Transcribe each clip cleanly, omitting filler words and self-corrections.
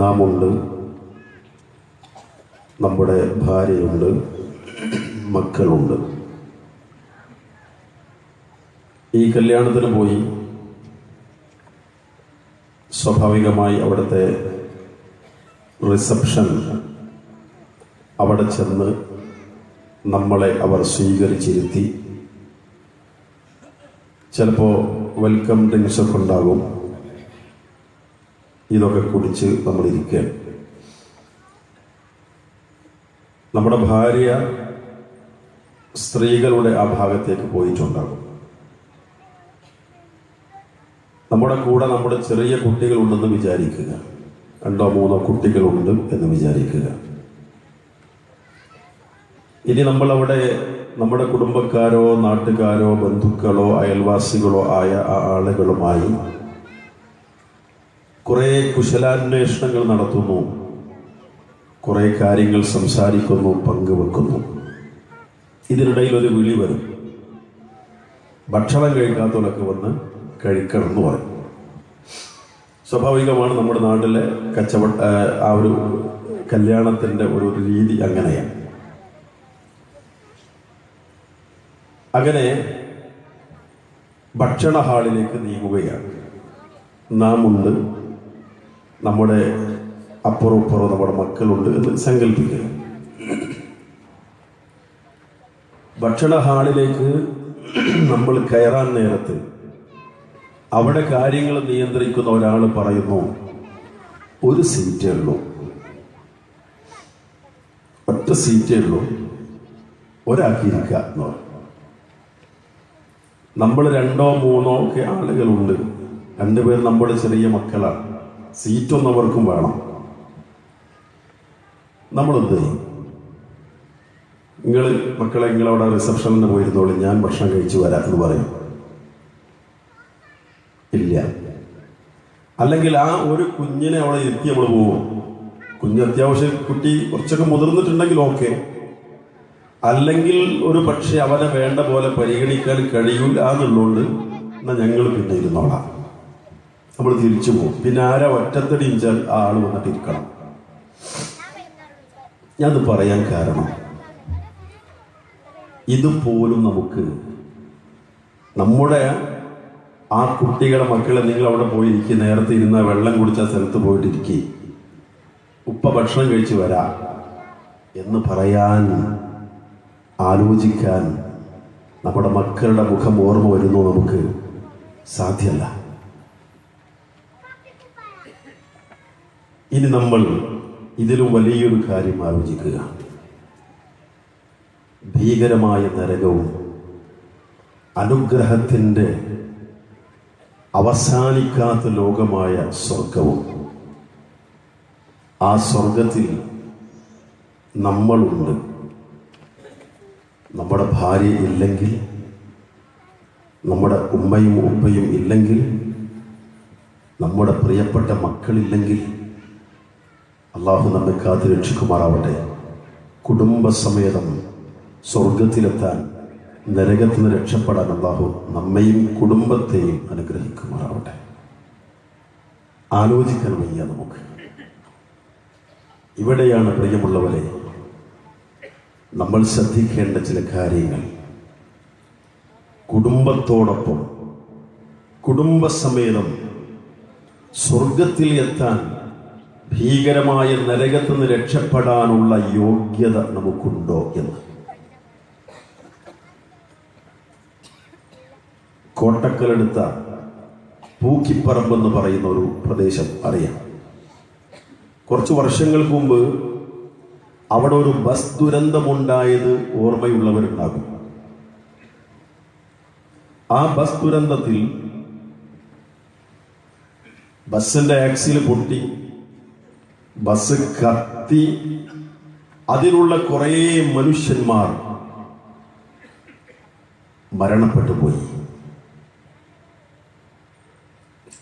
നാമുണ്ട്, നമ്മുടെ ഭാര്യയുണ്ട്, മക്കളുണ്ട്. ഈ കല്യാണത്തിന് പോയി സ്വാഭാവികമായി അവിടുത്തെ റിസപ്ഷൻ, അവിടെ ചെന്ന് നമ്മളെ അവർ സ്വീകരിച്ചിരുത്തി. ചിലപ്പോൾ വെൽക്കം ഡ്രിങ്ക്സൊക്കെ ഉണ്ടാകും. ഇതൊക്കെ കുടിച്ച് നമ്മളിരിക്കുകയാണ്. നമ്മുടെ ഭാര്യ സ്ത്രീകളുടെ ആ ഭാഗത്തേക്ക് പോയിട്ടുണ്ടാകും. നമ്മുടെ കൂടെ നമ്മുടെ ചെറിയ കുട്ടികളുണ്ടെന്ന് വിചാരിക്കുക, 2-3 കുട്ടികളുണ്ട് എന്ന് വിചാരിക്കുക. ഇനി നമ്മളവിടെ നമ്മുടെ കുടുംബക്കാരോ നാട്ടുകാരോ ബന്ധുക്കളോ അയൽവാസികളോ ആയ ആ ആളുകളുമായി കുറേ കുശലാന്വേഷണങ്ങൾ നടത്തുന്നു, കുറേ കാര്യങ്ങൾ സംസാരിക്കുന്നു, പങ്കുവെക്കുന്നു. ഇതിനിടയിൽ ഒരു വിളി വരും, ഭക്ഷണം കഴിക്കാത്തവരൊക്കെ വന്ന് കഴിക്കണം എന്ന് പറയും. സ്വാഭാവികമാണ്, നമ്മുടെ നാട്ടിലെ ആ ഒരു കല്യാണത്തിൻ്റെ ഒരു രീതി അങ്ങനെയാണ്. അങ്ങനെ ഭക്ഷണ ഹാളിലേക്ക് നീങ്ങുകയാണ്. നാം ഉണ്ട്, നമ്മുടെ അപ്പുറം നമ്മുടെ മക്കളുണ്ട് എന്ന് സങ്കല്പിക്കുക. ഭക്ഷണ ഹാളിലേക്ക് നമ്മൾ കയറാൻ നേരത്ത് അവിടെ കാര്യങ്ങൾ നിയന്ത്രിക്കുന്ന ഒരാൾ പറയുന്നു, ഒരു സീറ്റേ ഉള്ളൂ, ഒറ്റ സീറ്റേ ഉള്ളൂ, ഒരാക്കിയിരിക്കുക എന്ന് പറയും. നമ്മൾ 2-3 ഒക്കെ ആളുകളുണ്ട്, 2 പേർ നമ്മുടെ ചെറിയ മക്കളാണ്, സീറ്റൊന്നും അവർക്കും വേണം. നമ്മളെന്ത് ചെയ്യും? മക്കളെ നിങ്ങളവിടെ റിസപ്ഷനിൽ പോയിരുന്നോളൂ, ഞാൻ ഭക്ഷണം കഴിച്ച് വരാം എന്ന് പറയും. ഇല്ല. അല്ലെങ്കിൽ ആ ഒരു കുഞ്ഞിനെ അവിടെ ഇരുത്തി നമ്മൾ പോകും. കുഞ്ഞ് അത്യാവശ്യം കുട്ടി കുറച്ചൊക്കെ മുതിർന്നിട്ടുണ്ടെങ്കിൽ ഓക്കെ, അല്ലെങ്കിൽ ഒരു പക്ഷെ അവനെ വേണ്ട പോലെ പരിഗണിക്കാൻ കഴിയില്ല എന്നുള്ളതുകൊണ്ട് എന്നാൽ ഞങ്ങൾ പിന്നെ ഇരുന്നോളാം, നമ്മൾ തിരിച്ചു പോകും. പിന്നെ ആരാ ഒറ്റത്തടി ഇഞ്ചാൽ ആ ആൾ വന്നിട്ട് ഇരിക്കണം. ഞാനത് പറയാൻ കാരണം, ഇതുപോലും നമുക്ക് നമ്മുടെ ആ കുട്ടികളെ മക്കളെ നിങ്ങൾ അവിടെ പോയിരിക്കുക, നേരത്തെ ഇരുന്ന വെള്ളം കുടിച്ച സ്ഥലത്ത് പോയിട്ടിരിക്കുക, ഉപ്പ ഭക്ഷണം കഴിച്ച് വരാം എന്ന് പറയാൻ, ആലോചിക്കാൻ നമ്മുടെ മക്കളുടെ മുഖം ഓർമ്മ വരുന്നു, നമുക്ക് സാധ്യമല്ല. ഇനി നമ്മൾ ഇതിലും വലിയൊരു കാര്യം ആലോചിക്കുക. ഭീകരമായ നരകവും അനുഗ്രഹത്തിൻ്റെ അവസാനിക്കാത്ത ലോകമായ സ്വർഗവും. ആ സ്വർഗത്തിൽ നമ്മളുണ്ട്. നമ്മുടെ ഭാര്യ ഇല്ലെങ്കിൽ, നമ്മുടെ ഉമ്മയും ഉപ്പയും ഇല്ലെങ്കിൽ, നമ്മുടെ പ്രിയപ്പെട്ട മക്കളില്ലെങ്കിൽ, അള്ളാഹു നമ്മെ കാത്തു രക്ഷിക്കുമാറാവട്ടെ. കുടുംബസമേതം സ്വർഗത്തിലെത്താൻ, നരകത്തിൽ നിന്ന് രക്ഷപ്പെടാൻ അള്ളാഹു നമ്മയും കുടുംബത്തെയും അനുഗ്രഹിക്കുമാറാവട്ടെ. ആലോചിക്കാൻ വയ്യ നമുക്ക്. ഇവിടെയാണ് പ്രിയമുള്ളവരെ നമ്മൾ ശ്രദ്ധിക്കേണ്ട ചില കാര്യങ്ങൾ. കുടുംബത്തോടൊപ്പം കുടുംബസമേതം സ്വർഗത്തിൽ എത്താൻ, ഭീകരമായ നരകത്തിൽ നിന്ന് രക്ഷപ്പെടാനുള്ള യോഗ്യത നമുക്കുണ്ടോ എന്ന്. കോട്ടക്കലെടുത്ത പൂക്കിപ്പറമ്പെന്ന് പറയുന്ന ഒരു പ്രദേശം അറിയാം. കുറച്ച് വർഷങ്ങൾക്ക് മുമ്പ് അവിടെ ഒരു ബസ് ദുരന്തമുണ്ടായത് ഓർമ്മയുള്ളവരുണ്ടാകും. ആ ബസ് ദുരന്തത്തിൽ ബസ്സിന്റെ ആക്സിൽ പൊട്ടി, ബസ് കത്തി, അതിലുള്ള കുറേ മനുഷ്യന്മാർ മരണപ്പെട്ടു പോയി.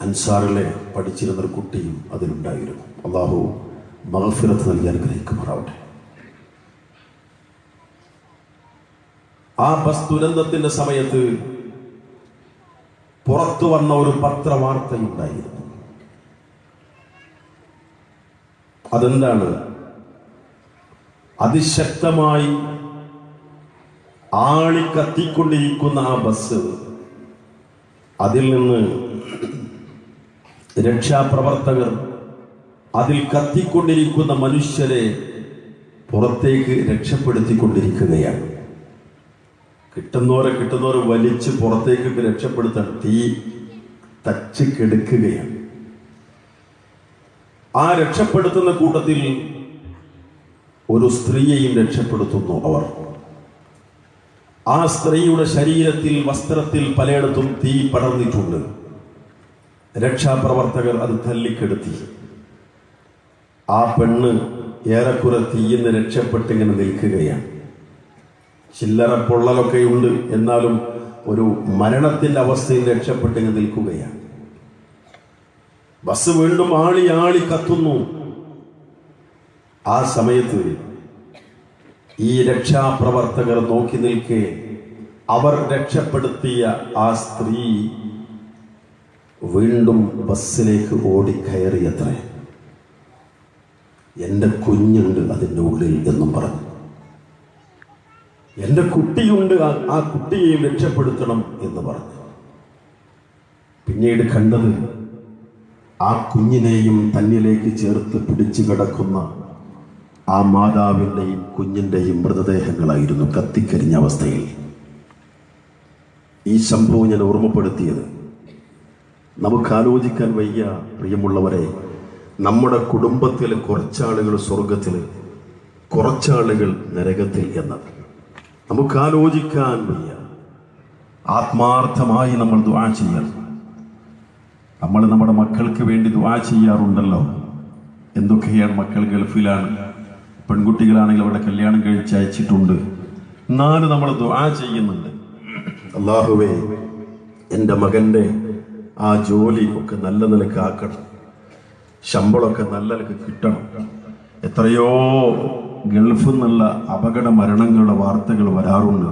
അൻസാറിലെ പഠിച്ചിരുന്നൊരു കുട്ടിയും അതിലുണ്ടായിരുന്നു. അള്ളാഹു മഗ്ഫിറത്ത് നൽകി അനുഗ്രഹിക്കുമാറാവട്ടെ. ആ ബസ് ദുരന്തത്തിന്റെ സമയത്ത് പുറത്തു വന്ന ഒരു പത്രവാർത്തയുണ്ടായിരുന്നു. അതെന്താണ്? അതിശക്തമായി ആളിക്കത്തിക്കൊണ്ടിരിക്കുന്ന ആ ബസ്, അതിൽ നിന്ന് രക്ഷാപ്രവർത്തകർ അതിൽ കത്തിക്കൊണ്ടിരിക്കുന്ന മനുഷ്യരെ പുറത്തേക്ക് രക്ഷപ്പെടുത്തിക്കൊണ്ടിരിക്കുകയാണ്. കിട്ടുന്നവരെ വലിച്ച് പുറത്തേക്ക് രക്ഷപ്പെടുത്താൻ തീ തച്ച് കെടുക്കുകയാണ്. ആ രക്ഷപ്പെടുത്തുന്ന കൂട്ടത്തിൽ ഒരു സ്ത്രീയെയും രക്ഷപ്പെടുത്തുന്നു അവർ. ആ സ്ത്രീയുടെ ശരീരത്തിൽ, വസ്ത്രത്തിൽ പലയിടത്തും തീ പടർന്നിട്ടുണ്ട്. രക്ഷാപ്രവർത്തകർ അത് തല്ലിക്കെടുത്തി. ആ പെണ്ണ് ഏറെക്കുറെ തീയിന്ന് രക്ഷപ്പെട്ടിങ്ങനെ നിൽക്കുകയാണ്. ചില്ലറ പൊള്ളലൊക്കെയുണ്ട്, എന്നാലും ഒരു മരണത്തിന്റെ അവസ്ഥയിൽ രക്ഷപ്പെട്ടിങ്ങനെ നിൽക്കുകയാണ്. ബസ് വീണ്ടും ആളി കത്തുന്നു. ആ സമയത്ത് ഈ രക്ഷാപ്രവർത്തകർ നോക്കി നിൽക്കെ അവർ രക്ഷപ്പെടുത്തിയ ആ സ്ത്രീ വീണ്ടും ബസ്സിലേക്ക് ഓടിക്കയറിയത്രേ. എൻ്റെ കുഞ്ഞുണ്ട് അതിൻ്റെ ഉള്ളിൽ എന്നും പറഞ്ഞു. എൻ്റെ കുട്ടിയുണ്ട്, ആ കുട്ടിയെയും രക്ഷപ്പെടുത്തണം എന്ന് പറഞ്ഞു. പിന്നീട് കണ്ടത് ആ കുഞ്ഞിനെയും തന്നിലേക്ക് ചേർത്ത് പിടിച്ചു കിടക്കുന്ന ആ മാതാവിൻ്റെയും കുഞ്ഞിൻ്റെയും മൃതദേഹങ്ങളായിരുന്നു കത്തിക്കരിഞ്ഞ അവസ്ഥയിൽ. ഈ സംഭവം ഞാൻ ഓർമ്മപ്പെടുത്തിയത് നമുക്ക് ആലോചിക്കാൻ വയ്യ പ്രിയമുള്ളവരെ. നമ്മുടെ കുടുംബത്തിൽ കുറച്ചാളുകൾ സ്വർഗത്തിൽ, കുറച്ചാളുകൾ നരകത്തിൽ എന്നത് നമുക്ക് ആലോചിക്കാൻ വയ്യ. ആത്മാർത്ഥമായി നമ്മൾ ദുആ ചെയ്യണം. നമ്മൾ നമ്മുടെ മക്കൾക്ക് വേണ്ടി ദുആ ചെയ്യാറുണ്ടല്ലോ. എന്തൊക്കെയാണ്? മക്കൾ ഗൾഫിലാണ്, പെൺകുട്ടികളാണെങ്കിൽ അവരുടെ കല്യാണം കഴിച്ച് അയച്ചിട്ടുണ്ട്. എന്നാലും നമ്മൾ ദുആ ചെയ്യുന്നുണ്ട്. അല്ലാഹുവേ, എൻ്റെ മകൻ്റെ ആ ജോലി ഒക്കെ നല്ല നിലക്ക് ആക്കണം, ശമ്പളമൊക്കെ നല്ല നിലക്ക് കിട്ടണം. എത്രയോ ഗൾഫിൽ നിന്നുള്ള അപകട മരണങ്ങളുടെ വാർത്തകൾ വരാറുണ്ട്.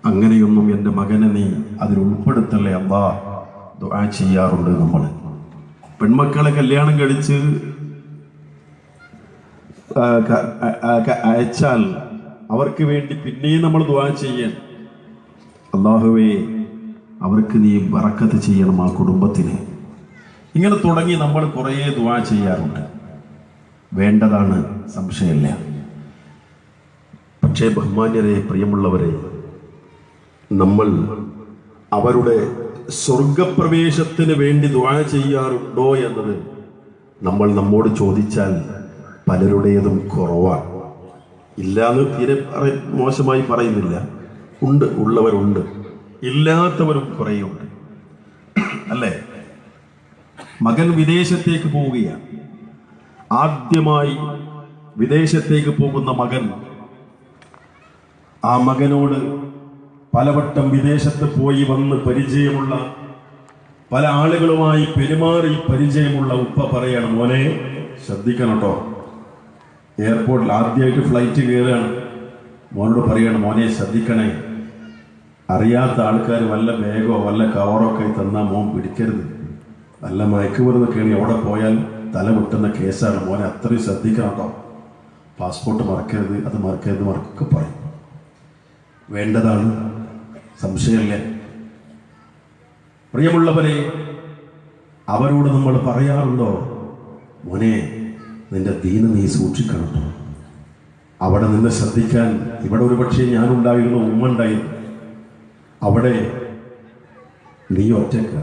അങ്ങനെയൊന്നും എൻ്റെ മകനെ നീ അതിൽ ഉൾപ്പെടുത്തല്ലേ അല്ലാ, ദുആ ചെയ്യാറുണ്ട് നമ്മൾ. പെൺമക്കളെ കല്യാണം കഴിച്ച് അയച്ചാൽ അവർക്ക് വേണ്ടി പിന്നെയും നമ്മൾ ദുആ ചെയ്യാൻ. അല്ലാഹുവേ, അവർക്ക് നീ ബറക്കത്ത് ചെയ്യണം ആ കുടുംബത്തിന്. ഇങ്ങനെ തുടങ്ങി നമ്മൾ കുറേ ദുആ ചെയ്യാറുണ്ട്. വേണ്ടതാണ്, സംശയമില്ല. പക്ഷേ ബഹുമാന്യരെ, പ്രിയമുള്ളവരെ, നമ്മൾ അവരുടെ സ്വർഗപ്രവേശത്തിന് വേണ്ടി ദുആ ചെയ്യാറുണ്ടോ എന്നത് നമ്മൾ നമ്മോട് ചോദിച്ചാൽ പലരുടേതും കുറവാണ്. ഇല്ലാന്ന് തീരെ മോശമായി പറയുന്നില്ല. ഉണ്ട്, ഉള്ളവരുണ്ട്, ഇല്ലാത്തവരും കുറേയുണ്ട്, അല്ലേ? മകൻ വിദേശത്തേക്ക് പോവുകയാണ്. ആദ്യമായി വിദേശത്തേക്ക് പോകുന്ന മകൻ, ആ മകനോട് പലവട്ടം വിദേശത്ത് പോയി വന്ന് പരിചയമുള്ള, പല ആളുകളുമായി പെരുമാറി പരിചയമുള്ള ഉപ്പ പറയാണ്, മോനെ ശ്രദ്ധിക്കണം കേട്ടോ. എയർപോർട്ടിൽ ആദ്യമായിട്ട് ഫ്ലൈറ്റ് കയറുകയാണ്. മോനോട് പറയാണ്, മോനെ ശ്രദ്ധിക്കണേ, അറിയാത്ത ആൾക്കാർ വല്ല ബാഗോ വല്ല കവറോ ഒക്കെ തന്നാൽ മോൻ പിടിക്കരുത്. നല്ല മയക്കുമരുന്നൊക്കെയാണ്, എവിടെ പോയാൽ തല പൊട്ടുന്ന കേസാണ്. മോനെ അത്രയും ശ്രദ്ധിക്കണം കേട്ടോ. പാസ്പോർട്ട് മറക്കരുത്, അത് മറക്കരുത്, മറക്കൊക്കെ പറയും. വേണ്ടതാണ്, സംശയമില്ല. പ്രിയമുള്ളവരെ, അവരോട് നമ്മൾ പറയാറുണ്ടോ, മോനെ നിന്റെ ദീന് നീ സൂക്ഷിക്കണം, അവിടെ നിന്നെ ശ്രദ്ധിക്കാൻ. ഇവിടെ ഒരു പക്ഷേ ഞാനുണ്ടായിരുന്നു, ഉമ്മ ഉണ്ടായിരുന്നു. അവിടെ നീ ഒറ്റക്ക,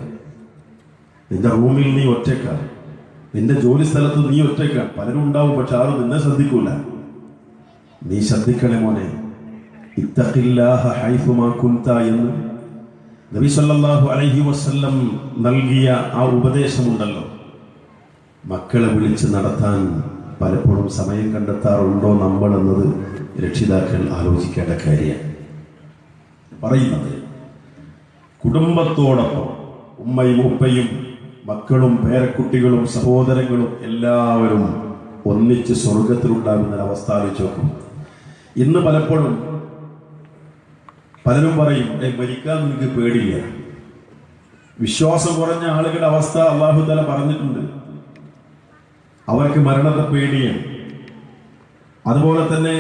നിന്റെ റൂമിൽ നീ ഒറ്റക്ക, നിന്റെ ജോലി സ്ഥലത്ത് നീ ഒറ്റക്ക. പലരും ഉണ്ടാവും, പക്ഷെ ആരും നിന്നെ ശ്രദ്ധിക്കൂല. നീ ശ്രദ്ധിക്കണേ മോനെ. ഇത്തഖില്ലാഹ ഹൈഫുമാ കുൻത എന്ന് നബി സല്ലല്ലാഹു അലൈഹി വസല്ലം നൽകിയ ആ ഉപദേശമുണ്ടല്ലോ. മക്കളെ വിളിച്ച് നടത്താൻ പലപ്പോഴും സമയം കണ്ടെത്താറുണ്ടോ നമ്മൾ എന്നത് രക്ഷിതാക്കൾ ആലോചിക്കേണ്ട കാര്യമാണ്. പറയുന്നത് കുടുംബത്തോടൊപ്പം ഉമ്മയും ഉപ്പയും മക്കളും പേരക്കുട്ടികളും സഹോദരങ്ങളും എല്ലാവരും ഒന്നിച്ച് സ്വർഗത്തിലുണ്ടാകുന്ന അവസ്ഥ ആലോചിച്ച് നോക്കും. ഇന്ന് പലപ്പോഴും പലരും പറയും, മരിക്കാൻ നിങ്ങൾക്ക് പേടിയില്ല. വിശ്വാസം കുറഞ്ഞ ആളുകളുടെ അവസ്ഥ അല്ലാഹു തആല പറഞ്ഞിട്ടുണ്ട്. അവർക്ക് മരണത്തെ പേടിയാണ്. അതുപോലെ തന്നെ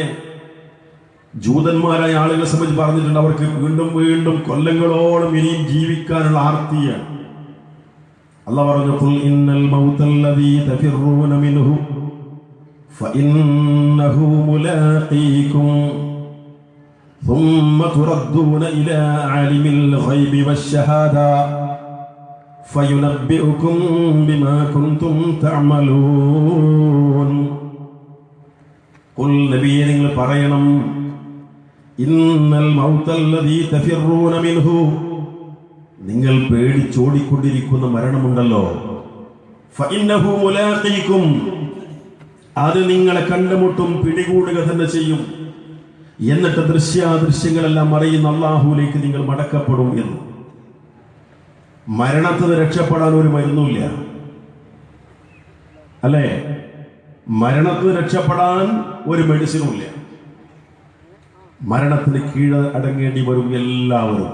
ജൂതന്മാരായ ആളുകളെ സംബന്ധിച്ച് പറഞ്ഞിട്ടുണ്ട്, അവർക്ക് വീണ്ടും വീണ്ടും കൊല്ലങ്ങളോളം ഇനിയും ജീവിക്കാനുള്ള ആർത്തിയാണ്. അല്ലാഹു പറഞ്ഞു, ഖുൽ ഇന്നൽ മൗതല്ലദീ തഫിറൂന മിൻഹു ഫഇന്നഹു മുലാഖീകും ثم تردون إلى عالم الغيب والشهادة فينبئكم بما كنتم تعملون. قل നബിയേ, നിങ്ങൾ പറയണം, ഇന്നൽ മൗതല്ലദീ തഫിറൂന മിൻഹു, നിങ്ങൾ പേടിച്ചോടിക്കൊണ്ടിരിക്കുന്ന മരണമുണ്ടല്ലോ, ഫഇന്നഹു മുലാഖീകും, അത് നിങ്ങളെ കണ്ടുമുട്ടും, പിടികൂടുക തന്നെ ചെയ്യും. എന്നിട്ട് ദൃശ്യാദൃശ്യങ്ങളെല്ലാം അറിയുന്ന അല്ലാഹുവിലേക്ക് നിങ്ങൾ മടക്കപ്പെടും എന്ന്. മരണത്തിന് രക്ഷപ്പെടാൻ ഒരു മരുന്നുമില്ല, അല്ലേ? മരണത്തിന് രക്ഷപ്പെടാൻ ഒരു മെഡിസിനുമില്ല. മരണത്തിന് കീഴ് അടങ്ങേണ്ടി വരും എല്ലാവരും.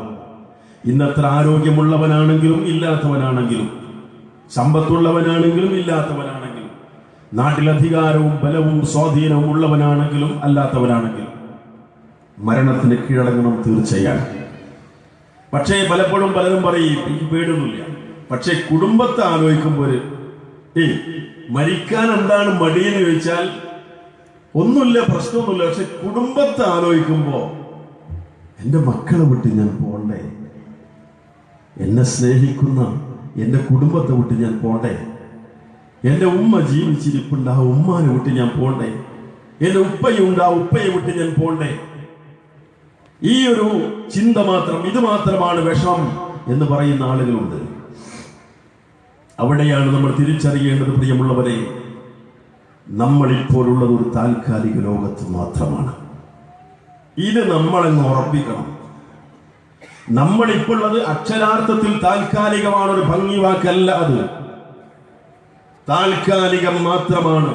ഇന്നത്ര ആരോഗ്യമുള്ളവനാണെങ്കിലും ഇല്ലാത്തവനാണെങ്കിലും, സമ്പത്തുള്ളവനാണെങ്കിലും ഇല്ലാത്തവനാണെങ്കിലും, നാട്ടിലധികാരവും ബലവും സ്വാധീനവും ഉള്ളവനാണെങ്കിലും അല്ലാത്തവനാണെങ്കിലും മരണത്തിന് കീഴടങ്ങണം തീർച്ചയാണ്. പക്ഷേ പലപ്പോഴും പലരും പറയും, എനിക്ക് പേടിയൊന്നുമില്ല. പക്ഷെ കുടുംബത്തെ ആലോചിക്കുമ്പോൾ മരിക്കാൻ എന്താണ് മടിയെന്ന് ചോദിച്ചാൽ ഒന്നുമില്ല, പ്രശ്നമൊന്നുമില്ല. പക്ഷെ കുടുംബത്തെ ആലോചിക്കുമ്പോ എൻ്റെ മക്കളെ വിട്ട് ഞാൻ പോണ്ടേ, എന്നെ സ്നേഹിക്കുന്ന എൻ്റെ കുടുംബത്തെ വിട്ട് ഞാൻ പോണ്ടേ, എൻ്റെ ഉമ്മ ജീവിച്ചിരിപ്പുണ്ട്, ആ ഉമ്മാനെ വിട്ട് ഞാൻ പോണ്ടേ, എൻ്റെ ഉപ്പയുണ്ട്, ആ ഉപ്പയെ വിട്ട് ഞാൻ പോണ്ടേ. ഈ ഒരു ചിന്ത മാത്രം, ഇത് മാത്രമാണ് വിഷം എന്ന് പറയുന്ന ആളുകളുണ്ട്. അവിടെയാണ് നമ്മൾ തിരിച്ചറിയേണ്ടത്, പ്രിയമുള്ളവരെ, നമ്മളിപ്പോഴുള്ളത് ഒരു താൽക്കാലിക ലോകത്ത് മാത്രമാണ്. ഇത് നമ്മളെന്ന് ഉറപ്പിക്കണം. നമ്മളിപ്പോൾ ഉള്ളത് അക്ഷരാർത്ഥത്തിൽ താൽക്കാലികമാണ്, ഒരു ഭംഗി വാക്കല്ല. അത് താൽക്കാലികം മാത്രമാണ്.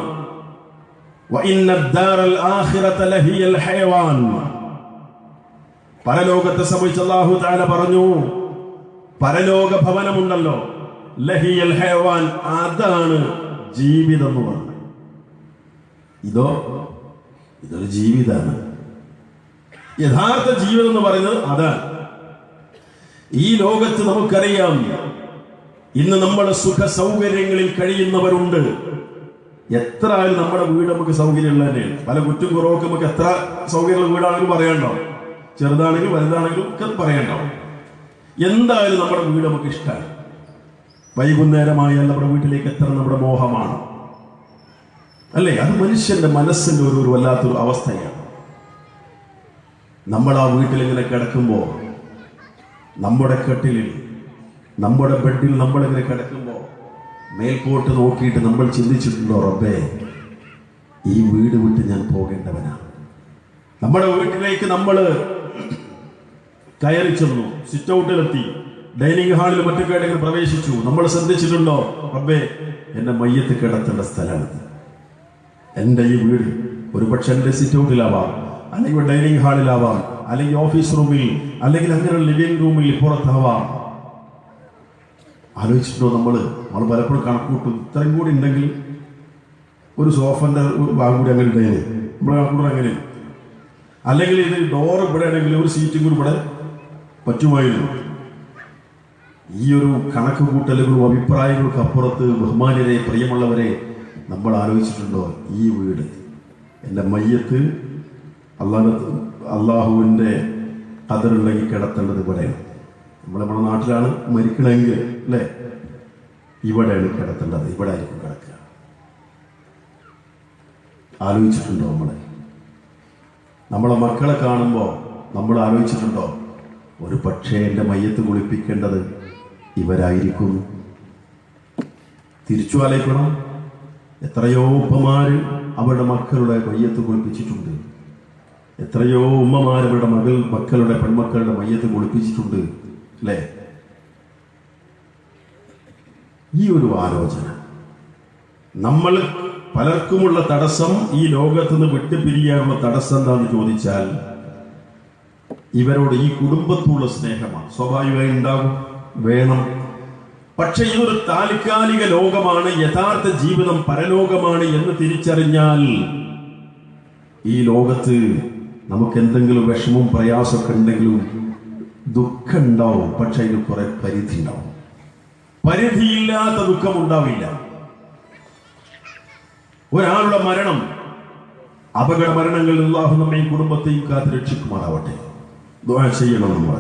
വഇന്നദ്ദാറൽ ആഖിറത ലഹിയൽ ഹയവാൻ. പരലോകത്തെ സംബന്ധിച്ച് അല്ലാഹു തആല പറഞ്ഞു, പരലോക ഭവനമുണ്ടല്ലോ, ലഹിയൽ ഹയവാൻ, അതാണ് ജീവിതം എന്ന് പറഞ്ഞു. ഇതൊരു ജീവിതമാണ്. യഥാർത്ഥ ജീവിതം എന്ന് പറയുന്നത് അതാണ്. ഈ ലോകത്ത് നമുക്കറിയാം, ഇന്ന് നമ്മുടെ സുഖ സൗകര്യങ്ങളിൽ കഴിയുന്നവരുണ്ട്. എത്ര ആയാലും നമ്മുടെ വീട് നമുക്ക് സൗകര്യമുള്ള തന്നെയാണ്. പല കുറ്റും കുറവൊക്കെ നമുക്ക് എത്ര സൗകര്യമുള്ള വീടാണെങ്കിലും പറയണ്ടോ, ചെറുതാണെങ്കിലും വലുതാണെങ്കിലും ഒക്കെ പറയണ്ടോ. എന്തായാലും നമ്മുടെ വീട് നമുക്ക് ഇഷ്ടമാണ്. വൈകുന്നേരമായാൽ നമ്മുടെ വീട്ടിലേക്ക് എത്ര നമ്മുടെ മോഹമാണ്, അല്ലേ? അത് മനുഷ്യന്റെ മനസ്സിന്റെ ഒരു വല്ലാത്തൊരു അവസ്ഥയാണ്. നമ്മൾ ആ വീട്ടിലിങ്ങനെ കിടക്കുമ്പോൾ, നമ്മുടെ കട്ടിലിൽ, നമ്മുടെ ബെഡിൽ നമ്മളിങ്ങനെ കിടക്കുമ്പോൾ മേൽപോട്ട് നോക്കിയിട്ട് നമ്മൾ ചിന്തിച്ചിട്ടുണ്ടോ, റബ്ബേ, ഈ വീട് വിട്ട് ഞാൻ പോകേണ്ടവനാണ്. നമ്മുടെ വീട്ടിലേക്ക് നമ്മൾ കയറി ചെന്നു, സിറ്റ് ഔട്ടിലെത്തി, ഡൈനിങ് ഹാളിൽ മറ്റൊക്കെ പ്രവേശിച്ചു. നമ്മൾ ശ്രദ്ധിച്ചിട്ടുണ്ടോ, റബ്ബേ, എന്റെ മയ്യത്ത് കിടത്തേണ്ട സ്ഥലമാണ് എൻ്റെ ഈ വീട്. ഒരു പക്ഷെ എൻ്റെ സിറ്റ് ഔട്ടിലാവാം, അല്ലെങ്കിൽ ഡൈനിങ് ഹാളിലാവാം, അല്ലെങ്കിൽ ഓഫീസ് റൂമിൽ, അല്ലെങ്കിൽ അങ്ങനെ ലിവിംഗ് റൂമിൽ പുറത്താവാം. ആലോചിച്ചിട്ടോ നമ്മൾ പലപ്പോഴും കണക്കൂട്ടും, ഇത്രയും കൂടി ഉണ്ടെങ്കിൽ ഒരു സോഫന്റെ ഭാഗം കൂടി അങ്ങനെ ഉണ്ടായിരുന്നു, നമ്മൾ കണക്കൂട്ടർ അങ്ങനെ. അല്ലെങ്കിൽ ഇത് ഡോറ് ഇവിടെ ആണെങ്കിൽ ഒരു സീറ്റും കൂടി ഇവിടെ പറ്റുമായിരുന്നു. ഈ ഒരു കണക്ക് കൂട്ടലുകളും അഭിപ്രായങ്ങൾക്ക് അപ്പുറത്ത്, ബഹുമാന്യരെ, പ്രിയമുള്ളവരെ, നമ്മൾ ആലോചിച്ചിട്ടുണ്ടോ, ഈ വീട്, എൻ്റെ മയ്യത്ത് അള്ളാഹുവിൻ്റെ ഖദറുണ്ടെങ്കിൽ കിടത്തേണ്ടത് ഇവിടെയാണ്. നമ്മുടെ നാട്ടിലാണ് മരിക്കണമെങ്കിൽ, അല്ലേ, ഇവിടെയാണ് കിടത്തേണ്ടത്, ഇവിടെ ആയിരിക്കും കിടക്കുക. ആലോചിച്ചിട്ടുണ്ടോ നമ്മളെ മക്കളെ കാണുമ്പോൾ നമ്മൾ ആലോചിച്ചിട്ടുണ്ടോ, ഒരു പക്ഷേ എൻ്റെ മയ്യത്ത് കുളിപ്പിക്കേണ്ടത് ഇവരായിരിക്കും. തിരിച്ചു ആലോചിക്കണം. എത്രയോ ഉപ്പമാര് അവരുടെ മക്കളുടെ മയ്യത്ത് കുളിപ്പിച്ചിട്ടുണ്ട്, എത്രയോ ഉമ്മമാർ അവരുടെ മക്കളുടെ പെൺമക്കളുടെ മയ്യത്ത് കുളിപ്പിച്ചിട്ടുണ്ട്, അല്ലേ? ഈ ഒരു ആലോചന നമ്മൾ പലർക്കുമുള്ള തടസ്സം, ഈ ലോകത്ത് നിന്ന് വിട്ടുപിരിയാനുള്ള തടസ്സം എന്താണെന്ന് ചോദിച്ചാൽ ഇവരോട് ഈ കുടുംബത്തോടുള്ള സ്നേഹമാണ്. സ്വാഭാവികമായി ഉണ്ടാകും, വേണം. പക്ഷെ ഇതൊരു താൽക്കാലിക ലോകമാണ്, യഥാർത്ഥ ജീവിതം പരലോകമാണ് എന്ന് തിരിച്ചറിഞ്ഞാൽ ഈ ലോകത്ത് നമുക്ക് എന്തെങ്കിലും വിഷമവും പ്രയാസമൊക്കെ ഉണ്ടെങ്കിലും ദുഃഖം ഉണ്ടാവും. പക്ഷെ അതിന് കുറെ പരിധി ഉണ്ടാവും. പരിധിയില്ലാത്ത ദുഃഖം ഉണ്ടാവില്ല. ഒരാളുടെ മരണം, അപകട മരണങ്ങളിൽ അല്ലാഹു നമ്മയും കുടുംബത്തെയും കാത്ത് രക്ഷിക്കുമാറാവട്ടെ. ദുആ ചെയ്യണം. നമ്മൾ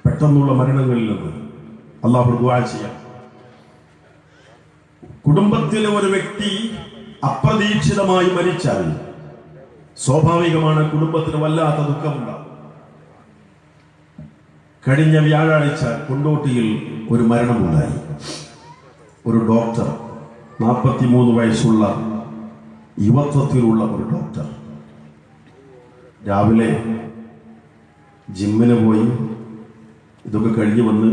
പെട്ടെന്നുള്ള മരണങ്ങളിൽ നിന്ന് അല്ലാഹു ദുആ ചെയ്യാം. കുടുംബത്തിലെ ഒരു വ്യക്തി അപ്രതീക്ഷിതമായി മരിച്ചാൽ സ്വാഭാവികമാണ് കുടുംബത്തിന് വല്ലാത്ത ദുഃഖമുണ്ടാകും. കഴിഞ്ഞ വ്യാഴാഴ്ച കൊണ്ടോട്ടിയിൽ ഒരു മരണമുണ്ടായി. ഒരു ഡോക്ടർ, 43 വയസ്സുള്ള യുവത്വത്തിലുള്ള ഒരു ഡോക്ടർ, രാവിലെ ജിമ്മിന് പോയി ഇതൊക്കെ കഴിഞ്ഞ് വന്ന്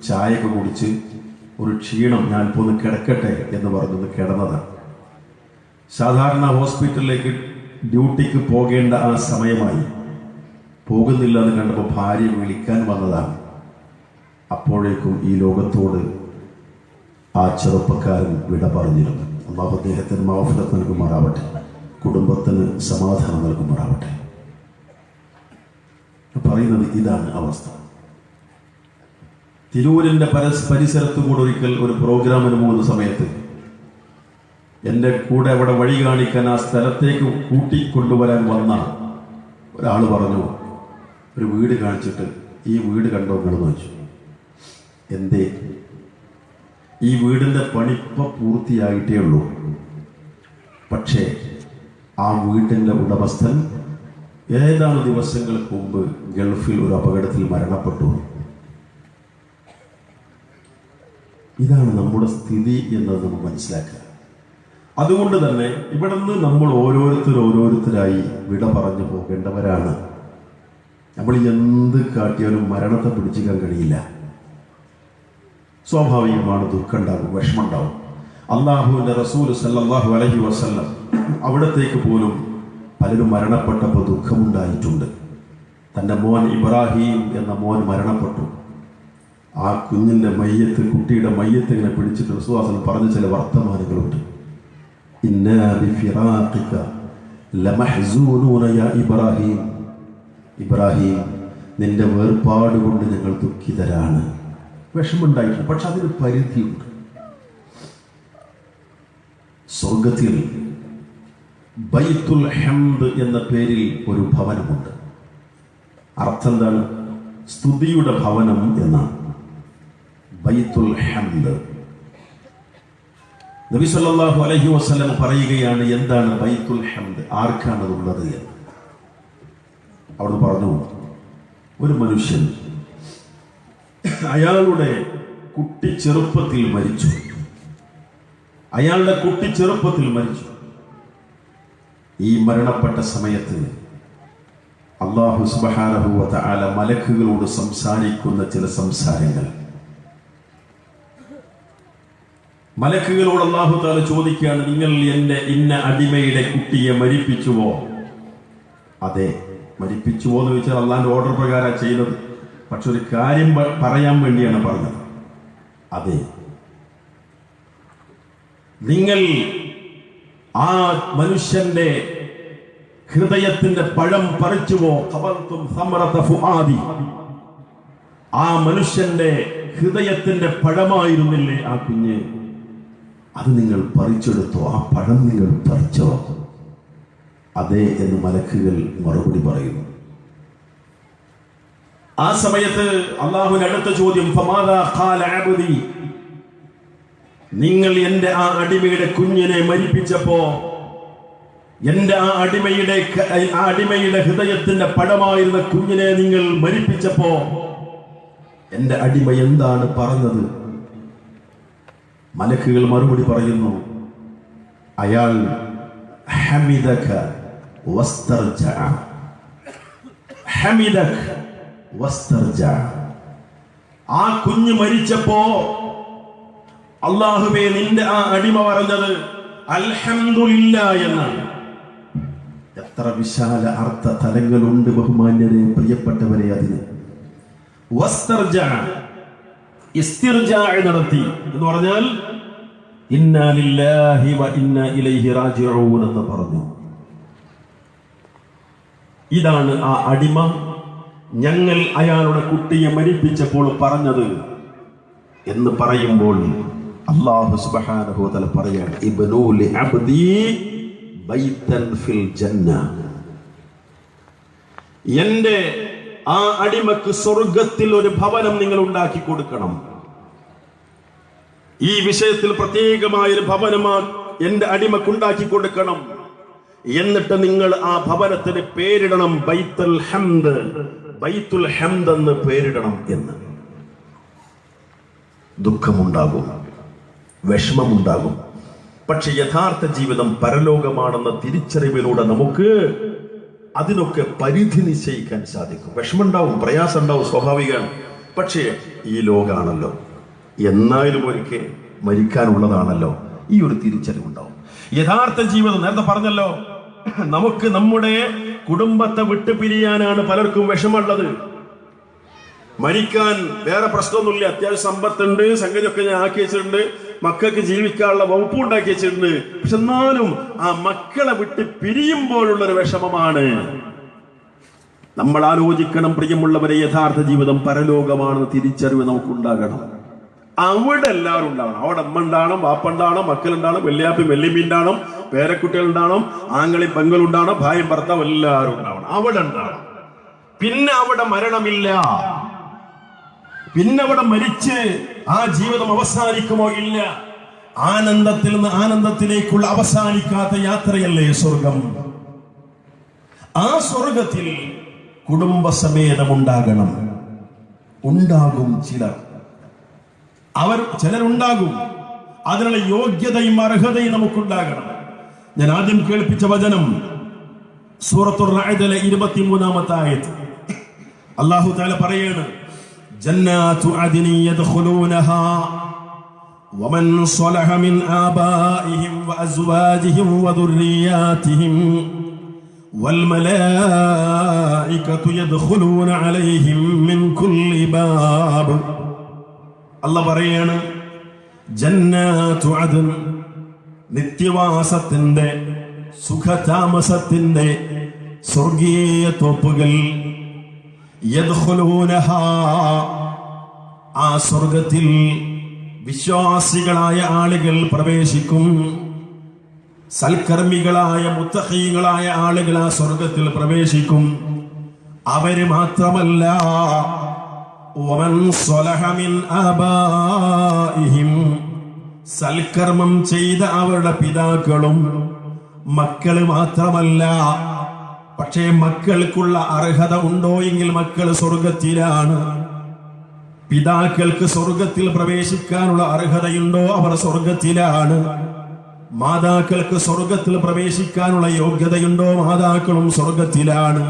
ചായയൊക്കെ കുടിച്ച് ഒരു ക്ഷീണം, ഞാൻ ഇപ്പോൾ ഒന്ന് കിടക്കട്ടെ എന്ന് പറഞ്ഞൊന്ന് കിടന്നതാണ്. സാധാരണ ഹോസ്പിറ്റലിലേക്ക് ഡ്യൂട്ടിക്ക് പോകേണ്ട ആ സമയമായി. പോകുന്നില്ല എന്ന് കണ്ടപ്പോൾ ഭാര്യ വിളിക്കാൻ വന്നതാണ്. അപ്പോഴേക്കും ഈ ലോകത്തോട് ആ ചെറുപ്പക്കാരൻ വിട പറഞ്ഞിരുന്നു. അല്ലാഹു അദ്ദേഹത്തിന് മഗ്ഫിറത്ത് നൽകുമാറാവട്ടെ, കുടുംബത്തിന് സമാധാനം നൽകുമാറാവട്ടെ. പറയുന്നത് ഇതാണ് അവസ്ഥ. തിരൂരിന്റെ പരിസരത്ത് കൂടെ ഒരിക്കൽ ഒരു പ്രോഗ്രാമിന് പോകുന്ന സമയത്ത് എൻ്റെ കൂടെ അവിടെ വഴി കാണിക്കാൻ ആ സ്ഥലത്തേക്ക് കൂട്ടിക്കൊണ്ടുവരാൻ വന്ന ഒരാൾ പറഞ്ഞു, ഒരു വീട് കാണിച്ചിട്ട് ഈ വീട് കണ്ടോ നിങ്ങളെന്ന് വെച്ചു. എന്തേ? ഈ വീടിൻ്റെ പണിപ്പം പൂർത്തിയായിട്ടേ ഉള്ളൂ. പക്ഷേ ആ വീട്ടിൻ്റെ ഉടമസ്ഥൻ ഏതാനും ദിവസങ്ങൾക്ക് മുമ്പ് ഗൾഫിൽ ഒരു അപകടത്തിൽ മരണപ്പെട്ടു. ഇതാണ് നമ്മുടെ സ്ഥിതി എന്നത് നമുക്ക് മനസ്സിലാക്കുക. അതുകൊണ്ട് തന്നെ ഇവിടെ നിന്ന് നമ്മൾ ഓരോരുത്തരായി വിട പറഞ്ഞു പോകേണ്ടവരാണ്. നമ്മൾ എന്ത് കാട്ടിയാലും മരണത്തെ പിടിച്ചിക്കാൻ കഴിയില്ല. സ്വാഭാവികമാണ്, ദുഃഖം ഉണ്ടാകും, വിഷമം ഉണ്ടാവും. അല്ലാഹുവിൻ്റെ റസൂൽ സല്ലല്ലാഹു അലൈഹി വസല്ലം അവിടത്തേക്ക് പോലും പലരും മരണപ്പെട്ടപ്പോൾ ദുഃഖമുണ്ടായിട്ടുണ്ട്. തൻ്റെ മോൻ ഇബ്രാഹിം എന്ന മോൻ മരണപ്പെട്ടു. ആ കുഞ്ഞിൻ്റെ മയ്യത്ത്, കുട്ടിയുടെ മയ്യത്ത് ഇങ്ങനെ പിടിച്ചിട്ട് റസൂൽ പറഞ്ഞ ചില വർത്തമാനങ്ങളുണ്ട്. ഇന്നാ ബിഫിറാഖിക ലമഹ്സൂനൂന യാ ഇബ്രാഹിം, ഇബ്രാഹിം നിന്റെ വേർപാട് കൊണ്ട് ഞങ്ങൾ ദുഃഖിതരാണ്. വിഷമുണ്ടായിട്ടുണ്ട്, പക്ഷെ അതിന് പരിധിയുണ്ട്. സ്വർഗത്തിൽ ബൈത്തുൽ ഹംദ് എന്ന പേരിൽ ഒരു ഭവനമുണ്ട്. അർത്ഥം എന്താണ്? സ്തുതിയുടെ ഭവനം എന്നാണ് ബൈത്തുൽ ഹംദ്. നബി സല്ലല്ലാഹു അലൈഹി വസല്ലം പറയുകയാണ്, എന്താണ് ബൈത്തുൽ ഹംദ്, ആർക്കാണതുള്ളത് എന്ന്. അവിടുന്ന് പറഞ്ഞു, ഒരു മനുഷ്യൻ അയാളുടെ കുട്ടി ചെറുപ്പത്തിൽ മരിച്ചു. ഈ മരണപ്പെട്ട സമയത്ത് അല്ലാഹു സുബ്ഹാനഹു വ തആല മലക്കുകളോട് സംസാരിക്കുന്ന ചില സംസാരങ്ങൾ. മലക്കുകളോട് അല്ലാഹു തആല ചോദിക്കുകയാണ്, നിങ്ങൾ എൻ്റെ ഇന്ന അടിമയുടെ കുട്ടിയെ മരിപ്പിച്ചുവോ? അതെ, മരിപ്പിച്ചുവോ എന്ന് ചോദിച്ചാൽ അള്ളാഹിന്റെ ഓർഡർ പ്രകാരം ചെയ്യുന്നത്. പക്ഷെ ഒരു കാര്യം പറയാൻ വേണ്ടിയാണ് പറഞ്ഞത്. അതെ, നിങ്ങൾ ആ മനുഷ്യന്റെ ഹൃദയത്തിന്റെ പഴം പറിച്ചുവോ? ഖബൽതും സമറത ഫുആദി, ആ മനുഷ്യന്റെ ഹൃദയത്തിന്റെ പഴമായിരുന്നില്ലേ ആ കുഞ്ഞ്, അത് നിങ്ങൾ പറിച്ചെടുത്തോ? ആ പഴം നിങ്ങൾ പറിച്ചോ? അതെ എന്ന് മലക്കുകൾ മറുപടി പറയുന്നു. ആ സമയത്ത് അല്ലാഹുവിന്റെ അടുത്ത ചോദ്യം, ഫമാദാ ഖാല അബ്ദി, നിങ്ങൾ എൻ്റെ ആ അടിമയുടെ കുഞ്ഞിനെ മരിപ്പിച്ചപ്പോ, എൻ്റെ ആ അടിമയുടെ ഹൃദയത്തിന്റെ പഴമായിരുന്ന കുഞ്ഞിനെ നിങ്ങൾ മരിപ്പിച്ചപ്പോ എൻ്റെ അടിമ എന്താണ് പറഞ്ഞത്? മലക്കുകൾ മറുപടി പറയുന്നു, അയാൾ ഹമിദക വസ്തർജഅ, ഹമിദക വസ്തർജഅ. ആ കുഞ്ഞ് മരിച്ചപ്പോ അല്ലാഹുവേ നിന്റെ ആ അടിമ പറഞ്ഞത് അൽഹംദുലില്ലാഹ് എന്നാണ്. എത്ര വിശാല അർത്ഥ തലങ്ങളുണ്ട് ബഹുമാന്യരെ, പ്രിയപ്പെട്ടവരെ. അതിന് വസ്തർജഅ ഇസ്തിർജാ നടത്തി എന്ന് പറഞ്ഞാൽ ഇന്നാ ലില്ലാഹി വ ഇന്നാ ഇലൈഹി റാജിഊൻ എന്ന് പറഞ്ഞു. ഇതാണ് ആ അടിമ ഞങ്ങൾ അയാളുടെ കുട്ടിയെ മരിപ്പിച്ചപ്പോൾ പറഞ്ഞത് എന്ന് പറയുമ്പോൾ അല്ലാഹു സുബ്ഹാനഹു വ തആല പറയാണ് ഇബ്നു ലി അബ്ദി ബൈതൻ ഫിൽ ജന്ന, എന്റെ ആ അടിമക്ക് സ്വർഗത്തിൽ ഒരു ഭവനം നിങ്ങൾ ഉണ്ടാക്കി കൊടുക്കണം. ഈ വിഷയത്തിൽ പ്രത്യേകമായ ഒരു ഭവനം എന്റെ അടിമക്ക് ഉണ്ടാക്കി കൊടുക്കണം. എന്നിട്ട് നിങ്ങൾ ആ ഭവനത്തിന് പേരിടണം ബൈത്തുൽ ഹംദ്, ബൈത്തുൽ ഹംദ് എന്ന് പേരിടണം എന്ന്. ദുഃഖമുണ്ടാകും, വിഷമമുണ്ടാകും. പക്ഷെ യഥാർത്ഥ ജീവിതം പരലോകമാണെന്ന തിരിച്ചറിവിലൂടെ നമുക്ക് അതിനൊക്കെ പരിധി നിശ്ചയിക്കാൻ സാധിക്കും. വിഷമുണ്ടാവും, പ്രയാസം ഉണ്ടാവും, സ്വാഭാവികമാണ്. പക്ഷേ ഈ ലോകാണല്ലോ, എന്നാലും ഒരിക്കൽ മരിക്കാനുള്ളതാണല്ലോ. ഈ ഒരു തിരിച്ചറിവുണ്ടാവും. യഥാർത്ഥ ജീവിതം നേരത്തെ പറഞ്ഞല്ലോ, നമുക്ക് നമ്മുടെ കുടുംബത്തെ വിട്ടു പിരിയാനാണ് പലർക്കും വിഷമമുള്ളത്. മരിക്കാൻ വേറെ പ്രശ്നമൊന്നുമില്ല, അത്യാവശ്യം സമ്പത്തുണ്ട്, സംഗതിയൊക്കെ ഞാൻ ആക്കി വെച്ചിട്ടുണ്ട്, മക്കൾക്ക് ജീവിക്കാനുള്ള വകുപ്പ് ഉണ്ടാക്കി വെച്ചിട്ടുണ്ട്. പക്ഷെ എന്നാലും ആ മക്കളെ വിട്ട് പിരിയുമ്പോഴുള്ളൊരു വിഷമമാണ്. നമ്മൾ ആലോചിക്കണം, പ്രിയമുള്ളവരെ, യഥാർത്ഥ ജീവിതം പരലോകമാണെന്ന് തിരിച്ചറിവ് നമുക്കുണ്ടാകണം. അവിടെ എല്ലാവരും ഉണ്ടാവണം. അവിടെ അമ്മ ഉണ്ടാവണം, വാപ്പ ഉണ്ടാവണം, മക്കളുണ്ടാവണം, വെള്ളിയാപ്പി വെല്ലിമ്മ ഉണ്ടാവണം, പേരക്കുട്ടികൾ ഉണ്ടാവണം, ആങ്ങളി പെങ്ങളുണ്ടാവണം, ഭാര്യയും ഭർത്താവ് എല്ലാവരും ഉണ്ടാവണം. അവിടെ ഉണ്ടാവണം. പിന്നെ അവിടെ മരണമില്ല. പിന്നെ അവിടെ മരിച്ച് ആ ജീവിതം അവസാനിക്കുമോ? ഇല്ല. ആനന്ദത്തിൽ നിന്ന് ആനന്ദത്തിലേക്കുള്ള അവസാനിക്കാത്ത യാത്രയല്ലേ സ്വർഗം. ആ സ്വർഗത്തിൽ കുടുംബസമേതം ഉണ്ടാകണം. ഉണ്ടാകും ചിലരുണ്ടാകും. അതിനുള്ള യോഗ്യതയും അർഹതയും നമുക്കുണ്ടാകണം. ഞാൻ ആദ്യം കേൾപ്പിച്ച വചനം സൂറത്തുർ റഅദിലെ 23-ാമത്തെ ആയത്ത്. അല്ലാഹു തആല പറയാണ്, ജന്നാതു അദ്നി യദ്ഖുലൂനഹാ വമൻ സ്വലഹ മിൻ ആബാഇഹിം വഅസ്വാജിഹിം വദുർരിയാതിഹിം വൽമലായികതു യദ്ഖുലൂന അലൈഹിം മിൻ കുല്ലി ബാബ്. അല്ലാഹു പറയാണ്, ജന്നാതു അദ്ൻ, നിത്യവാസത്തിന്റെ സുഖതാമസത്തിന്റെ സ്വർഗീയ തോപ്പുകൾ. യദ്ഖുലൂനഹാ, ആ സ്വർഗത്തിൽ വിശ്വാസികളായ ആളുകൾ പ്രവേശിക്കും. സൽക്കർമ്മികളായ മുത്തഖീങ്ങളായ ആളുകൾ ആ സ്വർഗത്തിൽ പ്രവേശിക്കും. അവര് മാത്രമല്ല, വമൻ സ്വലഹ മിൻ ആബാഇഹിം, സൽക്കർമ്മം ചെയ്ത അവരുടെ പിതാക്കളും. മക്കള് മാത്രമല്ല, പക്ഷേ മക്കൾക്കുള്ള അർഹത ഉണ്ടോ എങ്കിൽ മക്കൾ സ്വർഗത്തിലാണ്. പിതാക്കൾക്ക് സ്വർഗത്തിൽ പ്രവേശിക്കാനുള്ള അർഹതയുണ്ടോ? അവർ സ്വർഗത്തിലാണ്. മാതാക്കൾക്ക് സ്വർഗത്തിൽ പ്രവേശിക്കാനുള്ള യോഗ്യതയുണ്ടോ? മാതാക്കളും സ്വർഗത്തിലാണ്.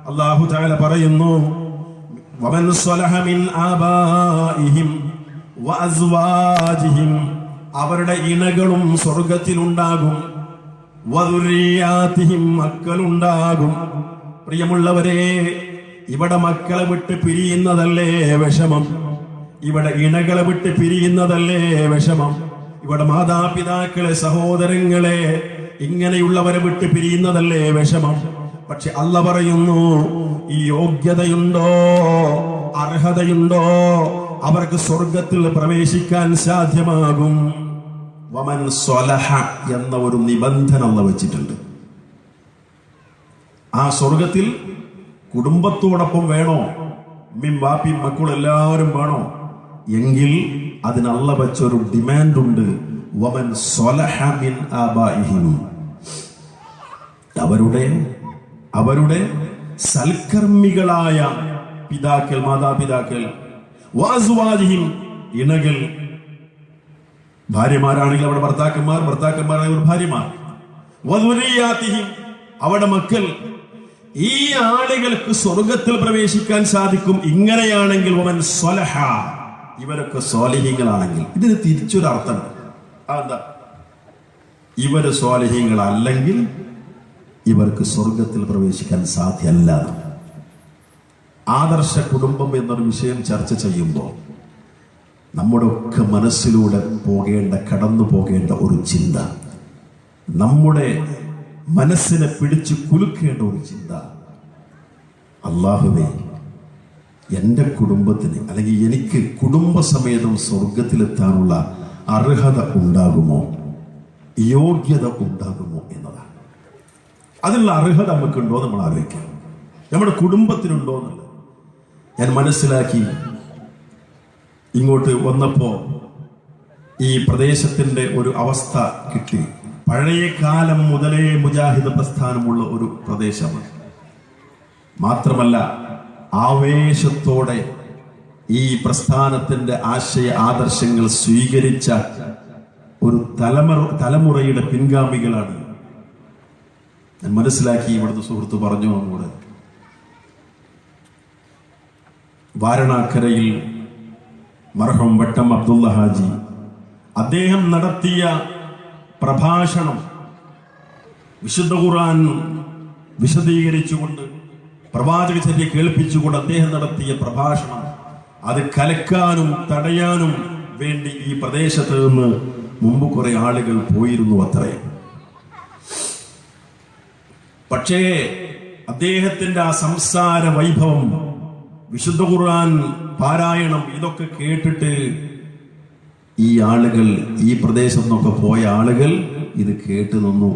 അല്ലാഹു തആല പറയുന്നു, വമൻ സ്വലഹ മിൻ ആബാഇഹിം വഅസ്വാജിഹിം, അവരുടെ ഇണകളും സ്വർഗത്തിലുണ്ടാകും. വദുർരിയാതിഹിം, മക്കളുണ്ടാകും. പ്രിയമുള്ളവരെ, ഇവിടെ മക്കളെ വിട്ട് പിരിയുന്നതല്ലേ വിഷമം? ഇവിടെ ഇണകളെ വിട്ട് പിരിയുന്നതല്ലേ വിഷമം? ഇവിടെ മാതാപിതാക്കളെ, സഹോദരങ്ങളെ, ഇങ്ങനെയുള്ളവരെ വിട്ട് പിരിയുന്നതല്ലേ വിഷമം? പക്ഷെ അല്ലാഹു പറയുന്നു, ഈ യോഗ്യതയുണ്ടോ, അർഹതയുണ്ടോ, അവർക്ക് സ്വർഗത്തിൽ പ്രവേശിക്കാൻ സാധ്യമാകും. വമൻ സ്വലഹ എന്ന ഒരു നിബന്ധന അല്ലാഹു വെച്ചിട്ടുണ്ട്. ആ സ്വർഗത്തിൽ കുടുംബത്തോടൊപ്പം വേണോ? വാപ്പിയും മക്കളും എല്ലാവരും വേണോ എങ്കിൽ അതിന് അല്ലാഹു വെച്ചൊരു ഡിമാൻഡ് ഉണ്ട്. വമൻ സ്വലഹ മിൻ ആബാഇഹിം, അവരുടെ സൽക്കർമ്മികളായ പിതാക്കൾ, മാതാപിതാക്കൾ. വഅസ്വാജിഹിം, ഇണകൾ. ഭാര്യമാരാണെങ്കിൽ അവിടെ ഭർത്താക്കന്മാരാണെങ്കിൽ ഭാര്യമാർ. വദുർരിയാതിഹിം, അവിടെ മക്കൾ. ഈ ആളുകൾക്ക് സ്വർഗത്തിൽ പ്രവേശിക്കാൻ സാധിക്കും. ഇങ്ങനെയാണെങ്കിൽ വമൻ സ്വലഹ, ഇവരൊക്കെ സ്വാലിഹീങ്ങളാണെങ്കിൽ. ഇതിന് തിരിച്ചൊരർത്ഥമുണ്ട്. അതെന്താ? ഇവര് സ്വാലിഹീങ്ങളല്ലെങ്കിൽ ഇവർക്ക് സ്വർഗത്തിൽ പ്രവേശിക്കാൻ സാധ്യമല്ല. ആദർശ കുടുംബം എന്നൊരു വിഷയം ചർച്ച ചെയ്യുമ്പോൾ നമ്മുടെ ഒക്കെ മനസ്സിലൂടെ കടന്നു പോകേണ്ട ഒരു ചിന്ത, നമ്മുടെ മനസ്സിനെ പിടിച്ച് കുലുക്കേണ്ട ഒരു ചിന്ത, അല്ലാഹുവേ എൻ്റെ കുടുംബത്തിന് അല്ലെങ്കിൽ എനിക്ക് കുടുംബസമേതം സ്വർഗത്തിലെത്താനുള്ള അർഹത ഉണ്ടാകുമോ, യോഗ്യത ഉണ്ടാകുമോ എന്നതാണ്. അതിനുള്ള അർഹത നമുക്കുണ്ടോ നമ്മൾ ആലോചിക്കാം. നമ്മുടെ കുടുംബത്തിനുണ്ടോ എന്നുള്ളത് ഞാൻ മനസ്സിലാക്കി. ഇങ്ങോട്ട് വന്നപ്പോ ഈ പ്രദേശത്തിന്റെ ഒരു അവസ്ഥ കിട്ടി. പഴയ കാലം മുതലേ മുജാഹിദ് പ്രസ്ഥാനമുള്ള ഒരു പ്രദേശമാണ്. മാത്രമല്ല ആവേശത്തോടെ ഈ പ്രസ്ഥാനത്തിന്റെ ആശയ ആദർശങ്ങൾ സ്വീകരിച്ച ഒരു തലമുറയുടെ പിൻഗാമികളാണ്. ഞാൻ മനസ്സിലാക്കി. ഇവിടുത്തെ സുഹൃത്ത് പറഞ്ഞു നമ്മോട്, വാരണാക്കരയിൽ മർഹൂം വട്ടം അബ്ദുള്ള ഹാജി അദ്ദേഹം നടത്തിയ പ്രഭാഷണം, വിശുദ്ധ ഖുർആൻ വിശദീകരിച്ചുകൊണ്ട് പ്രവാചക ചര്യ കേൾപ്പിച്ചുകൊണ്ട് അദ്ദേഹം നടത്തിയ പ്രഭാഷണം, അത് കലക്കാനും തടയാനും വേണ്ടി ഈ പ്രദേശത്ത് നിന്ന് മുമ്പ് കുറെ ആളുകൾ പോയിരുന്നു അത്രേ. പക്ഷേ അദ്ദേഹത്തിന്റെ ആ സംസാര വൈഭവം, വിശുദ്ധ ഖുർആൻ പാരായണം, ഇതൊക്കെ കേട്ടിട്ട് ഈ ആളുകൾ, ഈ പ്രദേശത്ത് നിന്നൊക്കെ പോയ ആളുകൾ ഇത് കേട്ട് നിന്നു.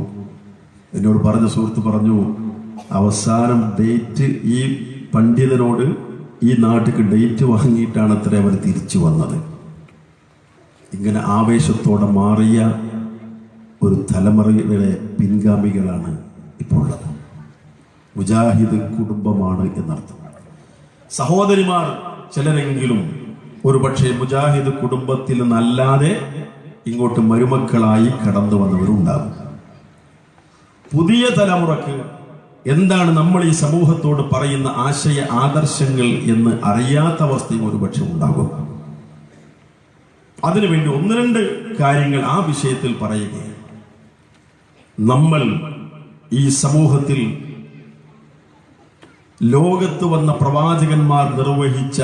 എന്നോട് പറഞ്ഞ സുഹൃത്ത് പറഞ്ഞു, അവസാനം ഡേറ്റ് ഈ പണ്ഡിതനോട് ഈ നാട്ടിക്ക് ഡേറ്റ് വാങ്ങിയിട്ടാണ് അത്ര അവർ തിരിച്ചു വന്നത്. ഇങ്ങനെ ആവേശത്തോടെ മാറിയ ഒരു തലമുറയുടെ പിൻഗാമികളാണ് ഇപ്പോൾ ഉള്ളത്. മുജാഹിദ് കുടുംബമാണ് എന്നർത്ഥം. സഹോദരിമാർ ചിലരെങ്കിലും ഒരുപക്ഷെ മുജാഹിദ് കുടുംബത്തിൽ നിന്നല്ലാതെ ഇങ്ങോട്ട് മരുമക്കളായി കടന്നു വന്നവരുണ്ടാകും. പുതിയ തലമുറക്ക് എന്താണ് നമ്മൾ ഈ സമൂഹത്തോട് പറയുന്ന ആശയ ആദർശങ്ങൾ എന്ന് അറിയാത്ത അവസ്ഥയും ഒരുപക്ഷെ ഉണ്ടാകും. അതിനുവേണ്ടി ഒന്ന് രണ്ട് കാര്യങ്ങൾ ആ വിഷയത്തിൽ പറയുകയാണ്. നമ്മൾ ഈ സമൂഹത്തിൽ ലോകത്ത് വന്ന പ്രവാചകന്മാർ നിർവഹിച്ച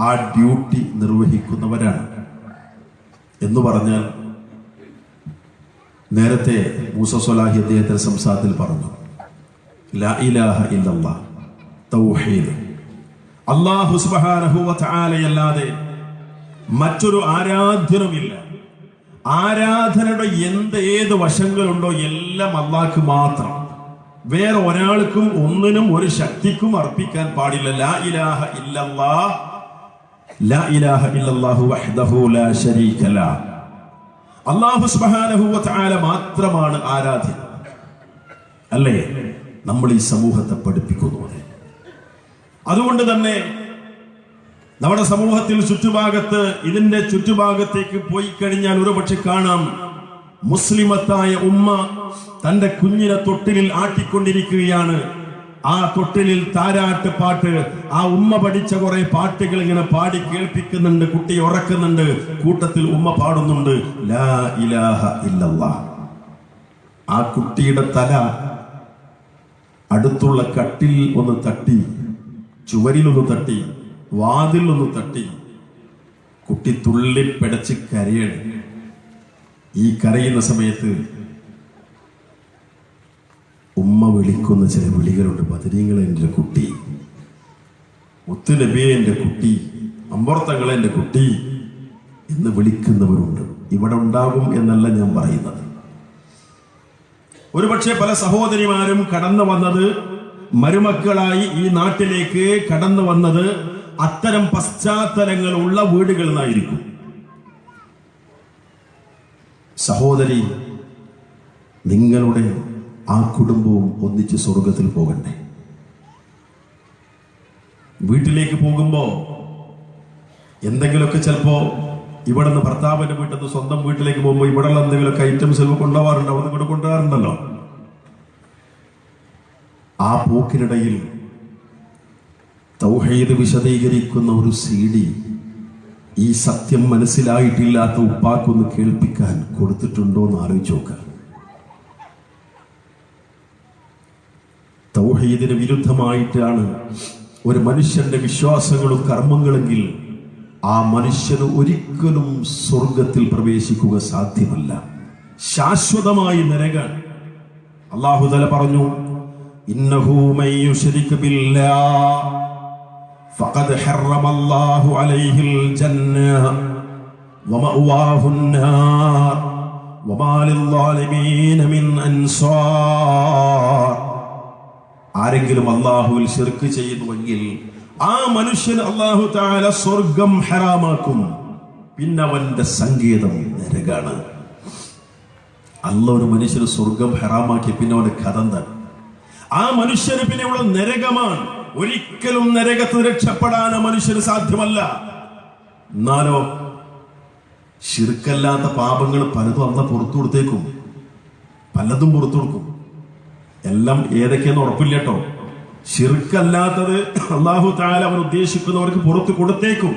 ആ ഡ്യൂട്ടി നിർവഹിക്കുന്നവരാണ്. എന്ന് പറഞ്ഞാൽ, നേരത്തെ മൂസ സ്വലാഹി അദ്ദേഹത്തിന്റെ സംസാരത്തിൽ പറഞ്ഞു, ലാ ഇലാഹ ഇല്ലല്ലാഹ്, തൗഹീദ്, അല്ലാഹു സുബ്ഹാനഹു വ തആലയല്ലാതെ മറ്റൊരു ആരാധ്യനുമില്ല. ആരാധനയുടെ ഏത് വശങ്ങളുണ്ടോ എല്ലാം അല്ലാഹ്ക്ക് മാത്രം, വേറെ ഒരാൾക്കും ഒന്നിനും ഒരു ശക്തിക്കും അർപ്പിക്കാൻ പാടില്ല. ലാ ഇലാഹ ഇല്ലല്ലാഹ്, ലാ ഇലാഹ ഇല്ലല്ലാഹു വഹ്ദഹു ലാ ശരീക ലഹ്. അല്ലാഹു സുബ്ഹാനഹു വ തആല മാത്രമാണ് ആരാധ്യൻ. അല്ലേ? നമ്മൾ ഈ സമൂഹത്തെ പഠിപ്പിക്കുന്നു. അതുകൊണ്ട് തന്നെ നമ്മുടെ സമൂഹത്തിൽ ഇതിന്റെ ചുറ്റുഭാഗത്തേക്ക് പോയി കഴിഞ്ഞാൽ ഒരുപക്ഷെ കാണാം, മുസ്ലിമത്തായ ഉമ്മ തന്റെ കുഞ്ഞിനെ തൊട്ടിലിൽ ആട്ടിക്കൊണ്ടിരിക്കുകയാണ്. ആ തൊട്ടിലിൽ താരാട്ട് പാട്ട്, ആ ഉമ്മ പഠിച്ച കുറെ പാട്ടുകൾ ഇങ്ങനെ പാടി കേൾപ്പിക്കുന്നുണ്ട്, കുട്ടിയെ ഉറക്കുന്നുണ്ട്, കൂട്ടത്തിൽ ഉമ്മ പാടുന്നുണ്ട് ലാ ഇലാഹ ഇല്ലല്ലാഹ്. ആ കുട്ടിയുടെ തല അടുത്തുള്ള കട്ടിൽ ഒന്ന് തട്ടി, ചുവരിലൊന്ന് തട്ടി, വാതിലൊന്ന് തട്ടി, കുട്ടി തുള്ളി പിടച്ച് കരയാണ്. ഈ കരയുന്ന സമയത്ത് ഉമ്മ വിളിക്കുന്ന ചില വിളികളുണ്ട്. ബദരീങ്ങളെ എൻ്റെ കുട്ടി, മുത്തുനബിയെ എൻ്റെ കുട്ടി, അമ്പർത്തങ്ങളെ എൻ്റെ കുട്ടി എന്ന് വിളിക്കുന്നവരുണ്ട്. ഇവിടെ ഉണ്ടാകും എന്നല്ല ഞാൻ പറയുന്നത്. ഒരുപക്ഷെ പല സഹോദരിമാരും കടന്നു വന്നത്, മരുമക്കളായി ഈ നാട്ടിലേക്ക് കടന്നു വന്നത് അത്തരം പശ്ചാത്തലങ്ങൾ ഉള്ള വീടുകളിൽ നിന്നായിരിക്കും. സഹോദരി, നിങ്ങളുടെ ആ കുടുംബവും ഒന്നിച്ച് സ്വർഗത്തിൽ പോകണ്ടേ? വീട്ടിലേക്ക് പോകുമ്പോ എന്തെങ്കിലുമൊക്കെ ചിലപ്പോ ഇവിടെ നിന്ന് ഭർത്താവിന്റെ വീട്ടിൽ നിന്ന് സ്വന്തം വീട്ടിലേക്ക് പോകുമ്പോൾ ഇവിടെയുള്ള എന്തെങ്കിലുമൊക്കെ ഐറ്റംസ് കൊണ്ടുപോകാറുണ്ട്, അവിടെ കൂടെ കൊണ്ടുപോകാറുണ്ടല്ലോ. ആ പോക്കിനിടയിൽ തൗഹീദ് വിശദീകരിക്കുന്ന ഒരു CD ഈ സത്യം മനസ്സിലായിട്ടില്ലാത്ത ഉപ്പാക്കൊന്ന് കേൾപ്പിക്കാൻ കൊടുത്തിട്ടുണ്ടോ എന്ന് ആലോചിച്ച് നോക്കുക. തൗഹീദിന് വിരുദ്ധമായിട്ടാണ് ഒരു മനുഷ്യന്റെ വിശ്വാസങ്ങളും കർമ്മങ്ങളെങ്കിൽ ആ മനുഷ്യന് ഒരിക്കലും സ്വർഗത്തിൽ പ്രവേശിക്കുക സാധ്യമല്ല. ശാശ്വതമായി നരകാണ്. അല്ലാഹു തആല പറഞ്ഞു, ഇന്നഹു മൻ യുശ്രിക് ബില്ലാഹ് ഫഖദ് ഹറമല്ലാഹു അലൈഹിൽ ജന്നഹ വമഅവാഹുൻ നാർ വമാ ലിൽസാലിമീന മിൻ അൻസാർ. ആരെങ്കിലും അല്ലാഹുവിൽ ശിർക്ക് ചെയ്യുന്നുവെങ്കിൽ ആ മനുഷ്യന് അല്ലാഹു തആല സ്വർഗം ഹറാമാക്കും. പിന്നെ അവന്റെ സങ്കേതം നരകാണ്. അല്ലാഹു ഒരു മനുഷ്യന് സ്വർഗം ഹറാമാക്കി പിന്നെ അവന്റെ കഥ എന്താണ്? ആ മനുഷ്യന് പിന്നെയുള്ള നരകമാണ്. ഒരിക്കലും നരകത്തിൽ രക്ഷപ്പെടാൻ ആ മനുഷ്യന് സാധ്യമല്ല. എന്നാലോ ശിർക്കല്ലാത്ത പാപങ്ങൾ പലതും അന്ന് പുറത്തു കൊടുത്തേക്കും, പലതും പുറത്തു കൊടുക്കും. എല്ലാം ഏതൊക്കെയെന്ന് ഉറപ്പില്ല കേട്ടോ. ശിർക്കല്ലാത്തത് അല്ലാഹു തആല അവൻ ഉദ്ദേശിക്കുന്നവർക്ക് പുറത്തു കൊടുത്തേക്കും.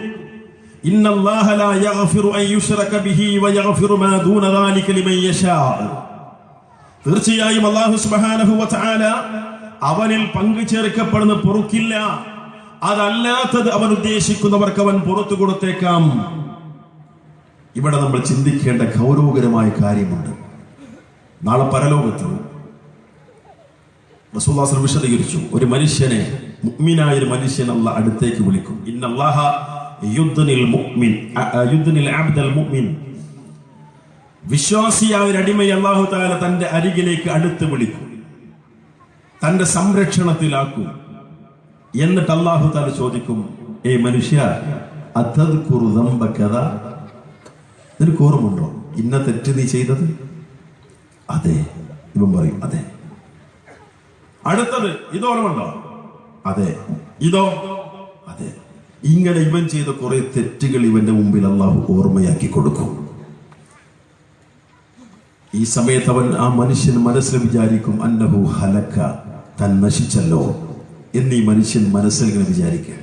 ഇന്നല്ലാഹ ലാ യഗ്ഫിറു അൻ യുശ്റക ബിഹി വയഗ്ഫിറു മാ ദൂന ദാലിക ലിമൻ യശാ. തീർച്ചയായും അല്ലാഹു സുബ്ഹാനഹു വ തആല അവനിൽ പങ്കു ചേർക്കപ്പെടുന്ന പൊറുക്കില്ല. അതല്ലാത്തത് അവൻ ഉദ്ദേശിക്കുന്നവർക്ക് അവൻ പുറത്തു കൊടുത്തേക്കാം. ഇവിടെ നമ്മൾ ചിന്തിക്കേണ്ട ഗൗരവകരമായ കാര്യമുണ്ട്. നാളെ പരലോകത്ത് റസൂലുള്ളാഹി സ്വല്ലല്ലാഹു അലൈഹി വസല്ലം വിശദീകരിച്ചു, ഒരു മനുഷ്യനെ, മുഅ്മിനായ ഒരു മനുഷ്യനെ അല്ലാഹു അടുത്തേക്ക് വിളിക്കും. ഇന്നല്ലാഹ യുദ്നിൽ മുഅ്മിൻ യുദ്നിൽ അബ്ദൽ മുഅ്മിൻ. വിശ്വാസിയായ ഒരു അടിമയെ അല്ലാഹു തആല തന്റെ അരികിലേക്ക് അടുത്ത് വിളിക്കും, തന്റെ സംരക്ഷണത്തിലാക്കും. എന്നിട്ട് അല്ലാഹു തആല ചോദിക്കും, ഏ മനുഷ്യ, അതദ്കുറു ദംബ കദാ, നിനക്ക് ഓർമ്മയുണ്ടോ ഇന്ന തെറ്റ് നീ ചെയ്തത്? അതെ. ഇവൻ പറയും അതെ. അടുത്തത്, ഇത് ഓർമ്മയുണ്ടോ? അതെ. ഇതോ? അതെ. ഇങ്ങനെ ഇവൻ ചെയ്ത കുറെ തെറ്റുകൾ ഇവന്റെ മുമ്പിൽ അല്ലാഹു ഓർമ്മയാക്കി കൊടുക്കും. ഈ സമയത്ത് അവൻ, ആ മനുഷ്യൻ മനസ്സിൽ വിചാരിക്കും, അന്നഹു ഹലക, താൻ നശിച്ചല്ലോ എന്നീ മനുഷ്യൻ മനസ്സിൽ ഇങ്ങനെ വിചാരിക്കുക.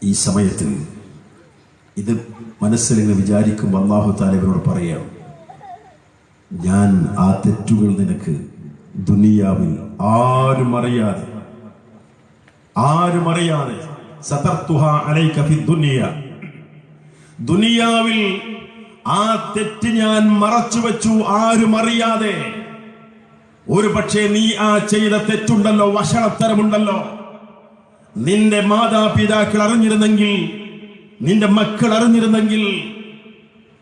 ഈ സമയത്ത് ഇത് മനസ്സിൽ ഇങ്ങനെ വിചാരിക്കുമ്പോൾ അല്ലാഹു തആല ഇവരോട് പറയാം, ഞാൻ ആ തെറ്റുകൾ നിനക്ക് ദുനിയാവിൽ ആരും അറിയാതെ സതർതുഹാ അലൈക ഫി ദുനിയ, ദുനിയാവിൽ ആ തെറ്റ് ഞാൻ മറച്ചു വെച്ചു, ആരും അറിയാതെ. ഒരു പക്ഷേ നീ ആ ചെയ്ത തെറ്റുണ്ടല്ലോ, വഷളത്തരമുണ്ടല്ലോ, നിന്റെ മാതാപിതാക്കൾ അറിഞ്ഞിരുന്നെങ്കിൽ, നിന്റെ മക്കൾ അറിഞ്ഞിരുന്നെങ്കിൽ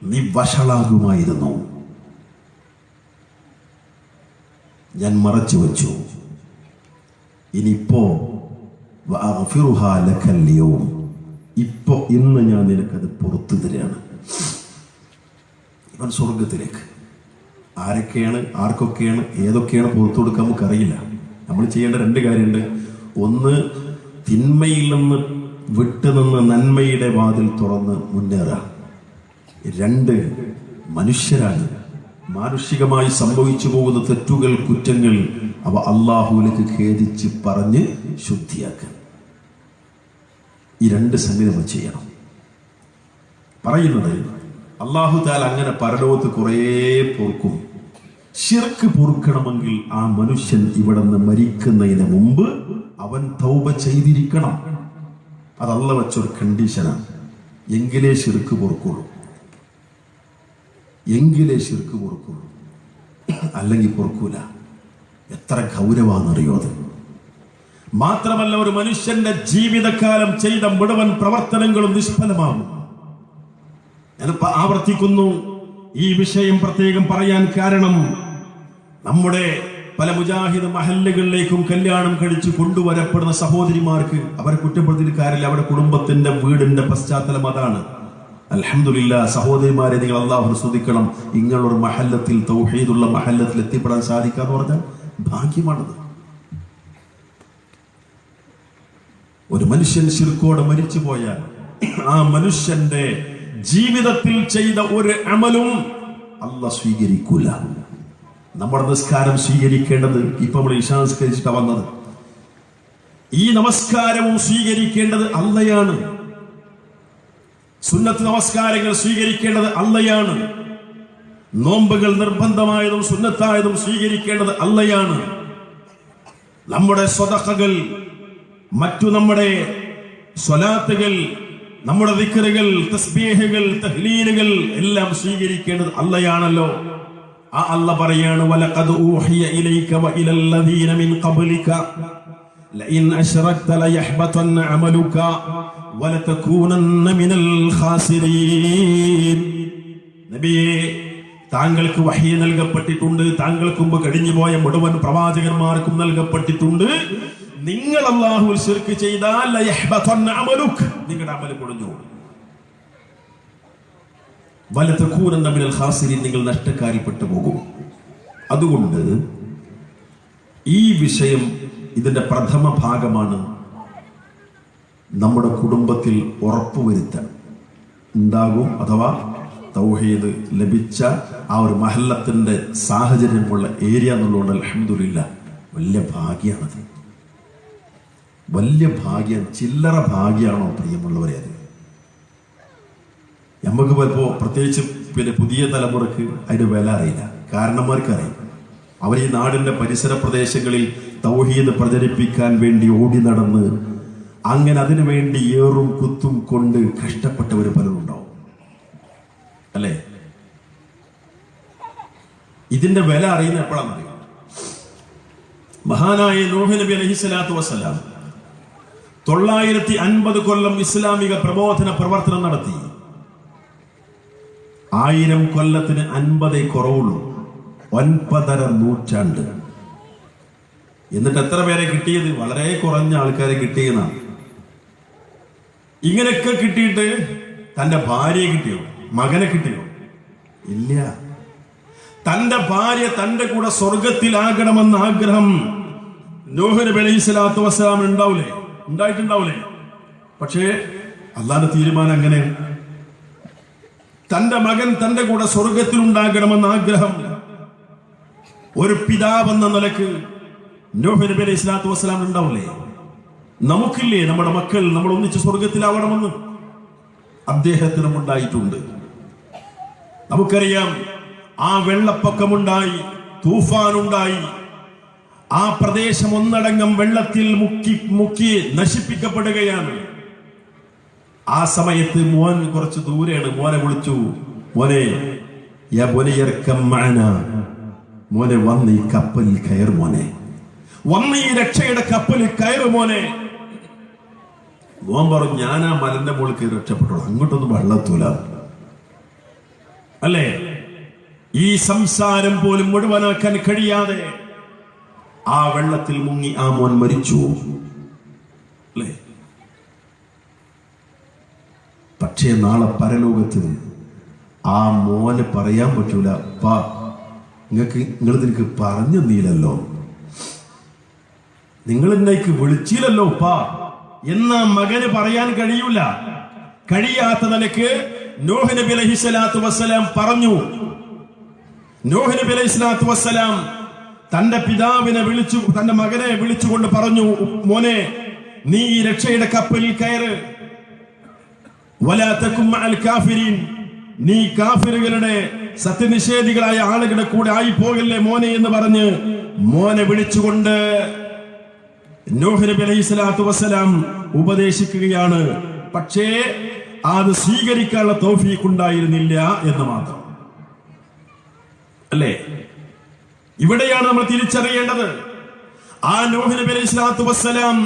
നീ വഷളാകുമായിരുന്നു. ഞാൻ മറച്ചു വെച്ചു. ഇനിയിപ്പോ ഇപ്പൊ ഇന്ന് ഞാൻ നിനക്കത് പുറത്തു തരാണ്. ഇവൻ സ്വർഗത്തിലേക്ക്. ആർക്കൊക്കെയാണ് ഏതൊക്കെയാണ് പുറത്തു കൊടുക്കാൻ നമുക്കറിയില്ല. നമ്മൾ ചെയ്യേണ്ട രണ്ട് കാര്യമുണ്ട്. ഒന്ന്, തിന്മയിൽ നിന്ന് വിട്ടുനിന്ന് നന്മയുടെ വാതിൽ തുറന്ന് മുന്നേറുക. രണ്ട്, മനുഷ്യരാണ്, മാനുഷികമായി സംഭവിച്ചു പോകുന്ന തെറ്റുകൾ, കുറ്റങ്ങൾ, അവ അല്ലാഹുവിലേക്ക് ഖേദിച്ച് പറഞ്ഞ് ശുദ്ധിയാക്കുക. ഈ രണ്ട് സംഗതി നമ്മൾ ചെയ്യണം. പറയുന്നത്, അല്ലാഹു തആല അങ്ങനെ പരലോകത്ത് കുറേ പൊറുക്കും. ശിർക്ക് പൊറുക്കണമെങ്കിൽ ആ മനുഷ്യൻ ഇവിടെ നിന്ന് മരിക്കുന്നതിന് മുമ്പ് അവൻ തൗബ ചെയ്തിരിക്കണം. അത് അല്ലാഹു വെച്ചൊരു കണ്ടീഷനാണ്. എങ്കിലേ ശിർക്ക് പൊറുക്കുള്ളൂ, അല്ലെങ്കിൽ പൊറുക്കൂല. എത്ര ഗൗരവാന്നറിയോ അത്? മാത്രമല്ല, ഒരു മനുഷ്യന്റെ ജീവിതകാലം ചെയ്ത മുഴുവൻ പ്രവർത്തനങ്ങളും നിഷ്ഫലമാകും. ഞാൻ ആവർത്തിക്കുന്നു, ഈ വിഷയം പ്രത്യേകം പറയാൻ കാരണം, നമ്മുടെ പല മുജാഹിദ് മഹല്ലുകളിലേക്കും കല്യാണം കഴിച്ച് കൊണ്ടുവരപ്പെടുന്ന സഹോദരിമാർക്ക് അവരെ കുറ്റപ്പെടുത്തിയിട്ട് കാര്യമില്ല. അവരുടെ കുടുംബത്തിന്റെ, വീടിന്റെ പശ്ചാത്തലം അതാണ്. അൽഹംദുലില്ലാഹ്, സഹോദരിമാരെ, നിങ്ങൾ അല്ലാഹുവിനെ സ്തുതിക്കണം. ഇങ്ങനൊരു മഹല്ലത്തിൽ, തൗഹീദുള്ള മഹല്ലത്തിൽ എത്തിപ്പെടാൻ സാധിക്കാന്ന് പറഞ്ഞാൽ ഭാഗ്യമാണത്. ഒരു മനുഷ്യൻ ശിർക്കോടെ മരിച്ചു പോയാൽ ആ മനുഷ്യന്റെ ജീവിതത്തിൽ ചെയ്ത ഒരു അമലും അല്ലാഹ് സ്വീകരിക്കൂല. നമ്മുടെ നിസ്കാരം സ്വീകരിക്കേണ്ടത്, ഇപ്പൊ നമ്മൾ ഇശാ നിസ്കരിച്ചിട്ടാ വന്നത്, ഈ നമസ്കാരവും സ്വീകരിക്കേണ്ടത് അല്ലാഹയാണ്. സുന്നത്ത് നമസ്കാരങ്ങൾ സ്വീകരിക്കേണ്ടത് അല്ലാഹയാണ്. നോമ്പുകൾ നിർബന്ധമായതും സുന്നത്തായതും സ്വീകരിക്കേണ്ടത് അല്ലാഹയാണ്. നമ്മുടെ സ്വതഖകൾ, മറ്റു നമ്മുടെ സ്വലാത്തുകൾ, നമ്മുടെ ദിക്റുകൾ, തസ്ബീഹുകൾ, തഹ്ലീലുകൾ എല്ലാം സ്വീകരിക്കേണ്ടത് അല്ലാഹയാണല്ലോ. ആ അല്ലാഹ് പറയാണ്, വലഖദ് ഊഹിയ ഇലൈക വഇലൽ ലദീന മിൻ ഖബ്ലിക ലഇൻ അശ്റക്ത ലയഹ്ബതന്ന അമലുക വലതകൂനന്ന മിനൽ ഖാസിരീൻ. നബിയേ, താങ്കൾക്ക് വഹി നൽകപ്പെട്ടിട്ടുണ്ട്, താങ്കൾക്ക് മുമ്പ് കഴിഞ്ഞുപോയ മുഴുവൻ പ്രവാചകന്മാർക്കും നൽകപ്പെട്ടിട്ടുണ്ട്. നിങ്ങൾ അല്ലാഹുവിൽ ശിർക്ക് ചെയ്താൽ ലയഹ്ബതന്ന അമലുക, നിങ്ങളുടെ അമൽ പൊളിഞ്ഞു. വലതകൂനന്ന മിനൽ ഖാസിരീൻ, നിങ്ങൾ നഷ്ടക്കാരിൽപ്പെട്ടു പോകും. അതുകൊണ്ട് ഈ വിഷയം ഇതിന്റെ പ്രഥമ ഭാഗമാണ്. നമ്മുടെ കുടുംബത്തിൽ ഉറപ്പുവരുത്താൻ ഉണ്ടാകും, അഥവാ തൗഹീദ് ലഭിച്ച ആ ഒരു മഹല്ലത്തിന്റെ സാഹചര്യമുള്ള ഏരിയ എന്നുള്ളതുകൊണ്ട് അൽഹംദുലില്ലാഹ് വലിയ ഭാഗ്യാണത്, വലിയ ഭാഗ്യം. ചില്ലറ ഭാഗ്യാണോ പ്രിയമുള്ളവരെ? അത് നമുക്ക് ഇപ്പോൾ പ്രത്യേകിച്ച് പുതിയ തലമുറക്ക് അതിന്റെ വില അറിയില്ല. കാരണന്മാർക്കറിയാം. അവർ ഈ നാടിന്റെ പരിസര പ്രദേശങ്ങളിൽ തൗഹീദ് പ്രചരിപ്പിക്കാൻ വേണ്ടി ഓടി നടന്ന് അങ്ങനെ അതിനു വേണ്ടി ഏറും കുത്തും കൊണ്ട് കഷ്ടപ്പെട്ടവർ പലരും ഉണ്ടാവും, അല്ലേ? ഇതിന്റെ വില അറിയുന്ന എപ്പോഴാണെന്നറിയാം? മഹാനായ നൂഹ് നബി അലൈഹിസ്സലാത്തു വസ്സലാം 950 കൊല്ലം ഇസ്ലാമിക പ്രബോധന പ്രവർത്തനം നടത്തി. 1000 കൊല്ലത്തിന് 50 കുറവുള്ളൂ, 9.5 നൂറ്റാണ്ട്. എന്നിട്ട് എത്ര പേരെ കിട്ടിയത്? വളരെ കുറഞ്ഞ ആൾക്കാരെ കിട്ടിയെന്നാണ്. ഇങ്ങനെയൊക്കെ കിട്ടിയിട്ട് തന്റെ ഭാര്യയെ കിട്ടിയോ? മകനെ കിട്ടിയോ? ഇല്ല. തന്റെ ഭാര്യ തന്റെ കൂടെ സ്വർഗത്തിലാകണമെന്ന ആഗ്രഹം നൂഹ് നബി അലൈഹിസ്സലാത്തു വസ്സലാമിന് ഉണ്ടായിട്ടുണ്ടാവൂലേ? പക്ഷേ അല്ലാഹുവിന്റെ തീരുമാനം അങ്ങനെ. തന്റെ മകൻ തന്റെ കൂടെ സ്വർഗത്തിൽ ഉണ്ടാകണമെന്ന ആഗ്രഹം ഒരു പിതാവെന്ന നിലക്ക് നൂഹ് നബി അലൈഹിസ്സലാത്തു വസ്സലാം ഉണ്ടാവില്ലേ? നമുക്കില്ലേ നമ്മുടെ മക്കൾ നമ്മൾ ഒന്നിച്ച് സ്വർഗത്തിലാവണമെന്ന്? അദ്ദേഹത്തിനും ഉണ്ടായിട്ടുണ്ട്. നമുക്കറിയാം, ആ വെള്ളപ്പൊക്കമുണ്ടായി, തൂഫാനുണ്ടായി, ആ പ്രദേശം ഒന്നടങ്കം വെള്ളത്തിൽ മുക്കി നശിപ്പിക്കപ്പെടുകയാണ്. ആ സമയത്ത് മോൻ കുറച്ച് ദൂരെയാണ്. മോനെ വിളിച്ചു, മോനെ മോനെ വന്ന് ഈ കപ്പലിൽ കയറ്, മോനെ വന്ന് ഈ രക്ഷയുടെ കപ്പലിൽ കയറ് മോനെ. മോൻ പറഞ്ഞു, ഞാൻ ആ മലന്റെ മുകളിൽ കയറി രക്ഷപ്പെട്ടോളൂ, അങ്ങോട്ടൊന്നും വെള്ളത്തൂല, അല്ലേ? ഈ സംസാരം പോലും മുഴുവനാക്കാൻ കഴിയാതെ ആ വെള്ളത്തിൽ മുങ്ങി ആ മോൻ മരിച്ചു, അല്ലേ? പക്ഷേ നാളെ പരലോകത്ത് ആ മോന് പറയാൻ പറ്റൂല, പാ നിങ്ങളിതെനിക്ക് പറഞ്ഞു തന്നീലല്ലോ, നിങ്ങൾ എന്നേക്ക് വിളിച്ചില്ലല്ലോ പാ എന്ന മകന് പറയാൻ കഴിയൂല. കഴിയാത്ത നിലക്ക് നൂഹ് നബി അലൈഹിസ്സലാത്തു വസ്സലാം പറഞ്ഞു. നൂഹ് നബി അലൈഹിസ്സലാത്തു വസ്സലാം തന്റെ പിതാവിനെ തന്റെ മകനെ വിളിച്ചുകൊണ്ട് പറഞ്ഞു, മോനെ നീ ഈ രക്ഷയുടെ കപ്പലിൽ കയറ്, വലാ തകും മഅൽ കാഫിരീൻ, നീ കാഫിറുകളുടെ സത്യനിഷേധികളായ ആളുകളുടെ കൂടെ ആയി പോകല്ലേ മോനെ എന്ന് പറഞ്ഞ് മോനെ വിളിച്ചുകൊണ്ട് നൂഹ് നബി അലൈഹിസ്സലാത്തു വസ്സലാം ഉപദേശിക്കുകയാണ്. പക്ഷേ അത് സ്വീകരിക്കാനുള്ള തൗഫീഖ് ഉണ്ടായിരുന്നില്ല എന്ന് മാത്രം, അല്ലേ? ഇവിടെയാണ് നമ്മൾ തിരിച്ചറിയേണ്ടത്. ആ നൂഹ് നബി അലൈഹിസ്സലാത്തു വസ്സലാം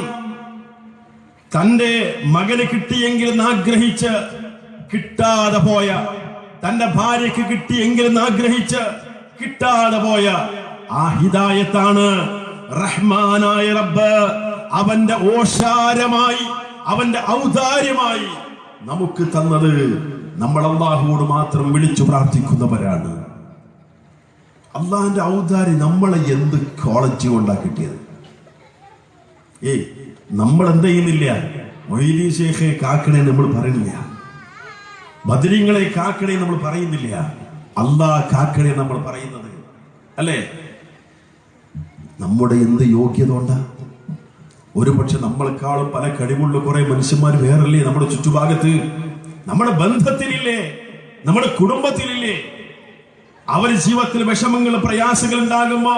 തന്റെ മകന് കിട്ടിയെങ്കിൽ ആഗ്രഹിച്ച് കിട്ടാതെ പോയ, തന്റെ ഭാര്യക്ക് കിട്ടിയെങ്കിൽ ആഗ്രഹിച്ച് കിട്ടാതെ പോയ ആ ഹിദായത്താണ് റഹ്മാനായ റബ്ബ് അവന്റെ ഓശാരമായി, അവന്റെ ഔദാര്യമായി നമുക്ക് തന്നത്. നമ്മൾ അല്ലാഹുവോട് മാത്രം വിളിച്ചു പ്രാർത്ഥിക്കുന്നവരാണ്. അള്ളാഹിന്റെ ഔദാര്യം നമ്മളെ എന്ത് ക്വാളിറ്റി കൊണ്ടാ കിട്ടിയത്? നമ്മൾ എന്ത് ചെയ്യുന്നില്ല? മൊയ്‌ലി ശൈഖെ കാക്കണേ നമ്മൾ പറയുന്നില്ല, ബദരീങ്ങളെ കാക്കണേ നമ്മൾ പറയുന്നില്ല, അല്ലാഹ് കാക്കണേ നമ്മൾ പറയുന്നത്, അല്ലേ? നമ്മുടെ എന്ത് യോഗ്യത കൊണ്ടാ? ഒരു പക്ഷെ നമ്മളെക്കാളും പല കഴിവുള്ള കുറെ മനുഷ്യന്മാർ വേറല്ലേ നമ്മുടെ ചുറ്റുഭാഗത്ത്, നമ്മുടെ ബന്ധത്തിലില്ലേ, നമ്മുടെ കുടുംബത്തിലില്ലേ? അവർ ജീവിതത്തിൽ വിഷമങ്ങൾ പ്രയാസങ്ങൾ ഉണ്ടാകുമ്പോ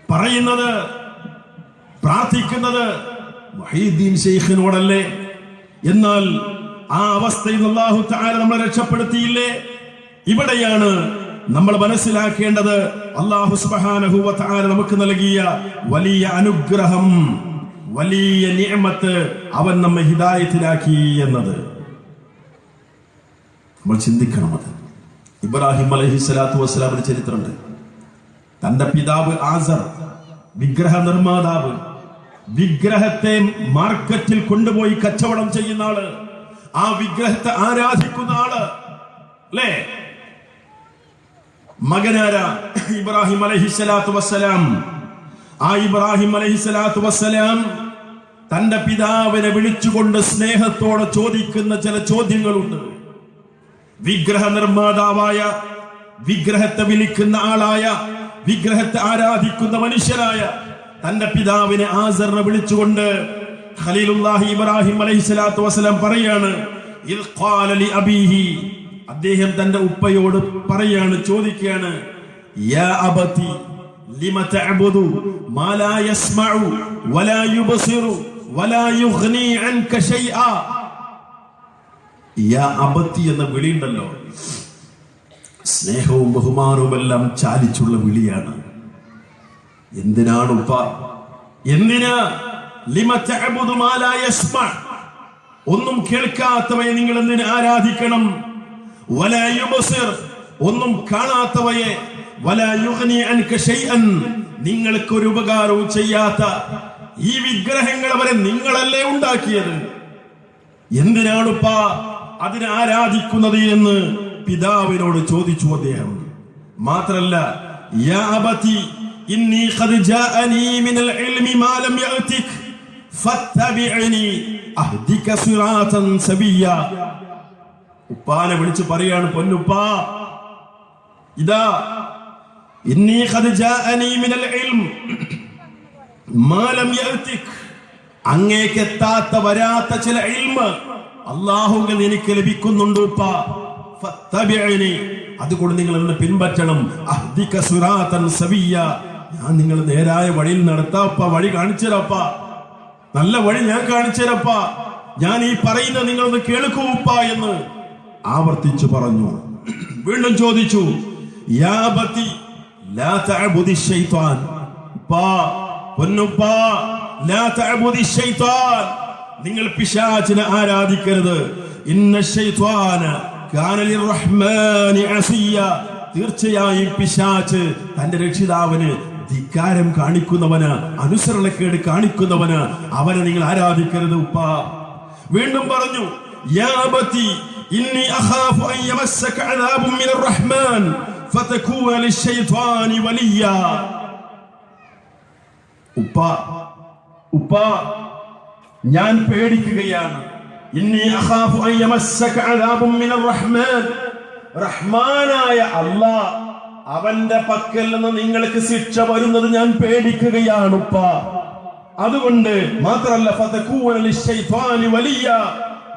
പറയുന്നത്, പ്രാർത്ഥിക്കുന്നത്, മുഹീദ്ദീൻ ശൈഖിനോടല്ലേ? എന്നാൽ ആ അവസ്ഥയിൽ അല്ലാഹു തആല നമ്മളെ രക്ഷപ്പെടുത്തിയില്ലേ? ഇവിടെയാണ് നമ്മൾ മനസ്സിലാക്കേണ്ടത് അല്ലാഹു സുബ്ഹാനഹു വ തആല നമുക്ക് നൽകിയ വലിയ അനുഗ്രഹം, വലിയ നിഅമത്ത്, അവൻ നമ്മെ ഹിദായത്തിലാക്കി എന്നത് നമ്മൾ ചിന്തിക്കണം. അത് ഇബ്രാഹിം അലൈഹിസ്സലാത്തു വസ്സലാമിന്റെ ചരിത്രമുണ്ട്. തന്റെ പിതാവ് ആസർ വിഗ്രഹ നിർമ്മാതാവ്, വിഗ്രഹത്തെ മാർക്കറ്റിൽ കൊണ്ടുപോയി കച്ചവടം ചെയ്യുന്ന ആള്, ആ വിഗ്രഹത്തെ ആരാധിക്കുന്ന ആള് അല്ലേ? മകനാര ഇബ്രാഹിം അലൈഹിസ്സലാത്തു വസ്സലാം. ആ ഇബ്രാഹിം അലൈഹിസ്സലാത്തു വസ്സലാം തന്റെ പിതാവിനെ വിളിച്ചുകൊണ്ട് സ്നേഹത്തോടെ ചോദിക്കുന്ന ചില ചോദ്യങ്ങളുണ്ട്. വിഗ്രഹ നിർമ്മാതാവായ, വിഗ്രഹത്തെ വിളിക്കുന്ന ആളായ, വിഗ്രഹത്തെ ആരാധിക്കുന്ന മനുഷ്യനായ തന്റെ പിതാവിനെ ആസറിനെ വിളിച്ചുകൊണ്ട് ഖലീലുല്ലാഹി ഇബ്രാഹിം അലൈഹിസ്സലാത്തു വസ്സലാം പറയാണ്, ഇദ് ഖാല ലി അബീഹി, അദ്ദേഹം തന്റെ ഉപ്പയോട് പറയാണ്, ചോദിക്കുകയാണ്, യാ അബതി ലിമ തഅബുദു മാ ലാ യസ്മഉ വലാ യുബ്സിറു വലാ യുഗ്നി അൻക ശൈആ. യാ അബതി എന്ന വിളിയുണ്ടല്ലോ, സ്നേഹവും ബഹുമാനവും എല്ലാം ചാലിച്ചുള്ള വിളിയാണ്. എന്തിനാണ് ഉപ്പ? എന്തിനാ? ലിമ തഅബുദു മാ ലാ യസ്മഅ, ഒന്നും കേൾക്കാത്തവയെ നിങ്ങൾ എന്തിന് ആരാധിക്കണം? വലാ യുബ്സിർ, ഒന്നും കാണാത്തവയെ, വലാ യുഗ്നി അൻക ശൈഅൻ, നിങ്ങൾക്ക് ഒരു ഉപകാരവും ചെയ്യാത്ത ഈ വിഗ്രഹങ്ങൾ അവരെ നിങ്ങളല്ലേ ഉണ്ടാക്കിയത്? എന്തിനാണുപ്പ അതിനെ ആരാധിക്കുന്നത് എന്ന് പിതാവിനോട് ചോദിച്ചു അദ്ദേഹം. മാത്രല്ല, യാ അബതി ഇന്നി ഖദ് ജാഅനി മിനൽ ഇൽമി മാ ലം യഅതിക് ഫത്തബിഅനി അഹ്ദിക സിറാതൻ സബിയ്യ. ഉപ്പാനെ വിളിച്ച് പറയാണ്, പൊന്നുപ്പാ, ഇതാ ഇന്നി ഖദ് ജാഅനി മിനൽ ഇൽം മാ ലം യഅതിക്, അങ്ങേക്ക് എത്താത്ത വരാത്ത ചില ഇൽമ് അല്ലാഹുവിൽ എനിക്ക് ലഭിക്കുന്നുണ്ട് ഉപ്പാ. ഫത്തബിഅനി, അതുകൊണ്ട് നിങ്ങൾ എന്നെ പിൻപറ്റണം. അഹ്ദിക സിറാതൻ സബിയ്യ, ഞാൻ നിങ്ങൾ നേരായ വഴിയിൽ നടത്താപ്പ, വഴി കാണിച്ചുതരാപ്പ, നല്ല വഴി ഞാൻ കാണിച്ചുതരപ്പ, ഞാൻ ഈ പറയുന്നത് നിങ്ങളൊന്ന് കേൾക്കൂ ഉപ്പ എന്ന് ആവർത്തിച്ചു പറഞ്ഞു. വീണ്ടും ചോദിച്ചു, യാ അബതി ലാ തഅബുദി ശൈത്വാൻ, ഉപ്പാ, പൊന്നുപ്പാ, ലാ തഅബുദി ശൈത്വാൻ, നിങ്ങൾ പിശാചിനെ ആരാധിക്കരുത്. ഇന്ന ശൈത്വാന കാന ലിർറഹ്മാനി അസിയ, തീർച്ചയായും പിശാച് തന്റെ രക്ഷിതാവിന് ധിക്കാരം കാണിക്കുന്നവന്, അനുസരണക്കേട് കാണിക്കുന്നവന്, അവനെ നിങ്ങൾ ആരാധിക്കരുത് ഉപ്പാ. വീണ്ടും പറഞ്ഞു, യാ അബതി ഇന്നി അഖാഫു അൻ യമസ്സക അദാബുൻ മിനർ റഹ്മാൻ ഫതകൂന ലിശ്ശൈത്വാനി വലിയ. ഉപ്പാ, ഞാൻ പേടിക്കുകയാണ്. ഇന്നി അഖാഫു അൻ യമസ്സക അദാബുൻ മിനർ റഹ്മാൻ, റഹ്മാനായ അല്ലാഹ് അവന്റെ പക്കൽ നിന്ന് നിങ്ങൾക്ക് ശിക്ഷ വരുന്നത് ഞാൻ പേടിക്കുകയാണ് ഉപ്പാ. അതുകൊണ്ട് മാത്രല്ല, ഫതകൂന ലിശ്ശൈത്വാനി വലിയ,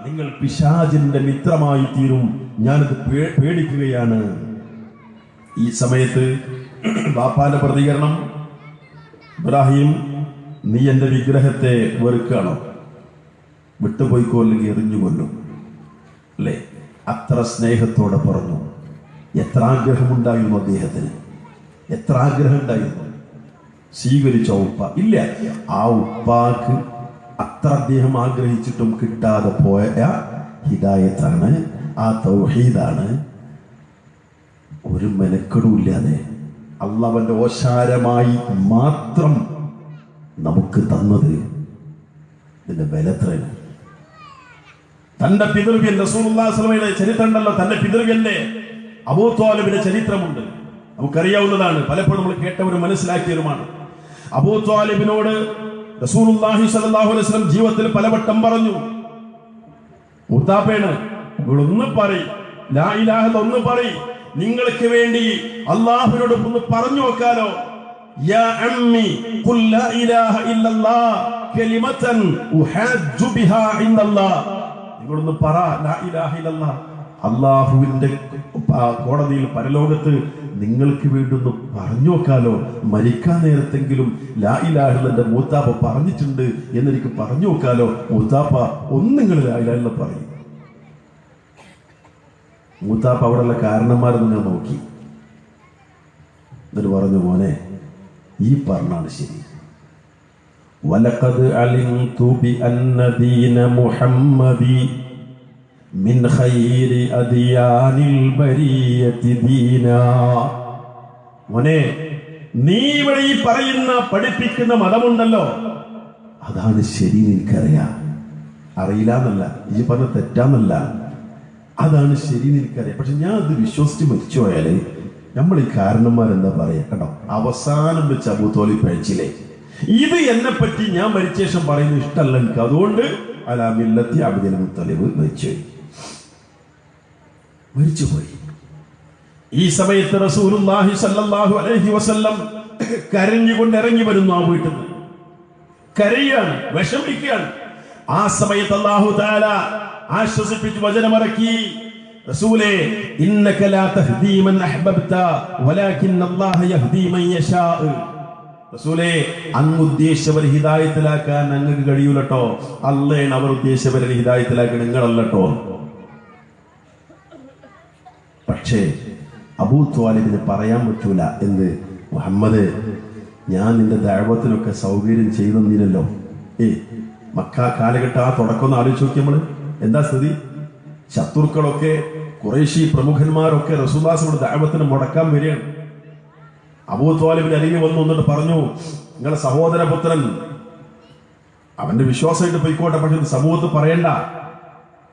നിങ്ങൾ പിശാചിന്റെ മിത്രമായി തീരും, ഞാനത് പേടിക്കുകയാണ്. ഈ സമയത്ത് ബാപ്പാന്റെ പ്രതികരണം, ഇബ്രാഹിം, നീ എന്റെ വിഗ്രഹത്തെ വെറുക്കുകയാണോ? വിട്ടുപോയിക്കോ, അല്ലെങ്കിൽ എറിഞ്ഞുകൊല്ലും അല്ലേ? അത്ര സ്നേഹത്തോടെ പറഞ്ഞു. എത്ര ആഗ്രഹമുണ്ടായിരുന്നു അദ്ദേഹത്തിന്, എത്ര ആഗ്രഹം ഉണ്ടായിരുന്നു. സ്വീകരിച്ചോ ഉപ്പ? ഇല്ല. ആ ഉപ്പാക്ക് അത്ര അദ്ദേഹം ആഗ്രഹിച്ചിട്ടും കിട്ടാതെ പോയ ഹിദായത്താണ്, ആ തൗഹീദാണ്. ഒരു മെനക്കെടുമില്ലാതെ അള്ളാഹുവിന്റെ ഓശാരമായി മാത്രം നമുക്ക് തന്നത്. ഇതിന്റെ ബലത്രയാണ്. തന്റെ പിതൃവ്യൻ റസൂലുള്ളാഹി സ്വല്ലല്ലാഹു അലൈഹി വസല്ലമയുടെ ചരിത്രം ഉണ്ടല്ലോ, തന്റെ പിതൃവ്യന്റെ അബൂ ത്വാലിബിന്റെ ചരിത്രമുണ്ട്, നമുക്കറിയാവുന്നതാണ്, പലപ്പോഴും നമ്മൾ കേട്ടവരും മനസ്സിലാക്കിയവരുമാണ്. അബൂ ത്വാലിബിനോട് റസൂലുള്ളാഹി സ്വല്ലല്ലാഹു അലൈഹി വസല്ലം ജീവിതത്തിൽ പലവട്ടം പറഞ്ഞു, മുത്താപ്പേണ്, നിങ്ങളൊന്ന് പറയ്, ലാ ഇലാഹ ഇല്ലല്ലാഹ് ഒന്ന് പറയ്, നിങ്ങൾക്ക് വേണ്ടി അല്ലാഹുവിനോട് ഒന്ന് പറഞ്ഞു നോക്കാലോ. യാ അമ്മി ഖുൽ ലാ ഇലാഹ ഇല്ലല്ലാഹ് കലിമതൻ ഉഹജ്ജു ബിഹാ ഇൻദല്ലാഹ്, നിങ്ങളൊന്ന് പറ, ലാ ഇലാഹ ഇല്ലല്ലാഹ്, അല്ലാഹുവിന്റെ കോടതിയിൽ പരലോകത്ത് നിങ്ങൾക്ക് വേണ്ടി ഒന്ന് പറഞ്ഞു നോക്കാലോ, മരിക്കാൻ നേരത്തെങ്കിലും ലാ ഇലാഹ ഇല്ലല്ലാഹ് മൂത്താപ്പ പറഞ്ഞിട്ടുണ്ട് എന്നെനിക്ക് പറഞ്ഞു നോക്കാലോ. മൂത്താപ്പ ഒന്ന് നിങ്ങൾ ലാ ഇലാഹ ഇല്ലല്ലാഹ് പറയും. മൂത്താപ്പ അവിടെയുള്ള കാരണന്മാരെന്ന് ഞാൻ നോക്കി, എന്നിട്ട് പറഞ്ഞു, മോനെ ഈ പറഞ്ഞാണ് ശരി. വലഖദ് അലിംതു ബിഅന്ന ദീന മുഹമ്മദി മിൻ ഖൈരി അദിയാനിൽ ബരിയത്തി ദീനാ. മോനെ, നീ ഇവിടെ ഈ പറയുന്ന പഠിപ്പിക്കുന്ന മതമുണ്ടല്ലോ, അതാണ് ശരി. നിനക്കറിയാം, അറിയില്ല എന്നല്ല, ഈ പറഞ്ഞ തെറ്റാന്നല്ല, അതാണ് ശരി നിനക്കറിയാം. പക്ഷെ ഞാൻ അത് വിശ്വസിച്ച് മരിച്ചു പോയാല് നമ്മൾ ഈ കാരണന്മാരെന്താ പറയാ? കണ്ടോ, അവസാനം വെച്ച് അബൂ ത്വാലിബ് പഴിച്ചില്ലേ, ഇത് എന്നെ പറ്റി ഞാൻ മരിച്ച ശേഷം പറയുന്നത് ഇഷ്ടമല്ല എനിക്ക്, അതുകൊണ്ട് അലാ മില്ലത്തി അബ്ദുൽ മുത്തലിബ് മരിച്ചുപോയി. ഈ സമയത്ത് റസൂലുള്ളാഹി സ്വല്ലല്ലാഹു അലൈഹി വസല്ലം കരഞ്ഞുകൊണ്ട് ഇറങ്ങി വരുന്നു. ആ വീട്ടിൽ നിന്ന് കരയാണ്, വിഷമിക്കുകയാണ്. ആ സമയത്ത് അല്ലാഹു തആല ആശ്വസിപ്പിച്ച് വചനമിറക്കി, റസൂലേ ഇന്നക ലാ തഹ്ദീ മൻ അഹ്ബബ്ത വലാകിൻ അല്ലാഹ യഹ്ദീ മൻ യശാ. റസൂലേ, അങ്ങ് ഉദ്ദേശിച്ചവരെ ഹിദായത്തിലാക്കാൻ അങ്ങക്ക് കഴിയൂലട്ടോ, അല്ലാഹുവാണ് അവർ ഉദ്ദേശിച്ചവരെ ഹിദായത്തിലാക്കാൻ, നിങ്ങളല്ലട്ടോ. പക്ഷേ അബൂ ത്വാലിബിന് പറയാൻ പറ്റൂല എന്ത്, മുഹമ്മദ് ഞാൻ നിന്റെ ദഅവത്തിനൊക്കെ സൗകര്യം ചെയ്തു തന്നില്ലല്ലോ. മക്ക കാലഘട്ടം ആ തുടക്കം ഒന്ന് ആലോചിച്ച് നോക്കി നമ്മൾ, എന്താ സ്ഥിതി? ശത്രുക്കളൊക്കെ ഖുറൈശി പ്രമുഖന്മാരൊക്കെ റസൂലുള്ളാഹിയുടെ ദഅവത്തിന് മുടക്കാൻ വരികയാണ്. അബൂ ത്വാലിബിന്റെ അരികിൽ വന്നിട്ട് പറഞ്ഞു, നിങ്ങളുടെ സഹോദരപുത്രൻ അവന്റെ വിശ്വാസമായിട്ട് പോയിക്കോട്ടെ, പക്ഷെ സമൂഹത്ത് പറയണ്ട,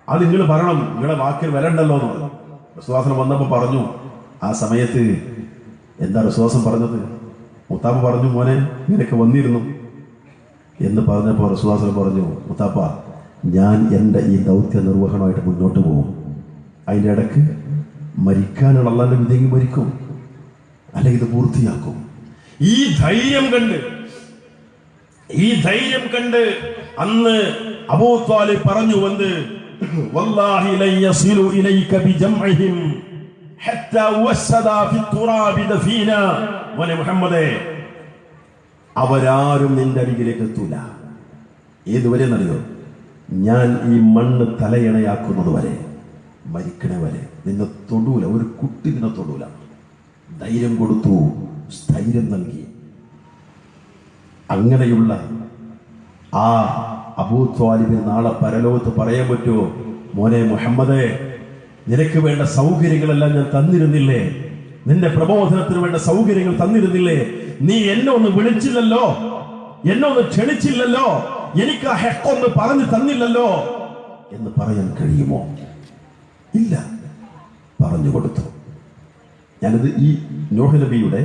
അത് നിങ്ങൾ പറയണം, നിങ്ങളെ വാക്കിൽ വരണ്ടല്ലോ എന്ന് പറഞ്ഞു. റസൂലുള്ളാഹി വന്നപ്പോ പറഞ്ഞു, ആ സമയത്ത് എന്താ റസൂലുള്ളാഹി പറഞ്ഞത്? മുത്താപ്പ പറഞ്ഞു, മോനെ നിനക്ക് വന്നിരുന്നു എന്ന് പറഞ്ഞപ്പോൾ റസൂലുള്ളാഹി പറഞ്ഞു, മുത്താപ്പ ഞാൻ എൻ്റെ ഈ ദൗത്യ നിർവഹണമായിട്ട് മുന്നോട്ട് പോകും, അതിൻ്റെ ഇടയ്ക്ക് മരിക്കാനുള്ള അല്ലാഹുവിന്റെ വിധിയെങ്കിൽ മരിക്കും, അല്ലെങ്കിൽ ഇത് പൂർത്തിയാക്കും. ഈ ധൈര്യം കണ്ട് അന്ന് അബൂ ത്വാലിബ് പറഞ്ഞു, വന്ന് വല്ലാഹി ലൻ യസിലു ഇലൈക ബിജംഇഹിം ഹത്താ വസദാ ഫി തുറാബി ദഫീന. മോനെ മുഹമ്മദേ, അവരാരും നിന്റെ അരികിലേക്ക് എത്തൂല. ഏതുവരെ എന്നറിയോ? ഞാൻ ഈ മണ്ണ് തലയണയാക്കുന്നത് വരെ, മരിക്കണ വരെ നിന്നെ തൊടൂല, ഒരു കുട്ടി നിന്നെ തൊടൂല. ധൈര്യം കൊടുത്തു, സ്ഥൈര്യം നൽകി. അങ്ങനെയുള്ള ആ അബൂ ത്വാലിബിന് നാളെ പരലോകത്ത് പറയാൻ പറ്റുമോ, മോനെ മുഹമ്മദേ, നിനക്ക് വേണ്ട സൗകര്യങ്ങളെല്ലാം ഞാൻ തന്നിരുന്നില്ലേ, നിന്റെ പ്രബോധനത്തിന് വേണ്ട സൗകര്യങ്ങൾ തന്നിരുന്നില്ലേ, നീ എന്നെ ഒന്ന് വിളിച്ചില്ലല്ലോ, എന്നെ ഒന്ന് ക്ഷണിച്ചില്ലല്ലോ, എനിക്ക് ആ ഹെക്കൊന്ന് പറഞ്ഞു തന്നില്ലല്ലോ എന്ന് പറയാൻ കഴിയുമോ? ഇല്ല, പറഞ്ഞു കൊടുത്തു. ഞാനിത് ഈ നൂഹ് നബിയുടെ,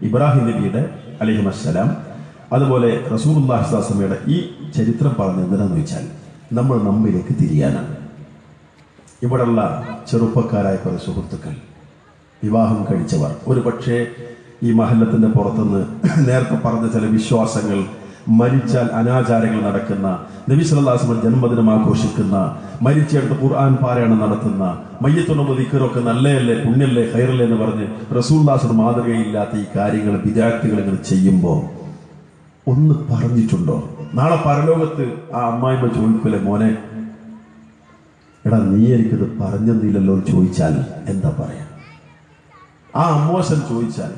ഇബ്രാഹിം നബിയുടെ അലൈഹിസ്സലാം, അതുപോലെ റസൂലുള്ളാഹി സ്വല്ലല്ലാഹു അലൈഹി വസല്ലമയുടെ ഈ ചരിത്രം പറഞ്ഞത് എന്തിനാന്ന് വെച്ചാൽ നമ്മൾ നമ്മിലേക്ക് തിരിയാനാണ്. ഇവിടെയുള്ള ചെറുപ്പക്കാരായ കുറെ സുഹൃത്തുക്കൾ, വിവാഹം കഴിച്ചവർ, ഒരു പക്ഷേ ഈ മഹല്ലത്തിന്റെ പുറത്തുനിന്ന് നേരത്തെ പറഞ്ഞ ചില വിശ്വാസങ്ങൾ, മരിച്ചാൽ അനാചാരങ്ങൾ നടക്കുന്ന, നബി സല്ലല്ലാഹു അലൈഹി വസല്ലം ജന്മദിനം ആഘോഷിക്കുന്ന, മരിച്ചെടുത്ത് ഖുർആൻ പാരായണം നടത്തുന്ന, മയ്യത്തുള്ള ദിക്റൊക്കെ നല്ലയല്ലേ, പുണ്യല്ലേ, ഖൈറല്ലേ എന്ന് പറഞ്ഞ് റസൂലുള്ളാഹിയുടെ മാതൃകയില്ലാത്ത ഈ കാര്യങ്ങൾ, ബിദഅത്തുകൾ ഇങ്ങനെ ചെയ്യുമ്പോൾ ഒന്ന് പറഞ്ഞിട്ടുണ്ടോ? നാളെ പരലോകത്ത് ആ അമ്മായിമ്മ ചോദിക്കൂലേ, മോനെ എടാ നീ എനിക്കിത് പറഞ്ഞെന്നില്ലല്ലോ എന്ന് ചോദിച്ചാൽ എന്താ പറയാ? ആ അമ്മോശൻ ചോദിച്ചാൽ,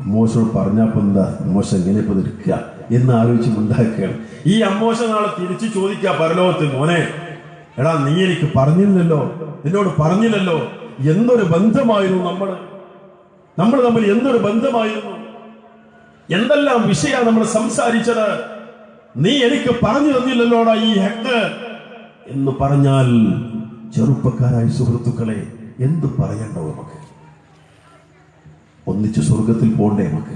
അമ്മോശനോട് പറഞ്ഞപ്പോ എന്താ അമ്മോശൻ എങ്ങനെ ഇപ്പൊ നിൽക്കുക എന്ന് ആലോചിച്ച് ഉണ്ടാക്കുകയാണ്. ഈ അമ്മോശ നാളെ തിരിച്ചു ചോദിക്കുക പരലോകത്ത്, മോനെ എടാ നീ എനിക്ക് പറഞ്ഞില്ലല്ലോ, നിന്നോട് പറഞ്ഞില്ലല്ലോ, എന്തൊരു ബന്ധമായിരുന്നു നമ്മൾ തമ്മിൽ, എന്തൊരു ബന്ധമായിരുന്നു, എന്തെല്ലാം വിഷയമാണ് നമ്മൾ സംസാരിച്ചത്, നീ എനിക്ക് പറഞ്ഞു തന്നില്ലല്ലോടാ ഈ ഹക്ക് എന്ന് പറഞ്ഞാൽ, ചെറുപ്പക്കാരായ സുഹൃത്തുക്കളെ എന്ത് പറയണ്ടോ? നമുക്ക് ഒന്നിച്ച് സ്വർഗത്തിൽ പോണ്ടേ? നമുക്ക്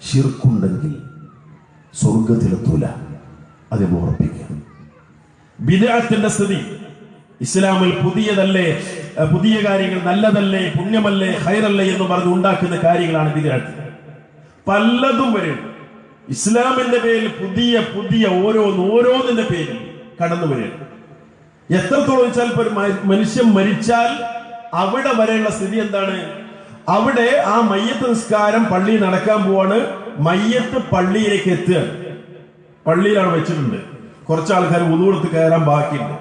ശിർക്കുണ്ടെങ്കിൽ സ്വർഗത്തിലെത്തൂല, അത് ഉറപ്പിക്കാം. ബിദ്അത്തിന്റെ സ്ഥിതി ഇസ്ലാമിൽ പുതിയതല്ലേ, പുതിയ കാര്യങ്ങൾ നല്ലതല്ലേ, പുണ്യമല്ലേ, ഖൈറല്ലേ എന്ന് പറഞ്ഞ് ഉണ്ടാക്കുന്ന കാര്യങ്ങളാണ് ബിദ്അത്ത്. പലതും വരും ഇസ്ലാമിന്റെ പേരിൽ, പുതിയ പുതിയ ഓരോന്നിന്റെ പേരിൽ കടന്നു വരും. എത്രത്തോളം വെച്ചാൽ ഒരു മനുഷ്യൻ മരിച്ചാൽ അവിടെ വരെയുള്ള സ്ഥിതി എന്താണ്? അവിടെ ആ മയ്യത്ത് നിസ്കാരം പള്ളി നടക്കാൻ പോവാണ്. മയ്യത്ത് പള്ളിയിലേക്ക് എത്തുക, പള്ളിയിലാണ് വെച്ചിട്ടുണ്ട്. കുറച്ച് ആൾക്കാർ വുളു എടുത്ത് കയറാൻ ബാക്കിയുണ്ട്.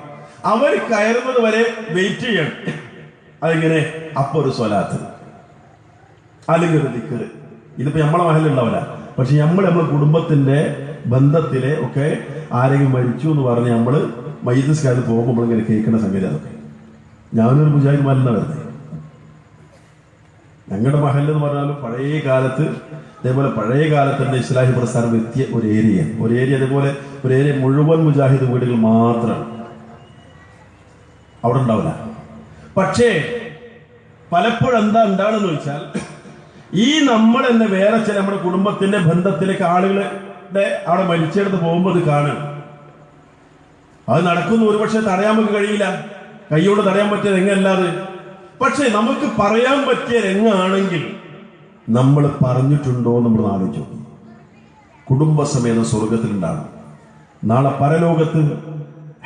അവർ കയറുന്നത് വരെ വെയിറ്റ് ചെയ്യണം. അതെങ്ങനെ? അപ്പൊ ഒരു സ്വലാത്ത് അല്ലെങ്കിൽ ഒരു ദിക്റ്. ഇതിപ്പോ നമ്മളെ മഹലുണ്ടാവില്ല, പക്ഷെ നമ്മളെ കുടുംബത്തിന്റെ ബന്ധത്തിലെ ഒക്കെ ആരെങ്കിലും മരിച്ചു എന്ന് പറഞ്ഞ് നമ്മള് മയ്യത്ത് നിസ്കാരത്തിൽ പോകുമ്പോൾ നമ്മളിങ്ങനെ കേൾക്കുന്ന സംഗതി അതൊക്കെ. ഞാനൊരു മുജാഹിദ് മഹലിൽ വരുന്നത്. ഞങ്ങളുടെ മഹൽ എന്ന് പറഞ്ഞാലും പഴയ കാലത്ത് അതേപോലെ പഴയ കാലത്ത് തന്നെ ഇസ്ലാഹി പ്രസ്ഥാനം എത്തിയ ഒരു ഏരിയ അതേപോലെ ഒരു ഏരിയ മുഴുവൻ മുജാഹിദ് വീടുകൾ മാത്രമാണ്, അവിടെ ഉണ്ടാവില്ല. പക്ഷേ പലപ്പോഴും എന്താ ഉണ്ടാണെന്ന് വെച്ചാൽ ഈ നമ്മൾ തന്നെ വേറെ ചില നമ്മുടെ കുടുംബത്തിന്റെ ബന്ധത്തിലേക്ക് ആളുകളുടെ അവിടെ മരിച്ചെടുത്ത് പോകുമ്പോൾ അത് കാണും. അത് നടക്കുന്നു. ഒരുപക്ഷെ തടയാൻ നമുക്ക് കഴിയില്ല, കൈയോട് തടയാൻ പറ്റിയ രംഗമല്ലാതെ. പക്ഷെ നമുക്ക് പറയാൻ പറ്റിയ രംഗമാണെങ്കിൽ നമ്മൾ പറഞ്ഞിട്ടുണ്ടോ നമ്മൾ ആലോചിച്ചു. കുടുംബസമേതം സ്വർഗത്തിലുണ്ടാകും. നാളെ പരലോകത്ത്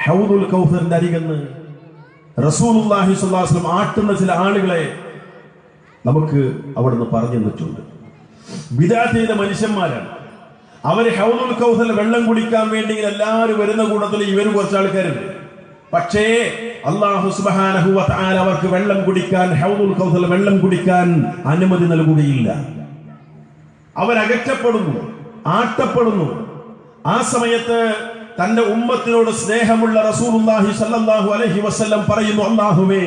ഹൗദുൽ കൗസറിന്റെ അരികന്ന് റസൂലുള്ളാഹി സ്വല്ലല്ലാഹു അലൈഹി വസല്ലം ആട്ടുന്ന ചില ആളുകളെ നമുക്ക് അവിടുന്ന് പറഞ്ഞു തന്നിട്ടുണ്ട്. ബിദ്അത്ത് ചെയ്ത മനുഷ്യന്മാരാണ് അവര്. ഹൗദുൽ കൗസറിൽ വെള്ളം കുടിക്കാൻ വേണ്ടി എല്ലാവരും വരുന്ന കൂട്ടത്തിൽ ഇവരും കുറച്ച് ആൾക്കാരുണ്ട്. പക്ഷേ അല്ലാഹു സുബ്ഹാനഹു വ തആല അവർക്ക് വെള്ളം കുടിക്കാൻ, ഹൗദുൽ കൗസറിൽ വെള്ളം കുടിക്കാൻ അനുമതി നൽകുകയില്ല. അവരകറ്റപ്പെടുന്നു, ആട്ടപ്പെടുന്നു. ആ സമയത്ത് തന്റെ ഉമ്മത്തിനോട് സ്നേഹമുള്ള റസൂലുള്ളാഹി സ്വല്ലല്ലാഹു അലൈഹി വസല്ലം പറയുന്നു, അല്ലാഹുവേ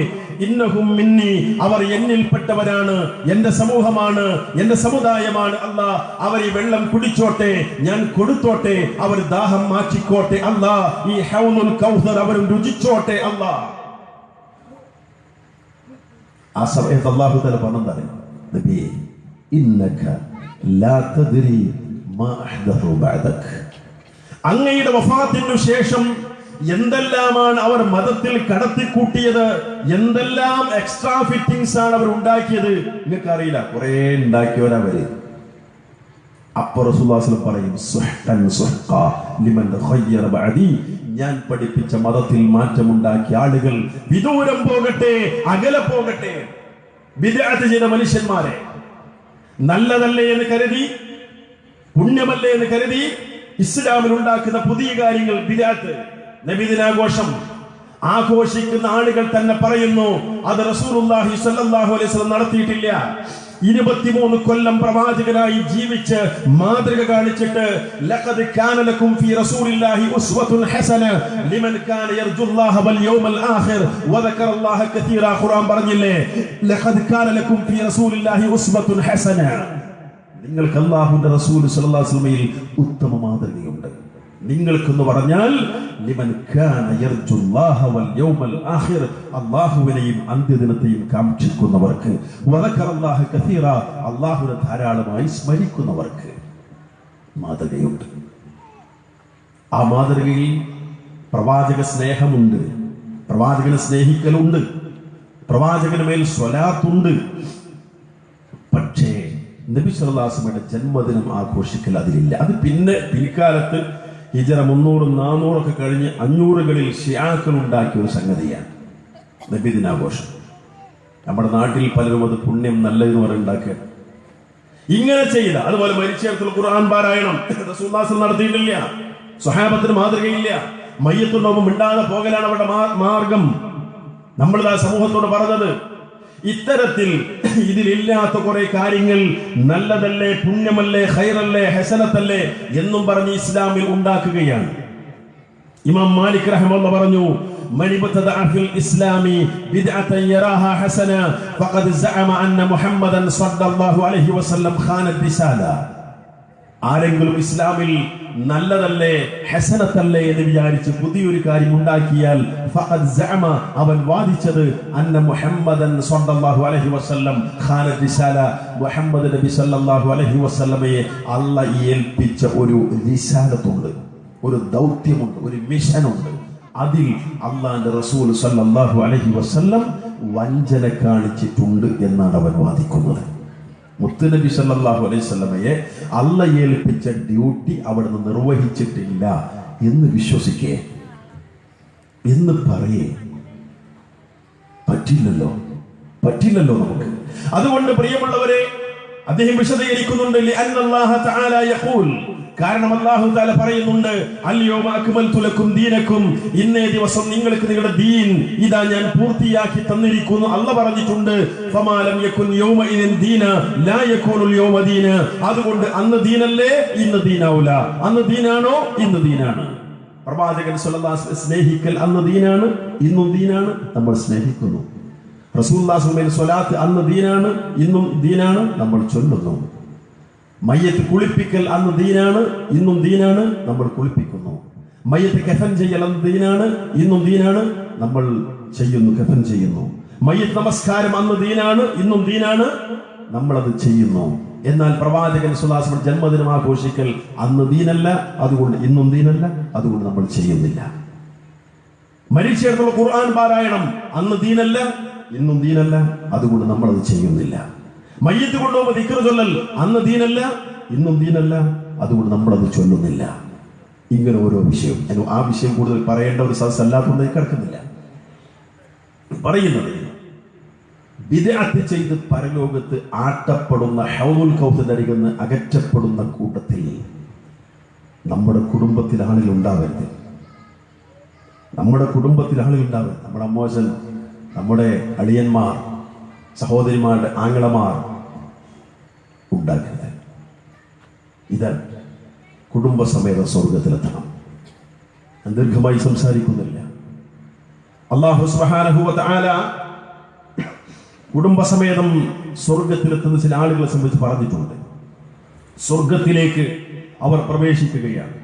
ഇന്നഹും മിന്നി, അവർ എന്നിൽപ്പെട്ടവരാണ്, എന്റെ സമൂഹമാണ്, എന്റെ സമുദായമാണ്. അല്ലാ, അവർ ഈ വെള്ളം കുടിച്ചോട്ടെ, ഞാൻ കൊടുത്തോട്ടെ, അവർ ദാഹം മാറ്റിക്കോട്ടെ. അല്ലാ, ഈ ഹൗദുൽ കൗസർ അവരും രുചിച്ചോട്ടെ. അല്ലാ, ആ സമയത്ത് അല്ലാഹു തആല പറഞ്ഞതാണ്, നബിയേ ഇന്നക ലാ തദ്രി മാ അഹ്ദഥു ബഅദക, അങ്ങയുടെ വഫാത്തിനു ശേഷം എന്തെല്ലാമാണ് അവർ മതത്തിൽ കടത്തിക്കൂട്ടിയത്, എന്തെല്ലാം എക്സ്ട്രാ ഫിറ്റിംഗ്സ് ആണ് അവർ ഉണ്ടാക്കിയത്, നിങ്ങൾക്ക് അറിയില്ല. കുറെ ഉണ്ടാക്കിയവരവര്. അപ്പോൾ റസൂലുള്ളാഹി സ്വല്ലല്ലാഹു അലൈഹി വസല്ലം പറയും, സുഹ്ഖൻ സുഹ്ഖാ ലിമൻ ഖയ്യറ ബഅദി, ഞാൻ പഠിപ്പിച്ച മതത്തിൽ മാറ്റമുണ്ടാക്കിയ ആളുകൾ വിദൂരം പോകട്ടെ, അകലെ പോകട്ടെ. ബിദ്അത്ത് ചെയ്ത മനുഷ്യന്മാരെ നല്ലതല്ലേ എന്ന് കരുതി, പുണ്യമല്ലേ എന്ന് കരുതി ഇസ്ലാമിൽ ഉണ്ടാക്കുന്ന പുതിയ കാര്യങ്ങൾ ബിദ്അത്ത്. നബിദിനാഘോഷം ആഘോഷിക്കുന്ന ആളുകൾ തന്നെ പറയുന്നു അത് റസൂലുള്ളാഹി സ്വല്ലല്ലാഹു അലൈഹി വസല്ലം നടത്തിയിട്ടില്ല. 23 കൊല്ലം പ്രവാചകനായി ജീവിച്ച് മാതൃക കാണിച്ചിട്ട് ലഖദ് കാന ലക്കും ഫീ റസൂലില്ലാഹി ഉസ്വത്തുൻ ഹസന ലിമൻ കാന യർജുല്ലാഹ വൽ യൗമൽ ആഖിർ വദക്കറല്ലാഹ കതീറാ. ഖുർആൻ പറഞ്ഞില്ലേ, ലഖദ് കാന ലക്കും ഫീ റസൂലില്ലാഹി ഉസ്വത്തുൻ ഹസന, നിങ്ങൾക്ക് അല്ലാഹുവിന്റെ റസൂൽ സ്വല്ലല്ലാഹു അലൈഹി വസല്ലമയിൽ ഉത്തമ മാതൃകയുണ്ട്. നിങ്ങൾക്കെന്ന് പറഞ്ഞാൽ ലിമൻ കാന യർജുല്ലാഹ വൽ യൗമൽ ആഖിർ, അല്ലാഹുവിനെയും അന്ത്യദിനത്തെയും കാക്ഷിക്കുന്നവർക്ക്, വദക്കറല്ലാഹ കതീറാ, അല്ലാഹുവിനെ ധാരാളമായി സ്മരിക്കുന്നവർക്ക് മാതൃകയുണ്ട്. ആ മാതൃകയിൽ പ്രവാചക സ്നേഹമുണ്ട്, പ്രവാചകനെ സ്നേഹിക്കലുണ്ട്, പ്രവാചകന് മേൽ സ്വലാത്തുണ്ട്. പക്ഷേ നബി സല്ലല്ലാഹു അലൈഹി വസല്ലമയുടെ ജന്മദിനം ആഘോഷിക്കൽ അതിലില്ല. അത് പിന്നെ പിൽക്കാലത്ത് ഹിജറ 300 400 ഒക്കെ കഴിഞ്ഞ് 500കളിൽ ഷിയാക്കൾ ഉണ്ടാക്കിയ ഒരു സംഗതിയാണ് നബിദിനാഘോഷം. നമ്മുടെ നാട്ടിൽ പലരും അത് പുണ്യം നല്ലതെന്ന് പറഞ്ഞുണ്ടാക്കുക. ഇങ്ങനെ ചെയ്ത അതുപോലെ മരിച്ചേർത്തുള്ള ഖുർആൻ പാരായണം റസൂലുള്ളാഹി സ്വല്ലല്ലാഹു അലൈഹി വസല്ലം നടത്തിയിട്ടില്ല. സ്വഹാബത്തിന് മാതൃകയില്ല. മയ്യത്തുണ്ടാവുമ്പോൾ മിണ്ടാതെ പോകലാണ് അവരുടെ മാർഗം. നമ്മളിതാ സമൂഹത്തോട് പറഞ്ഞത്. ഇത്തരത്തിൽ ഇതിലില്ലാത്ത കുറെ കാര്യങ്ങൾ നല്ലതല്ലേ, പുണ്യമല്ലേ, ഖൈറല്ലേ, ഹസനത്തല്ലേ എന്നും പറഞ്ഞ് ഇസ്ലാമിൽ ഉണ്ടാക്കുകയാണ്. ഇമാം മാലിക് റഹിമഹുല്ലാഹ് പറഞ്ഞു, മൻ ഇബ്തദഅ ഫിൽ ഇസ്ലാമി ബിദ്അതൻ യറാഹാ ഹസന ഫഖദ് സഅമ അന്ന മുഹമ്മദൻ സ്വല്ലല്ലാഹു അലൈഹി വസല്ലം ഖാന റിസാല. ആരെങ്കിലും ഇസ്ലാമിൽ നല്ലതല്ലേ, ഹസനത്തല്ലേ എന്ന് വിചാരിച്ച് പുതിയൊരു കാര്യം ഉണ്ടാക്കിയാൽ ഫഖദ് സഅമ, അവൻ വാദിച്ചത് അന്ന മുഹമ്മദൻ സ്വല്ലല്ലാഹു അലൈഹി വസല്ലം ഖാന റിസാല, മുഹമ്മദ് നബി സ്വല്ലല്ലാഹു അലൈഹി വസല്ലമയെ അല്ലാഹ് ഏൽപ്പിച്ച ഒരു റിസാലത്തുണ്ട്, ഒരു ദൗത്യമുണ്ട്, ഒരു മിഷനുണ്ട്. അതിൽ അല്ലാഹുവിന്റെ റസൂൽ സ്വല്ലല്ലാഹു അലൈഹി വസല്ലം വഞ്ചന കാണിച്ചിട്ടുണ്ട് എന്നാണ് അവൻ വാദിക്കുന്നത്. മുത്തുനബി സല്ലല്ലാഹു അലൈഹി വസല്ലമയെ അല്ലാഹ് ഏൽപ്പിച്ച ഡ്യൂട്ടി അവിടുന്ന് നിർവഹിച്ചിട്ടില്ല എന്ന് വിശ്വസിക്കേ, എന്ന് പറയേ പറ്റില്ലല്ലോ. പറ്റില്ലല്ലോ നമുക്ക്. അതുകൊണ്ട് പ്രിയമുള്ളവരെ, അദ്ദേഹം വിശദീകരിക്കുന്നുണ്ട്, കാരണം അല്ലാഹു തആല പറയുന്നുണ്ട്, അൽയൗമ അക്മൽതു ലക്കും ദീനക്കും, ഇന്നേ ദിവസം നിങ്ങൾക്ക് നിങ്ങളുടെ ദീൻ ഇതാ ഞാൻ പൂർത്തിയാക്കി തന്നിരിക്കുന്നു. അല്ലാഹു പറഞ്ഞിട്ടുണ്ട്, ഫമാ ലം യകുൻ യൗമഇദിൻ ദീന ലാ യകൂനുൽ യൗമ ദീന. അതുകൊണ്ട് അന്ന് ദീനല്ലേ ഇന്ന് ദീനാവില്ല. അന്ന് ദീനാണോ ഇന്ന് ദീനാണ്. പ്രവാചകൻ സ്വല്ലല്ലാഹു അലൈഹി വസല്ലം സ്നേഹിക്കൽ അന്ന് ദീനാണ് ഇന്നും ദീനാണ്, നമ്മൾ സ്നേഹിക്കുന്നു. റസൂലുള്ളാഹി സ്വല്ലല്ലാഹു അലൈഹി വസല്ലം സ്വലാത്ത് അന്ന് ദീനാണ് ഇന്നും ദീനാണ്, നമ്മൾ ചൊല്ലുന്നു. മയ്യത്ത് കുളിപ്പിക്കൽ അന്ന് ദീനാണ് ഇന്നും ദീനാണ്, നമ്മൾ കുളിപ്പിക്കുന്നു. മയ്യത്ത് കഫൻ ചെയ്യൽ അന്ന് ദീനാണ് ഇന്നും ദീനാണ്, നമ്മൾ ചെയ്യുന്നു, കഫൻ ചെയ്യുന്നു. മയ്യത്ത് നമസ്കാരം അന്ന് ദീനാണ് ഇന്നും ദീനാണ്, നമ്മളത് ചെയ്യുന്നു. എന്നാൽ പ്രവാചകൻ സ്വല്ലല്ലാഹു അലൈഹി വസല്ലം ജന്മദിനം ആഘോഷിക്കൽ അന്ന് ദീനല്ല, അതുകൊണ്ട് ഇന്നും ദീനല്ല, അതുകൊണ്ട് നമ്മൾ ചെയ്യുന്നില്ല. മരിച്ചേർന്നുള്ള ഖുർആൻ പാരായണം അന്ന് ദീനല്ല ഇന്നും ദീനല്ല, അതുകൊണ്ട് നമ്മളത് ചെയ്യുന്നില്ല. മയ്യത്ത് കൊണ്ടുപോകുമ്പോൾ ദിക്ർ ചൊല്ലൽ അന്ന് ദീനല്ല ഇന്നും ദീനല്ല, അതുകൊണ്ട് നമ്മളത് ചൊല്ലുന്നില്ല. ഇങ്ങനെ ഓരോ വിഷയം, ആ വിഷയം കൂടുതൽ പറയേണ്ട ഒരു സദസ്സ് അല്ലാത്തതുകൊണ്ട് കിടക്കുന്നില്ല. പറയുന്നത് ബിദ്അത്ത് ചെയ്ത് പരലോകത്ത് ആട്ടപ്പെടുന്ന ഹൗദുൽ കൗസറിന്റെ അരികിൽ നിന്ന് അകറ്റപ്പെടുന്ന കൂട്ടത്തിൽ നമ്മുടെ കുടുംബത്തിൽ ആളുകൾ ഉണ്ടാവരുത്. നമ്മുടെ കുടുംബത്തിൽ ആളുകൾ ഉണ്ടാവരുത്. നമ്മുടെ അമ്മോശൻ, നമ്മുടെ അളിയന്മാർ, സഹോദരിമാരുടെ ആങ്ങളമാർ ഉണ്ടാക്കരുത്. ഇത് കുടുംബസമേതം സ്വർഗത്തിലെത്തണം. ദീർഘമായി സംസാരിക്കുന്നില്ല. അല്ലാഹു സുബ്ഹാനഹു വ തആല കുടുംബസമേതം സ്വർഗത്തിലെത്തുന്ന ചില ആളുകളെ സംബന്ധിച്ച് പറഞ്ഞിട്ടുണ്ട്. സ്വർഗത്തിലേക്ക് അവർ പ്രവേശിക്കുകയാണ്.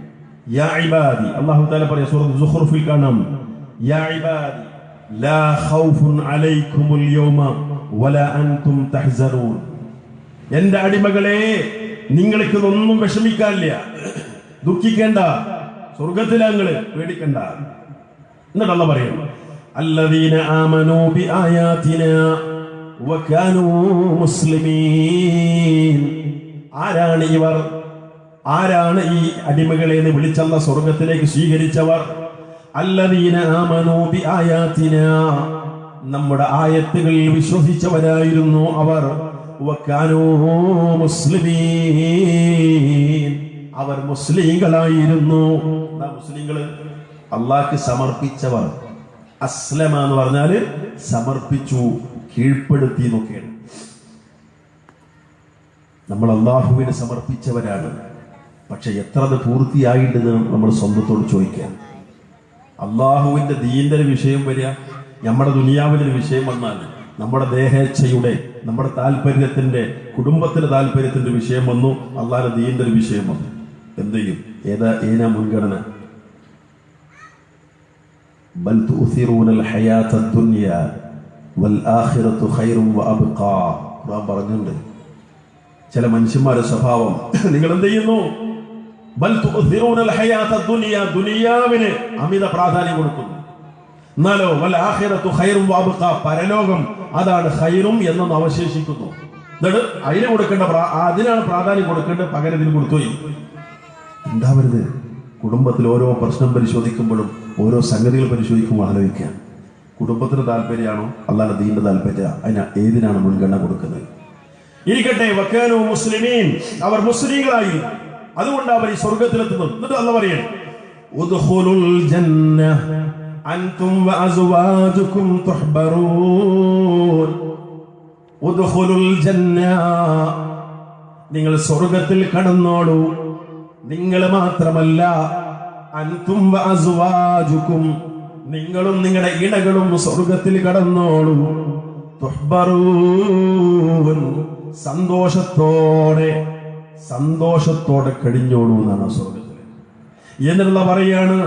യാ ഇബാദി, അല്ലാഹു തആല പറയുന്ന സൂറത്തുൽ സുഖ്റുഫിൽ കാണാം, യാ ഇബാദി ലാ ഖൗഫുൻ അലൈക്കുമുൽ യൗമ വലാ അൻതും തഹ്സനൂൻ. എന്റെ അടിമകളെ, നിങ്ങൾക്ക് ഒന്നും വിഷമിക്കാനില്ല, ദുഃഖിക്കേണ്ട, സ്വർഗത്തിലങ്ങള് പേടിക്കണ്ട. എന്നിട്ട് അല്ലാഹു പറയുന്നു, അല്ലദീന ആമനൂ ബിആയാതിനാ വകാനൂ മുസ്ലിമീൻ. ആരാണ് ഇവർ? ആരാണ് ഈ അടിമകളെ എന്ന് വിളിച്ചല്ല സ്വർഗത്തിലേക്ക് സ്വീകരിച്ചവർ? അല്ലദീന ആമനൂ ബിആയാതിനാ, നമ്മുടെ ആയത്തുകളിൽ വിശ്വസിച്ചവരായിരുന്നു അവർ. വകാനൂ മുസ്ലിമീൻ, അവർ മുസ്ലിങ്ങളായിരുന്നു. മുസ്ലിങ്ങൾ അള്ളാഹ്ക്ക് സമർപ്പിച്ചവർ. അസ്ലമ എന്ന് പറഞ്ഞാല് സമർപ്പിച്ചു, കീഴ്പ്പെടുത്തി എന്നൊക്കെയാണ്. നമ്മൾ അള്ളാഹുവിനെ സമർപ്പിച്ചവരാണ്. പക്ഷെ എത്ര അത് പൂർത്തിയായിട്ടെന്ന് നമ്മൾ സ്വന്തത്തോട് ചോദിക്കാം. അള്ളാഹുവിന്റെ ദീന്റെ ഒരു വിഷയം വരിക, നമ്മുടെ ദുനിയാവിന്റെ ഒരു വിഷയം വന്നാൽ, നമ്മുടെ ദേഹേച്ഛയുടെ, നമ്മുടെ താല്പര്യത്തിന്റെ, കുടുംബത്തിന്റെ താല്പര്യത്തിന്റെ വിഷയം വന്നു, അള്ളാഹുവിന്റെ ദീന്റെ ഒരു വിഷയം വന്നു, എന്ത് ചെയ്യും? ഏതാ മുൻഗണന? ബൽ തുഅ്സിറൂനൽ ഹയാത്തദ് ദുനിയ വൽ ആഖിറതു ഖൈറുൻ വഅബ്ഖാ. ഖുർആൻ പറഞ്ഞിട്ടുണ്ട്. ചില മനുഷ്യന്മാരുടെ സ്വഭാവം, നിങ്ങൾ എന്ത് ചെയ്യുന്നു? ബൽ തുഅ്സിറൂനൽ ഹയാത്തദ് ദുനിയ, ദുനിയാവിന് അമിത പ്രാധാന്യം കൊടുക്കുന്നു. എന്നാലോ വൽ ആഖിറതു ഖൈറുൻ വഅബ്ഖാ, പരലോകം അതാണ് ഖൈറും എന്നൊന്ന് അവശേഷിക്കുന്നു. എന്നിട്ട് അതിന് കൊടുക്കേണ്ട, അതിനാണ് പ്രാധാന്യം കൊടുക്കേണ്ടത്, പകരം ഇതിന് കൊടുത്തുപോയി. ഉണ്ടാവരുത്. കുടുംബത്തിൽ ഓരോ പ്രശ്നം പരിശോധിക്കുമ്പോഴും ഓരോ സംഗതികൾ പരിശോധിക്കുമ്പോൾ ആലോചിക്കുക, കുടുംബത്തിന് താല്പര്യമാണോ അല്ലാതെ ദീന്റെ താല്പര്യം, ഏതിനാണ് മുൻഗണന കൊടുക്കുന്നത്? ഇരിക്കട്ടെ, വക്കാനു മുസ്ലിമീൻ, അവർ മുസ്ലിങ്ങളായി, അതുകൊണ്ട് അവർ ഈ സ്വർഗത്തിലെത്തുന്നു. എന്നിട്ട് അല്ലാഹു പറയാണ്, ഉദ്ഖുലുൽ ജന്ന അൻതും വഅസ്വാജുകും തുഹ്ബറൂൻ. ഉദ്ഖുലുൽ ജന്ന, നിങ്ങൾ സ്വർഗത്തിൽ കടന്നോളൂ. നിങ്ങൾ മാത്രമല്ല, അൻതും വഅസ്വാജുകും, നിങ്ങളും നിങ്ങളുടെ ഇണകളും സ്വർഗത്തിൽ കടന്നോളൂ. തുഹ്ബറൂൻ, സന്തോഷത്തോടെ കഴിഞ്ഞോളൂ എന്നാണ് സ്വർഗത്തിൽ. എന്നുള്ള പറയാണ്,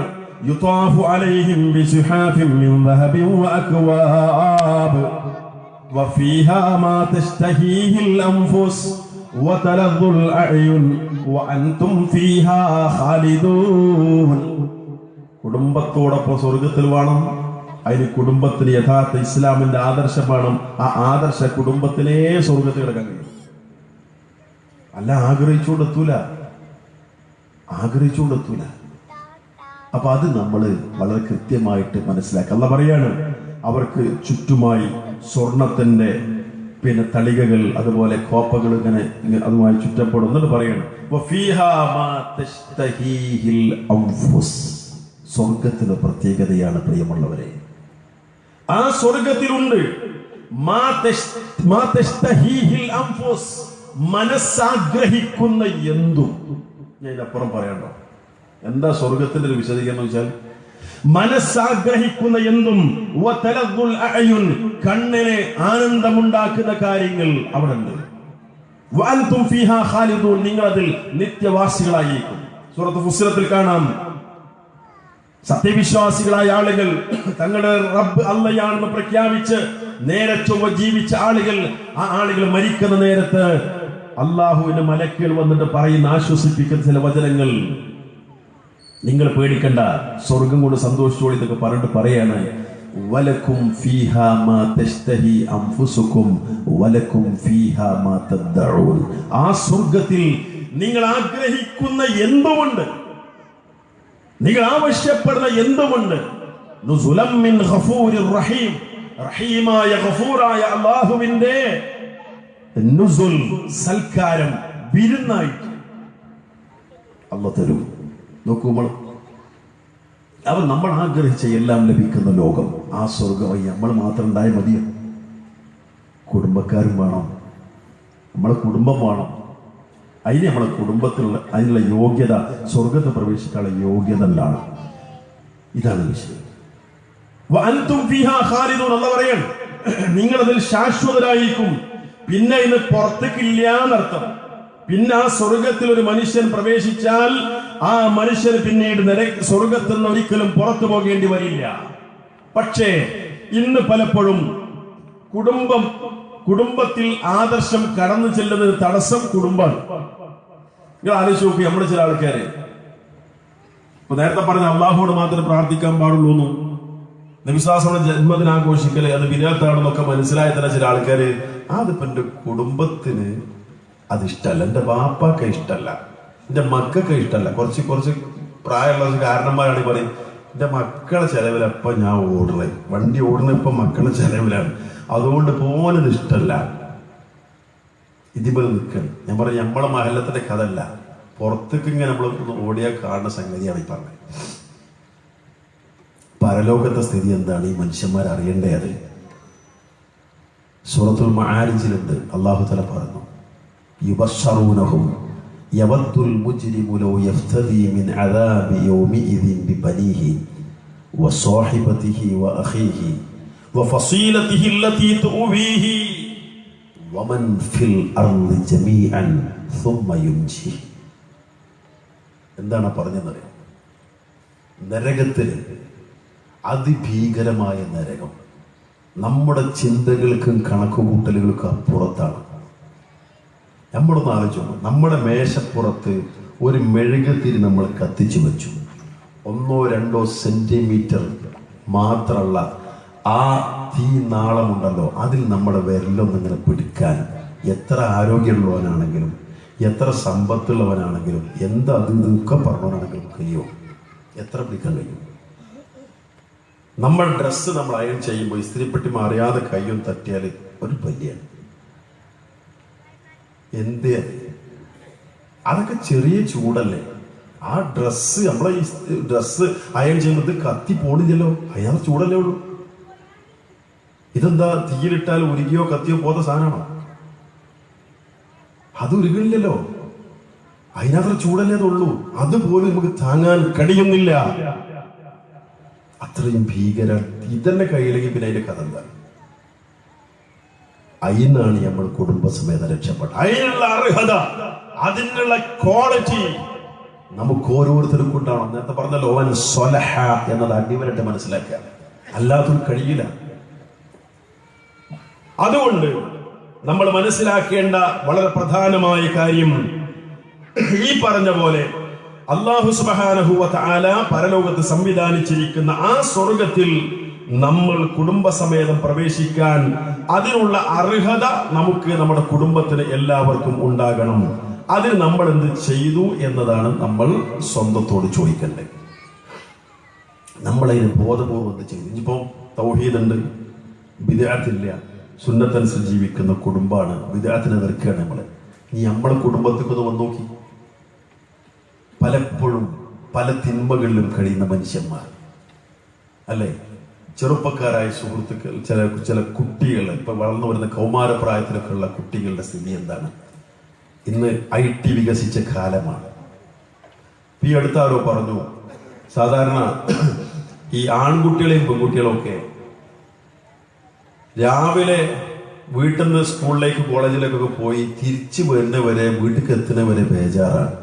യുതാഫു അലൈഹിം ബിശുഹാഫിൻ മിൻ ദഹബിൻ വഅക്വാബ് വഫീഹാ മാ തശ്തഹീഹിൽ അൻഫുസ് വതലദ്ദുൽ അഅ്യുൻ വഅൻതും ഫീഹാ ഖാലിദൂൻ. കുടുംബത്തോടൊപ്പം സ്വർഗത്തിൽ വേണം. അതിന് കുടുംബത്തിന് യഥാർത്ഥ ഇസ്ലാമിന്റെ ആദർശം വേണം. ആ ആദർശ കുടുംബത്തിലേ സ്വർഗത്തിൽ കിടക്കാൻ കഴിയും. അല്ല ആഗ്രഹിച്ചുകൊണ്ടെത്തൂല. അപ്പൊ അത് നമ്മൾ വളരെ കൃത്യമായിട്ട് മനസ്സിലാക്കുക. അല്ലാഹു പറയാണ്, അവർക്ക് ചുറ്റുമായി സ്വർണത്തിന്റെ പിന്നെ തളികകൾ, അതുപോലെ കോപ്പകൾ ഇങ്ങനെ അതുമായി ചുറ്റപ്പെടും. എന്നിട്ട് പറയണം, സ്വർഗത്തിന്റെ പ്രത്യേകതയാണ് പ്രിയമുള്ളവരെ, ആ സ്വർഗത്തിലുണ്ട് മനസ്സാഗ്രഹിക്കുന്ന എന്തും. ഞാൻ ഇതിനപ്പുറം പറയണ്ടോ? എന്താ സ്വർഗത്തിന്റെ ഒരു വിശദീകരണം വെച്ചാൽ, മനസ്സാഗ്രഹിക്കുന്ന എന്തും, കണ്ണിന് ആനന്ദമുണ്ടാക്കുന്ന കാര്യങ്ങൾ അവിടെ ഉണ്ട്. നിങ്ങൾ അതിൽ നിത്യവാസികളായിരിക്കും. സൂറത്ത് ഫുസ്സിലത്തിൽ കാണാം, സത്യവിശ്വാസികളായ ആളുകൾ തങ്ങളുടെ റബ്ബ് അള്ളയാണെന്ന് പ്രഖ്യാപിച്ച് നേരെ ചൊവ്വ ജീവിച്ച ആളുകൾ, ആ ആളുകൾ മരിക്കുന്ന നേരത്ത് അള്ളാഹുവിന്റെ മലക്കുകൾ വന്നിട്ട് പറയുന്ന ആശ്വസിപ്പിക്കുന്ന ചില വചനങ്ങൾ, നിങ്ങൾ പേടിക്കണ്ട, സ്വർഗം കൊണ്ട് സന്തോഷിച്ചോളി എന്നൊക്കെ പറഞ്ഞിട്ട് പറയാണ്, വലക്കും ഫീഹാ മാ തശ്തഹി അൻഫുസുകും വലക്കും ഫീഹാ മാ തദ്ദഊൻ. ആ സ്വർഗത്തിൽ നിങ്ങൾ ആഗ്രഹിക്കുന്ന എന്തുമുണ്ട്, നിങ്ങൾ ആവശ്യപ്പെടുന്ന എന്തുമുണ്ട്. നുസുലം മിൻ ഗഫൂരിർ റഹീം, റഹീമായ ഗഫൂറായ അല്ലാഹുവിന്റെ നുസുൽ, സൽക്കാരം, വിരുന്നായിട്ട് അല്ലാഹു തരും. നോക്കുമ്പോൾ അവൻ നമ്മൾ ആഗ്രഹിച്ച എല്ലാം ലഭിക്കുന്ന ലോകം, ആ സ്വർഗമായി നമ്മൾ മാത്രം ഉണ്ടായാൽ മതിയോ? കുടുംബക്കാരും വേണം, നമ്മളെ കുടുംബം വേണം. അതിന് നമ്മളെ കുടുംബത്തിലുള്ള അതിനുള്ള യോഗ്യത, സ്വർഗത്തിൽ പ്രവേശിക്കാനുള്ള യോഗ്യത എന്താണ്? ഇതാണ് വിഷയം. പറയാൻ നിങ്ങളതിൽ ശാശ്വതരായിരിക്കും. പിന്നെ ഇന്ന് പുറത്തേക്കില്ല എന്നർത്ഥം. പിന്നെ ആ സ്വർഗത്തിൽ ഒരു മനുഷ്യൻ പ്രവേശിച്ചാൽ ആ മനുഷ്യന് പിന്നീട് സ്വർഗത്തിൽ നിന്ന് ഒരിക്കലും പുറത്തു പോകേണ്ടി വരില്ല. പക്ഷേ ഇന്ന് പലപ്പോഴും കുടുംബത്തിൽ ആദർശം കടന്നു ചെല്ലുന്നതിന് തടസ്സം കുടുംബമാണ്. നിങ്ങൾ ആലോചിച്ച് നോക്കി, നമ്മുടെ ചില ആൾക്കാര് ഇപ്പൊ നേരത്തെ പറഞ്ഞ അള്ളാഹുവോട് മാത്രമേ പ്രാർത്ഥിക്കാൻ പാടുള്ളൂ എന്നും നബിസ്വല്ലല്ലാഹു ജന്മദിനാഘോഷിക്കല് അത് വിനോദത്താണെന്നൊക്കെ മനസ്സിലായ തന്നെ ചില ആൾക്കാര് അതിപ്പോ എന്റെ കുടുംബത്തിന് അത് ഇഷ്ടമല്ല, എന്റെ ബാപ്പാക്ക് ഇഷ്ടമല്ല, എന്റെ മക്കൾക്ക് ഇഷ്ടമല്ല. കുറച്ച് പ്രായമുള്ള കാരണന്മാരാണ് പറയും, എന്റെ മക്കളെ ചെലവിലപ്പം ഞാൻ ഓടുന്നത്, വണ്ടി ഓടുന്നത് ഇപ്പൊ മക്കളുടെ ചെലവിലാണ്, അതുകൊണ്ട് പോനത് ഇഷ്ടമല്ല. ഇതിപ്പോൾ നിൽക്കണം. ഞാൻ പറഞ്ഞു, നമ്മളെ മഹല്ലത്തിന്റെ കഥ അല്ല, പുറത്തേക്ക് ഇങ്ങനെ നമ്മൾ ഓടിയാൽ കാണുന്ന സംഗതിയാണ് ഈ പറഞ്ഞത്. പരലോകത്തെ സ്ഥിതി എന്താണ് ഈ മനുഷ്യന്മാർ അറിയണ്ടേ? അത് സൂറത്തുൽ മആരിജിലുണ്ട്. അല്ലാഹു തആല പറഞ്ഞു, യുബശ്ശറൂനഹും യവദ്ദുൽ മുജ്രിമു ലൗ യഫ്തദി മിൻ അദാബി യൗമിഇദിൻ ബിബനീഹി വസ്വാഹിബതിഹി വഅഖീഹി വഫസീലതിഹി അല്ലതി തുവീഹി വമൻ ഫിൽ അർളി ജമീഅൻ സുമ്മ യുൻജി. എന്താണ് പറഞ്ഞതെന്നറിയാം? നരകത്തിൽ അതിഭീകരമായ നരകം നമ്മുടെ ചിന്തകൾക്കും കണക്കുകൂട്ടലുകൾക്കും അപ്പുറത്താണ്. നമ്മളൊന്ന് ആലോചിച്ചു, നമ്മുടെ മേശപ്പുറത്ത് ഒരു മെഴുകുതിരി നമ്മൾ കത്തിച്ചു വെച്ചു. 1-2 സെന്റിമീറ്റർ മാത്രമുള്ള ആ തീ നാളമുണ്ടല്ലോ, അതിൽ നമ്മുടെ വിരലൊന്നിങ്ങനെ പിടിക്കാൻ എത്ര ആരോഗ്യമുള്ളവനാണെങ്കിലും എത്ര സമ്പത്തുള്ളവനാണെങ്കിലും എന്താ അത് ഇതൊക്കെ പറഞ്ഞവനാണെങ്കിലും കഴിയോ? എത്ര പിടിക്കാൻ കഴിയും? നമ്മൾ ഡ്രസ്സ് നമ്മൾ അയൺ ചെയ്യുമ്പോൾ ഇസ്തിരിപ്പെട്ടി മാറിയാതെ കയ്യും തട്ടിയാൽ ഒരു പല്ലിയാണ്. എന്തേ അതൊക്കെ ചെറിയ ചൂടല്ലേ? ആ ഡ്രസ്സ് നമ്മളെ ഈ ഡ്രസ്സ് അയൺ ചെയ്യുന്നത് കത്തി പോണില്ലല്ലോ, അതിനകത്ത് ചൂടല്ലേ ഉള്ളൂ. ഇതെന്താ തീയിലിട്ടാൽ ഉരുകിയോ കത്തിയോ പോന്ന സാധനമാണോ? അത് ഉരുകില്ലല്ലോ, അതിനകത്ത് ചൂടല്ലേ അതുള്ളൂ. അതുപോലും നമുക്ക് താങ്ങാൻ കഴിയുന്നില്ല. അത്രയും ഭീകര ഇതന്നെ കയ്യിലേക്ക് പിന്നെ അതിന്റെ കഥ എന്താ? അതിനാണ് നമ്മൾ കുടുംബസമേതം രക്ഷപ്പെട്ടത്. അതിനുള്ള അർഹത, അതിനുള്ള ക്വാളിറ്റി നമുക്ക് ഓരോരുത്തർക്കും ഉണ്ടാവണം. നേരത്തെ പറഞ്ഞല്ലോ, ഓൻ സ്വലഹ എന്നത് അടിവരായിട്ട് മനസ്സിലാക്കുക, അല്ലാതൊരു കഴിയില്ല. അതുകൊണ്ട് നമ്മൾ മനസ്സിലാക്കേണ്ട വളരെ പ്രധാനമായ കാര്യം, ഈ പറഞ്ഞ പോലെ അല്ലാഹു സുബ്ഹാനഹു വ തആല പരലോകത്ത് സംവിധാനിച്ചിരിക്കുന്ന ആ സ്വർഗത്തിൽ നമ്മൾ കുടുംബസമേതം പ്രവേശിക്കാൻ അതിനുള്ള അർഹത നമുക്ക് നമ്മുടെ കുടുംബത്തിന് എല്ലാവർക്കും ഉണ്ടാകണം. അതിന് നമ്മൾ എന്ത് ചെയ്തു എന്നതാണ് നമ്മൾ സ്വന്തത്തോട് ചോദിക്കേണ്ടത്. നമ്മളതിന് ബോധപൂർവ്വം എന്ത് ചെയ്തു? ഇനിയിപ്പോ തൗഹീദുണ്ട്, ബിദ്അത്തില്ല, സുന്നത്തനുസരിച്ച് ജീവിക്കുന്ന കുടുംബമാണ്. ബിദ്അത്തിനെ എതിർക്കുകയാണ് നമ്മൾ. നീ നമ്മളെ കുടുംബത്തേക്കൊന്ന് വന്ന് നോക്കി. പലപ്പോഴും പല തിന്മകളിലും കഴിയുന്ന മനുഷ്യന്മാർ അല്ലേ? ചെറുപ്പക്കാരായ സുഹൃത്തുക്കൾ, ചില കുട്ടികൾ, ഇപ്പൊ വളർന്നു വരുന്ന കൗമാരപ്രായത്തിലൊക്കെ ഉള്ള കുട്ടികളുടെ സ്ഥിതി എന്താണ്? ഇന്ന് IT വികസിച്ച കാലമാണ്. ഈ അടുത്താരോ പറഞ്ഞു, സാധാരണ ഈ ആൺകുട്ടികളെയും പെൺകുട്ടികളും ഒക്കെ രാവിലെ വീട്ടിൽ നിന്ന് സ്കൂളിലേക്ക് കോളേജിലേക്കൊക്കെ പോയി തിരിച്ചു വരുന്നവരെ, വീട്ടിൽ എത്തുന്നവരെ ബേജാറാണ്.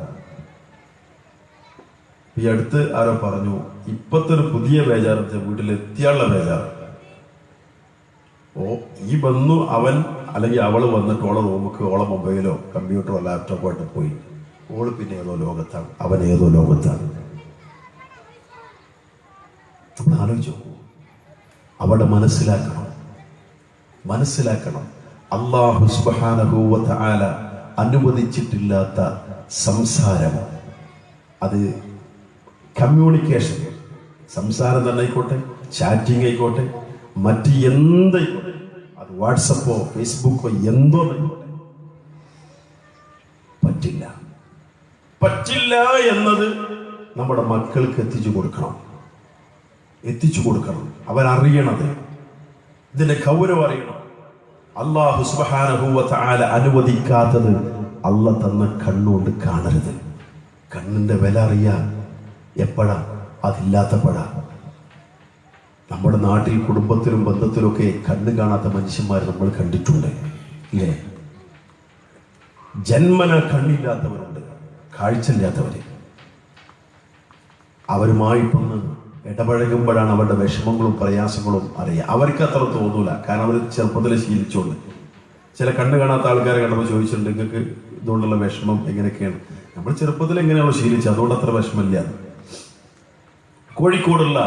ഈ അടുത്ത് ആരോ പറഞ്ഞു, ഇപ്പത്തെ ഒരു പുതിയ ബേജാറ് വെച്ചാൽ വീട്ടിലെത്തിയാലുള്ള ബേജാറ്. ഈ വന്നു അവൻ അല്ലെങ്കിൽ അവള് വന്നിട്ട് ഓളെ റൂമുക്ക് ഓളെ മൊബൈലോ കമ്പ്യൂട്ടറോ ലാപ്ടോപ്പോ ആയിട്ട് പോയി. ഓള് പിന്നെ ഏതോ ലോകത്താണ്, അവൻ ഏതോ ലോകത്താണ്. നമ്മൾ ആലോചിച്ചു നോക്കൂ. അവിടെ മനസ്സിലാക്കണം അല്ലാഹു സുബ്ഹാനഹു വ തആല അനുവദിച്ചിട്ടില്ലാത്ത സംസാരം, അത് കമ്മ്യൂണിക്കേഷൻ, സംസാരം തന്നെ ആയിക്കോട്ടെ, ചാറ്റിംഗ് ആയിക്കോട്ടെ, മറ്റ് എന്തായിക്കോട്ടെ, അത് വാട്സപ്പോ ഫേസ്ബുക്കോ എന്തോ പറ്റില്ല എന്നത് നമ്മുടെ മക്കൾക്ക് എത്തിച്ചു കൊടുക്കണം. അവരറിയണത്, ഇതിന്റെ ഗൗരവം അറിയണം. അല്ലാഹു സുബ്ഹാനഹു വ തആല അനുവദിക്കാത്തത് അല്ല തന്ന കണ്ണുകൊണ്ട് കാണരുത്. കണ്ണിന്റെ വില അറിയാൻ എപ്പോഴാ? അതില്ലാത്തപ്പോഴാ. നമ്മുടെ നാട്ടിൽ കുടുംബത്തിലും ബന്ധത്തിലൊക്കെ കണ്ണ് കാണാത്ത മനുഷ്യന്മാർ നമ്മൾ കണ്ടിട്ടുണ്ട്, ഇല്ലേ? ജന്മന കണ്ണില്ലാത്തവരുണ്ട്, കാഴ്ചയില്ലാത്തവര്. അവരുമായിട്ടൊന്ന് ഇടപഴകുമ്പോഴാണ് അവരുടെ വിഷമങ്ങളും പ്രയാസങ്ങളും അറിയാം. അവർക്ക് അത്ര തോന്നൂല, കാരണം അവർ ചെറുപ്പത്തിൽ ശീലിച്ചുകൊണ്ട്. ചില കണ്ണ് കാണാത്ത ആൾക്കാരെ കണ്ടപ്പോൾ ചോദിച്ചിട്ടുണ്ട്, നിങ്ങൾക്ക് ഇതുകൊണ്ടുള്ള വിഷമം എങ്ങനെയൊക്കെയാണ്? നമ്മൾ ചെറുപ്പത്തിൽ എങ്ങനെയാണോ ശീലിച്ചത്, അതുകൊണ്ട് അത്ര വിഷമമില്ല. കോഴിക്കോടുള്ള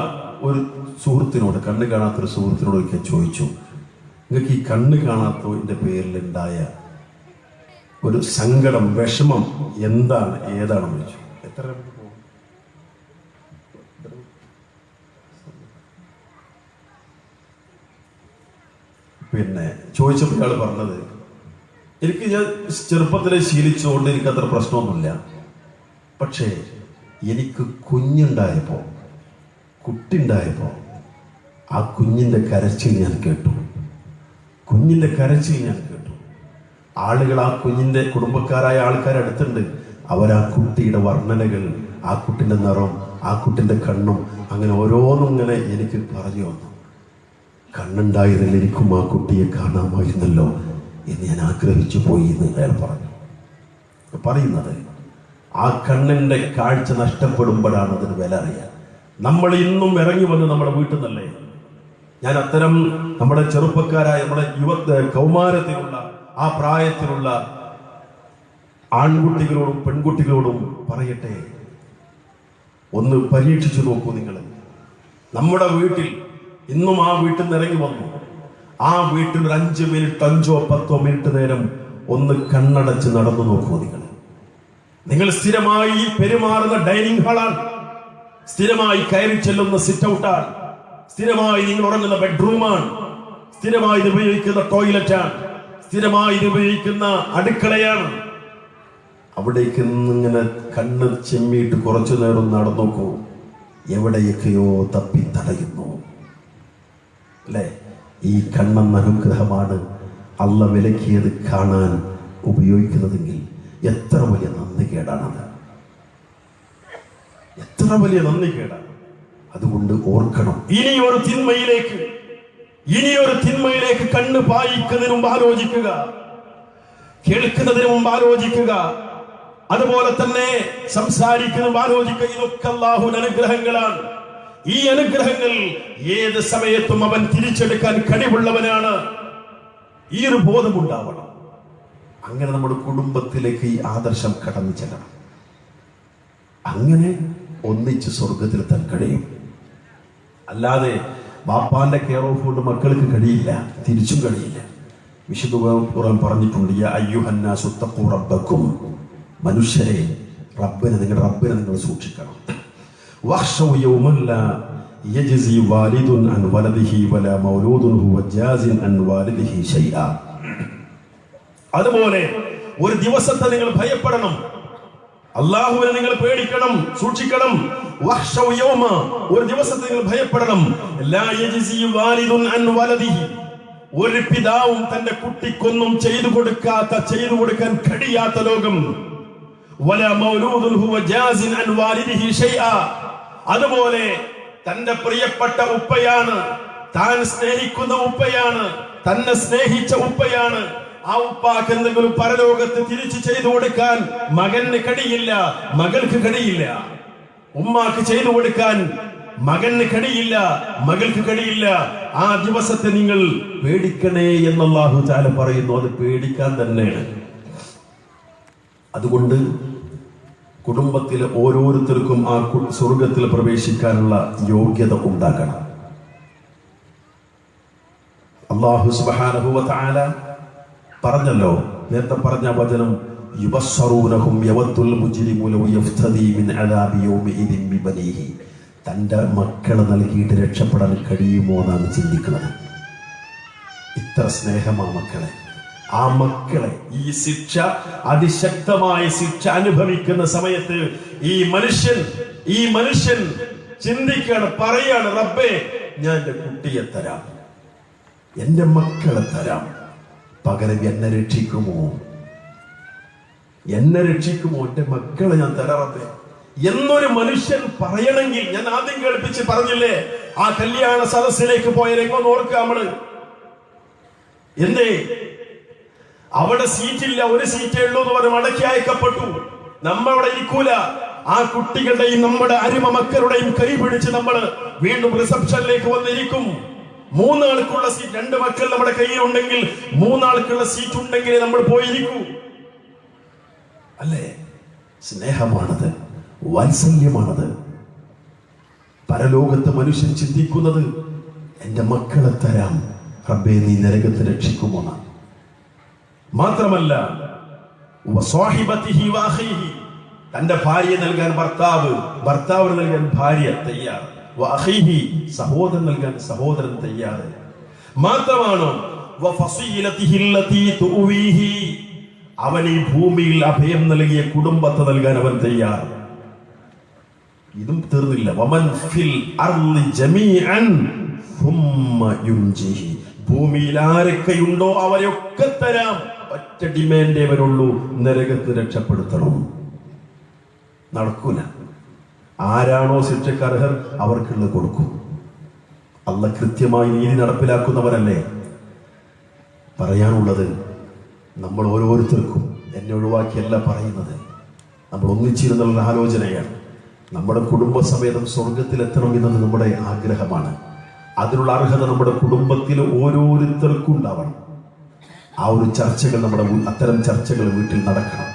ഒരു സുഹൃത്തിനോട്, കണ്ണ് കാണാത്തൊരു സുഹൃത്തിനോട് ഒക്കെ ചോദിച്ചു, നിങ്ങൾക്ക് ഈ കണ്ണ് കാണാത്തതിന്റെ പേരിലുണ്ടായ ഒരു സങ്കടം, വിഷമം എന്താണ്, ഏതാണെന്ന് ചോദിച്ചു. എത്ര പിന്നെ ചോദിച്ചപ്പോൾ ഇയാൾ പറഞ്ഞത്, എനിക്ക് ഞാൻ ചെറുപ്പത്തിലെ ശീലിച്ചുകൊണ്ട് എനിക്ക് അത്ര പ്രശ്നമൊന്നുമില്ല, പക്ഷേ എനിക്ക് കുഞ്ഞുണ്ടായപ്പോൾ, കുട്ടിയുണ്ടായപ്പോൾ ആ കുഞ്ഞിൻ്റെ കരച്ചിൽ ഞാൻ കേട്ടു. ആളുകൾ, ആ കുഞ്ഞിൻ്റെ കുടുംബക്കാരായ ആൾക്കാരടുത്തുണ്ട്. അവരാ കുട്ടിയുടെ വർണ്ണനകൾ, ആ കുട്ടിൻ്റെ നിറം, ആ കുട്ടിൻ്റെ കണ്ണും, അങ്ങനെ ഓരോന്നും ഇങ്ങനെ എനിക്ക് പറഞ്ഞു വന്നു. കണ്ണുണ്ടായതിൽ എനിക്കും ആ കുട്ടിയെ കാണാമായിരുന്നല്ലോ എന്ന് ഞാൻ ആഗ്രഹിച്ചു പോയി എന്ന് അയാൾ പറയുന്നത്. ആ കണ്ണിൻ്റെ കാഴ്ച നഷ്ടപ്പെടുമ്പോഴാണ് അതിന് വില അറിയാൻ. നമ്മൾ ഇന്നും ഇറങ്ങി വന്ന് നമ്മുടെ വീട്ടിൽ നിന്നല്ലേ, ഞാൻ അത്തരം നമ്മുടെ ചെറുപ്പക്കാരായ, നമ്മുടെ കൗമാരത്തിലുള്ള ആ പ്രായത്തിലുള്ള ആൺകുട്ടികളോടും പെൺകുട്ടികളോടും പറയട്ടെ, ഒന്ന് പരീക്ഷിച്ചു നോക്കൂ. നിങ്ങൾ നമ്മുടെ വീട്ടിൽ ഇന്നും ആ വീട്ടിൽ നിന്ന് ഇറങ്ങി വന്നു, ആ വീട്ടിൽ ഒരു 5 മിനിറ്റ് 5 or 10 മിനിറ്റ് നേരം ഒന്ന് കണ്ണടച്ച് നടന്നു നോക്കൂ. നിങ്ങൾ സ്ഥിരമായി പെരുമാറുന്ന ഡൈനിങ് ഹാളാണ്, സ്ഥിരമായി കയറി ചെല്ലുന്ന സിറ്റ് ഔട്ടാണ്, സ്ഥിരമായി നിങ്ങൾ ഉറങ്ങുന്ന ബെഡ്റൂമാണ്, സ്ഥിരമായി ഇത് ഉപയോഗിക്കുന്ന ടോയ്ലറ്റാണ്, സ്ഥിരമായി ഇത് ഉപയോഗിക്കുന്ന അടുക്കളയാണ്. അവിടേക്ക് ഇങ്ങനെ കണ്ണ് ചെമ്മിയിട്ട് കുറച്ചു നേരം നടന്നു നോക്കൂ. എവിടെയൊക്കെയോ തപ്പി തടയുന്നു അല്ലേ? ഈ കണ്ണെന്ന അനുഗ്രഹമാണ് അള്ള വിലക്കിയത് കാണാൻ ഉപയോഗിക്കുന്നതെങ്കിൽ എത്ര വലിയ നന്ദികേടാണത്, എത്ര വലിയ നന്ദികേടാണ്. അതുകൊണ്ട് ഓർക്കണം, ഇനിയൊരു തിന്മയിലേക്ക് കണ്ണ് പായിക്കുന്നതിന് മുമ്പ് ആലോചിക്കുക, കേൾക്കുന്നതിന് മുമ്പ് ആലോചിക്കുക, അതുപോലെ തന്നെ സംസാരിക്കുന്ന മുമ്പ് ആലോചിക്കുക. ഇതൊക്കെ അല്ലാഹുവിന്റെ അനുഗ്രഹങ്ങളാണ്. ഈ അനുഗ്രഹങ്ങൾ ഏത് സമയത്തും അവൻ തിരിച്ചെടുക്കാൻ കഴിവുള്ളവനാണ്. ഈ ഒരു ബോധമുണ്ടാവണം. അങ്ങനെ നമ്മുടെ കുടുംബത്തിലേക്ക് ഈ ആദർശം കടന്നു ചെല്ലണം. അങ്ങനെ ഒന്നിച്ച് സ്വർഗത്തിലെത്താൻ കഴിയും. അല്ലാതെ ബാപ്പാന്റെ കെയർ ഓഫ് കൊണ്ട് മക്കൾക്ക് കഴിയില്ല, തിരിച്ചും കഴിയില്ല. വിശുദ്ധ ഖുർആൻ പറഞ്ഞിട്ടുണ്ട്, യാ അയ്യുഹന്നാസു തഖൂ റബ്ബക്കും, മനുഷ്യരെ, നിങ്ങളുടെ റബ്ബിനെ നിങ്ങൾ സൂക്ഷിക്കണം. വഖ്ശൗ യൗമൻ ലാ യജ്സി വാലിദുൻ അൻ വലദിഹി വലാ മൗലൂദുൻ ഹുവ ജാസിൻ അൻ വാലിദിഹി ശൈആ. അതുപോലെ ഒരു ദിവസത്തെ നിങ്ങൾ ഭയപ്പെടണം, അല്ലാഹുവിനെ നിങ്ങൾ പേടിക്കണം, സൂക്ഷിക്കണം. വഖ്ശൗ യൗമ, ഒരു ദിവസത്തെ നിങ്ങൾ ഭയപ്പെടണം. ലാ യജ്സി വാലിദുൻ അൻ വലദിഹി, ഒരു പിതാവും തന്റെ കുട്ടിക്കൊന്നും ചെയ്തു കൊടുക്കാൻ കഴിയാത്ത ലോകം. വലാ മൗലൂദുൻ ഹുവ ജാസിൻ അൻ വാലിദിഹി ശൈആ, അതുപോലെ തന്റെ പ്രിയപ്പെട്ട ഉപ്പയാണ്, താൻ സ്നേഹിക്കുന്ന ഉപ്പയാണ്, തന്നെ സ്നേഹിച്ച ഉപ്പയാണ്, ആ ഉപ്പാക്ക് എന്തെങ്കിലും പരലോകത്ത് തിരിച്ചു ചെയ്തു കൊടുക്കാൻ മകന് കഴിയില്ല, മകൾക്ക് കഴിയില്ല. ഉമ്മാക്ക് ചെയ്തു കൊടുക്കാൻ മകന് കഴിയില്ല, മകൾക്ക് കഴിയില്ല. ആ ദിവസത്തെ നിങ്ങൾ പേടിക്കണേ എന്ന് അല്ലാഹു തആല പറയുന്നു. അത് പേടിക്കാൻ തന്നെയാണ്. അതുകൊണ്ട് കുടുംബത്തിലെ ഓരോരുത്തർക്കും ആ സ്വർഗത്തിൽ പ്രവേശിക്കാനുള്ള യോഗ്യത ഉണ്ടാക്കണം. അല്ലാഹു സുബ്ഹാനഹു വ തആല പറഞ്ഞല്ലോ, നേരത്തെ പറഞ്ഞ വചനം, യുബസ്സറൂനഹും യവദ്ദുൽ മുജ്രിമു ലൗ യഫ്തദി മിൻ അദാബി യൗമിഇദിൻ ബിബനീഹി. തന്റെ മക്കളെ നൽകിയിട്ട് രക്ഷപ്പെടാൻ കഴിയുമോ എന്നാണ് ചിന്തിക്കുന്നത്. ഇത്ര സ്നേഹമാ മക്കളെ. ആ മക്കളെ ഈ ശിക്ഷ, അതിശക്തമായ ശിക്ഷ അനുഭവിക്കുന്ന സമയത്ത് ഈ മനുഷ്യൻ ചിന്തിക്കാണ്, പറയാണ്, റബ്ബേ, ഞാൻ എന്റെ കുട്ടിയെ തരാം, എന്റെ മക്കളെ തരാം, പകരം എന്നെ രക്ഷിക്കുമോ, എന്റെ മക്കളെ ഞാൻ തരാറേ എന്നൊരു മനുഷ്യൻ പറയണമെങ്കിൽ, ഞാൻ ആദ്യം കേൾപ്പിച്ച് പറഞ്ഞില്ലേ, ആ കല്യാണ സദസ്സിലേക്ക് പോയ രംഗം ഓർക്കുക നമ്മള്. എന്തേ അവിടെ സീറ്റില്ല, ഒരു സീറ്റേ ഉള്ളൂ എന്ന് പറഞ്ഞ് മടക്കി അയക്കപ്പെട്ടു. നമ്മളവിടെ ഇരിക്കൂല. ആ കുട്ടികളുടെയും നമ്മുടെ അരിമ മക്കളുടെയും കൈ പിടിച്ച് നമ്മൾ വീണ്ടും റിസപ്ഷനിലേക്ക് വന്നിരിക്കും. 3 ആൾക്കുള്ള സീറ്റ്, 2 മക്കൾ നമ്മുടെ കയ്യിലുണ്ടെങ്കിൽ 3 ആൾക്കുള്ള സീറ്റ് ഉണ്ടെങ്കിൽ നമ്മൾ പോയിരിക്കൂ. അല്ലേ? സ്നേഹമാണത്, വാത്സല്യമാണത്. പരലോകത്ത് മനുഷ്യൻ ചിന്തിക്കുന്നത്, എന്റെ മക്കളെ തരാം റബ്ബേ, നീ നരകത്തെ രക്ഷിക്കുമോ. മാത്രമല്ല, തന്റെ ഭാര്യയെ നൽകാൻ ഭർത്താവിന് നൽകാൻ ഭാര്യ തയ്യാർ, സഹോദരൻ നൽകാൻ സഹോദരൻ തയ്യാറ്. മാത്രമാണോ, അവൻ ഈ ഭൂമിയിൽ അഭയം നൽകിയ കുടുംബത്തെ നൽകാൻ അവൻ തയ്യാർ. ഇതും തീർന്നില്ല. വമൻ ഫിൽ അർളി ജമീഅൻ സുമ്മ യുൻജിഹി, ഭൂമിയിൽ ആരൊക്കെയുണ്ടോ അവരെയൊക്കെ തരാം. ഒറ്റ ഡിമാൻഡേ വരുള്ളൂ, നരകത്ത് രക്ഷപ്പെടുത്തണം. നടക്കൂല. ആരാണോ ശിക്ഷക്ക് അർഹർ അവർക്കുള്ളത് കൊടുക്കും. അല്ലാഹ് കൃത്യമായി നീതി നടപ്പിലാക്കുന്നവരല്ലേ. പറയാനുള്ളത്, നമ്മൾ ഓരോരുത്തർക്കും, എന്നെ ഒഴിവാക്കിയല്ല പറയുന്നത്, നമ്മൾ ഒന്നിച്ചിരുന്നുള്ള ആലോചനയാണ്. നമ്മുടെ കുടുംബസമേതം സ്വർഗത്തിലെത്തണം എന്നത് നമ്മുടെ ആഗ്രഹമാണ്. അതിനുള്ള അർഹത നമ്മുടെ കുടുംബത്തിൽ ഓരോരുത്തർക്കും ഉണ്ടാവണം. ആ ഒരു ചർച്ചകൾ, അത്തരം ചർച്ചകൾ വീട്ടിൽ നടക്കണം.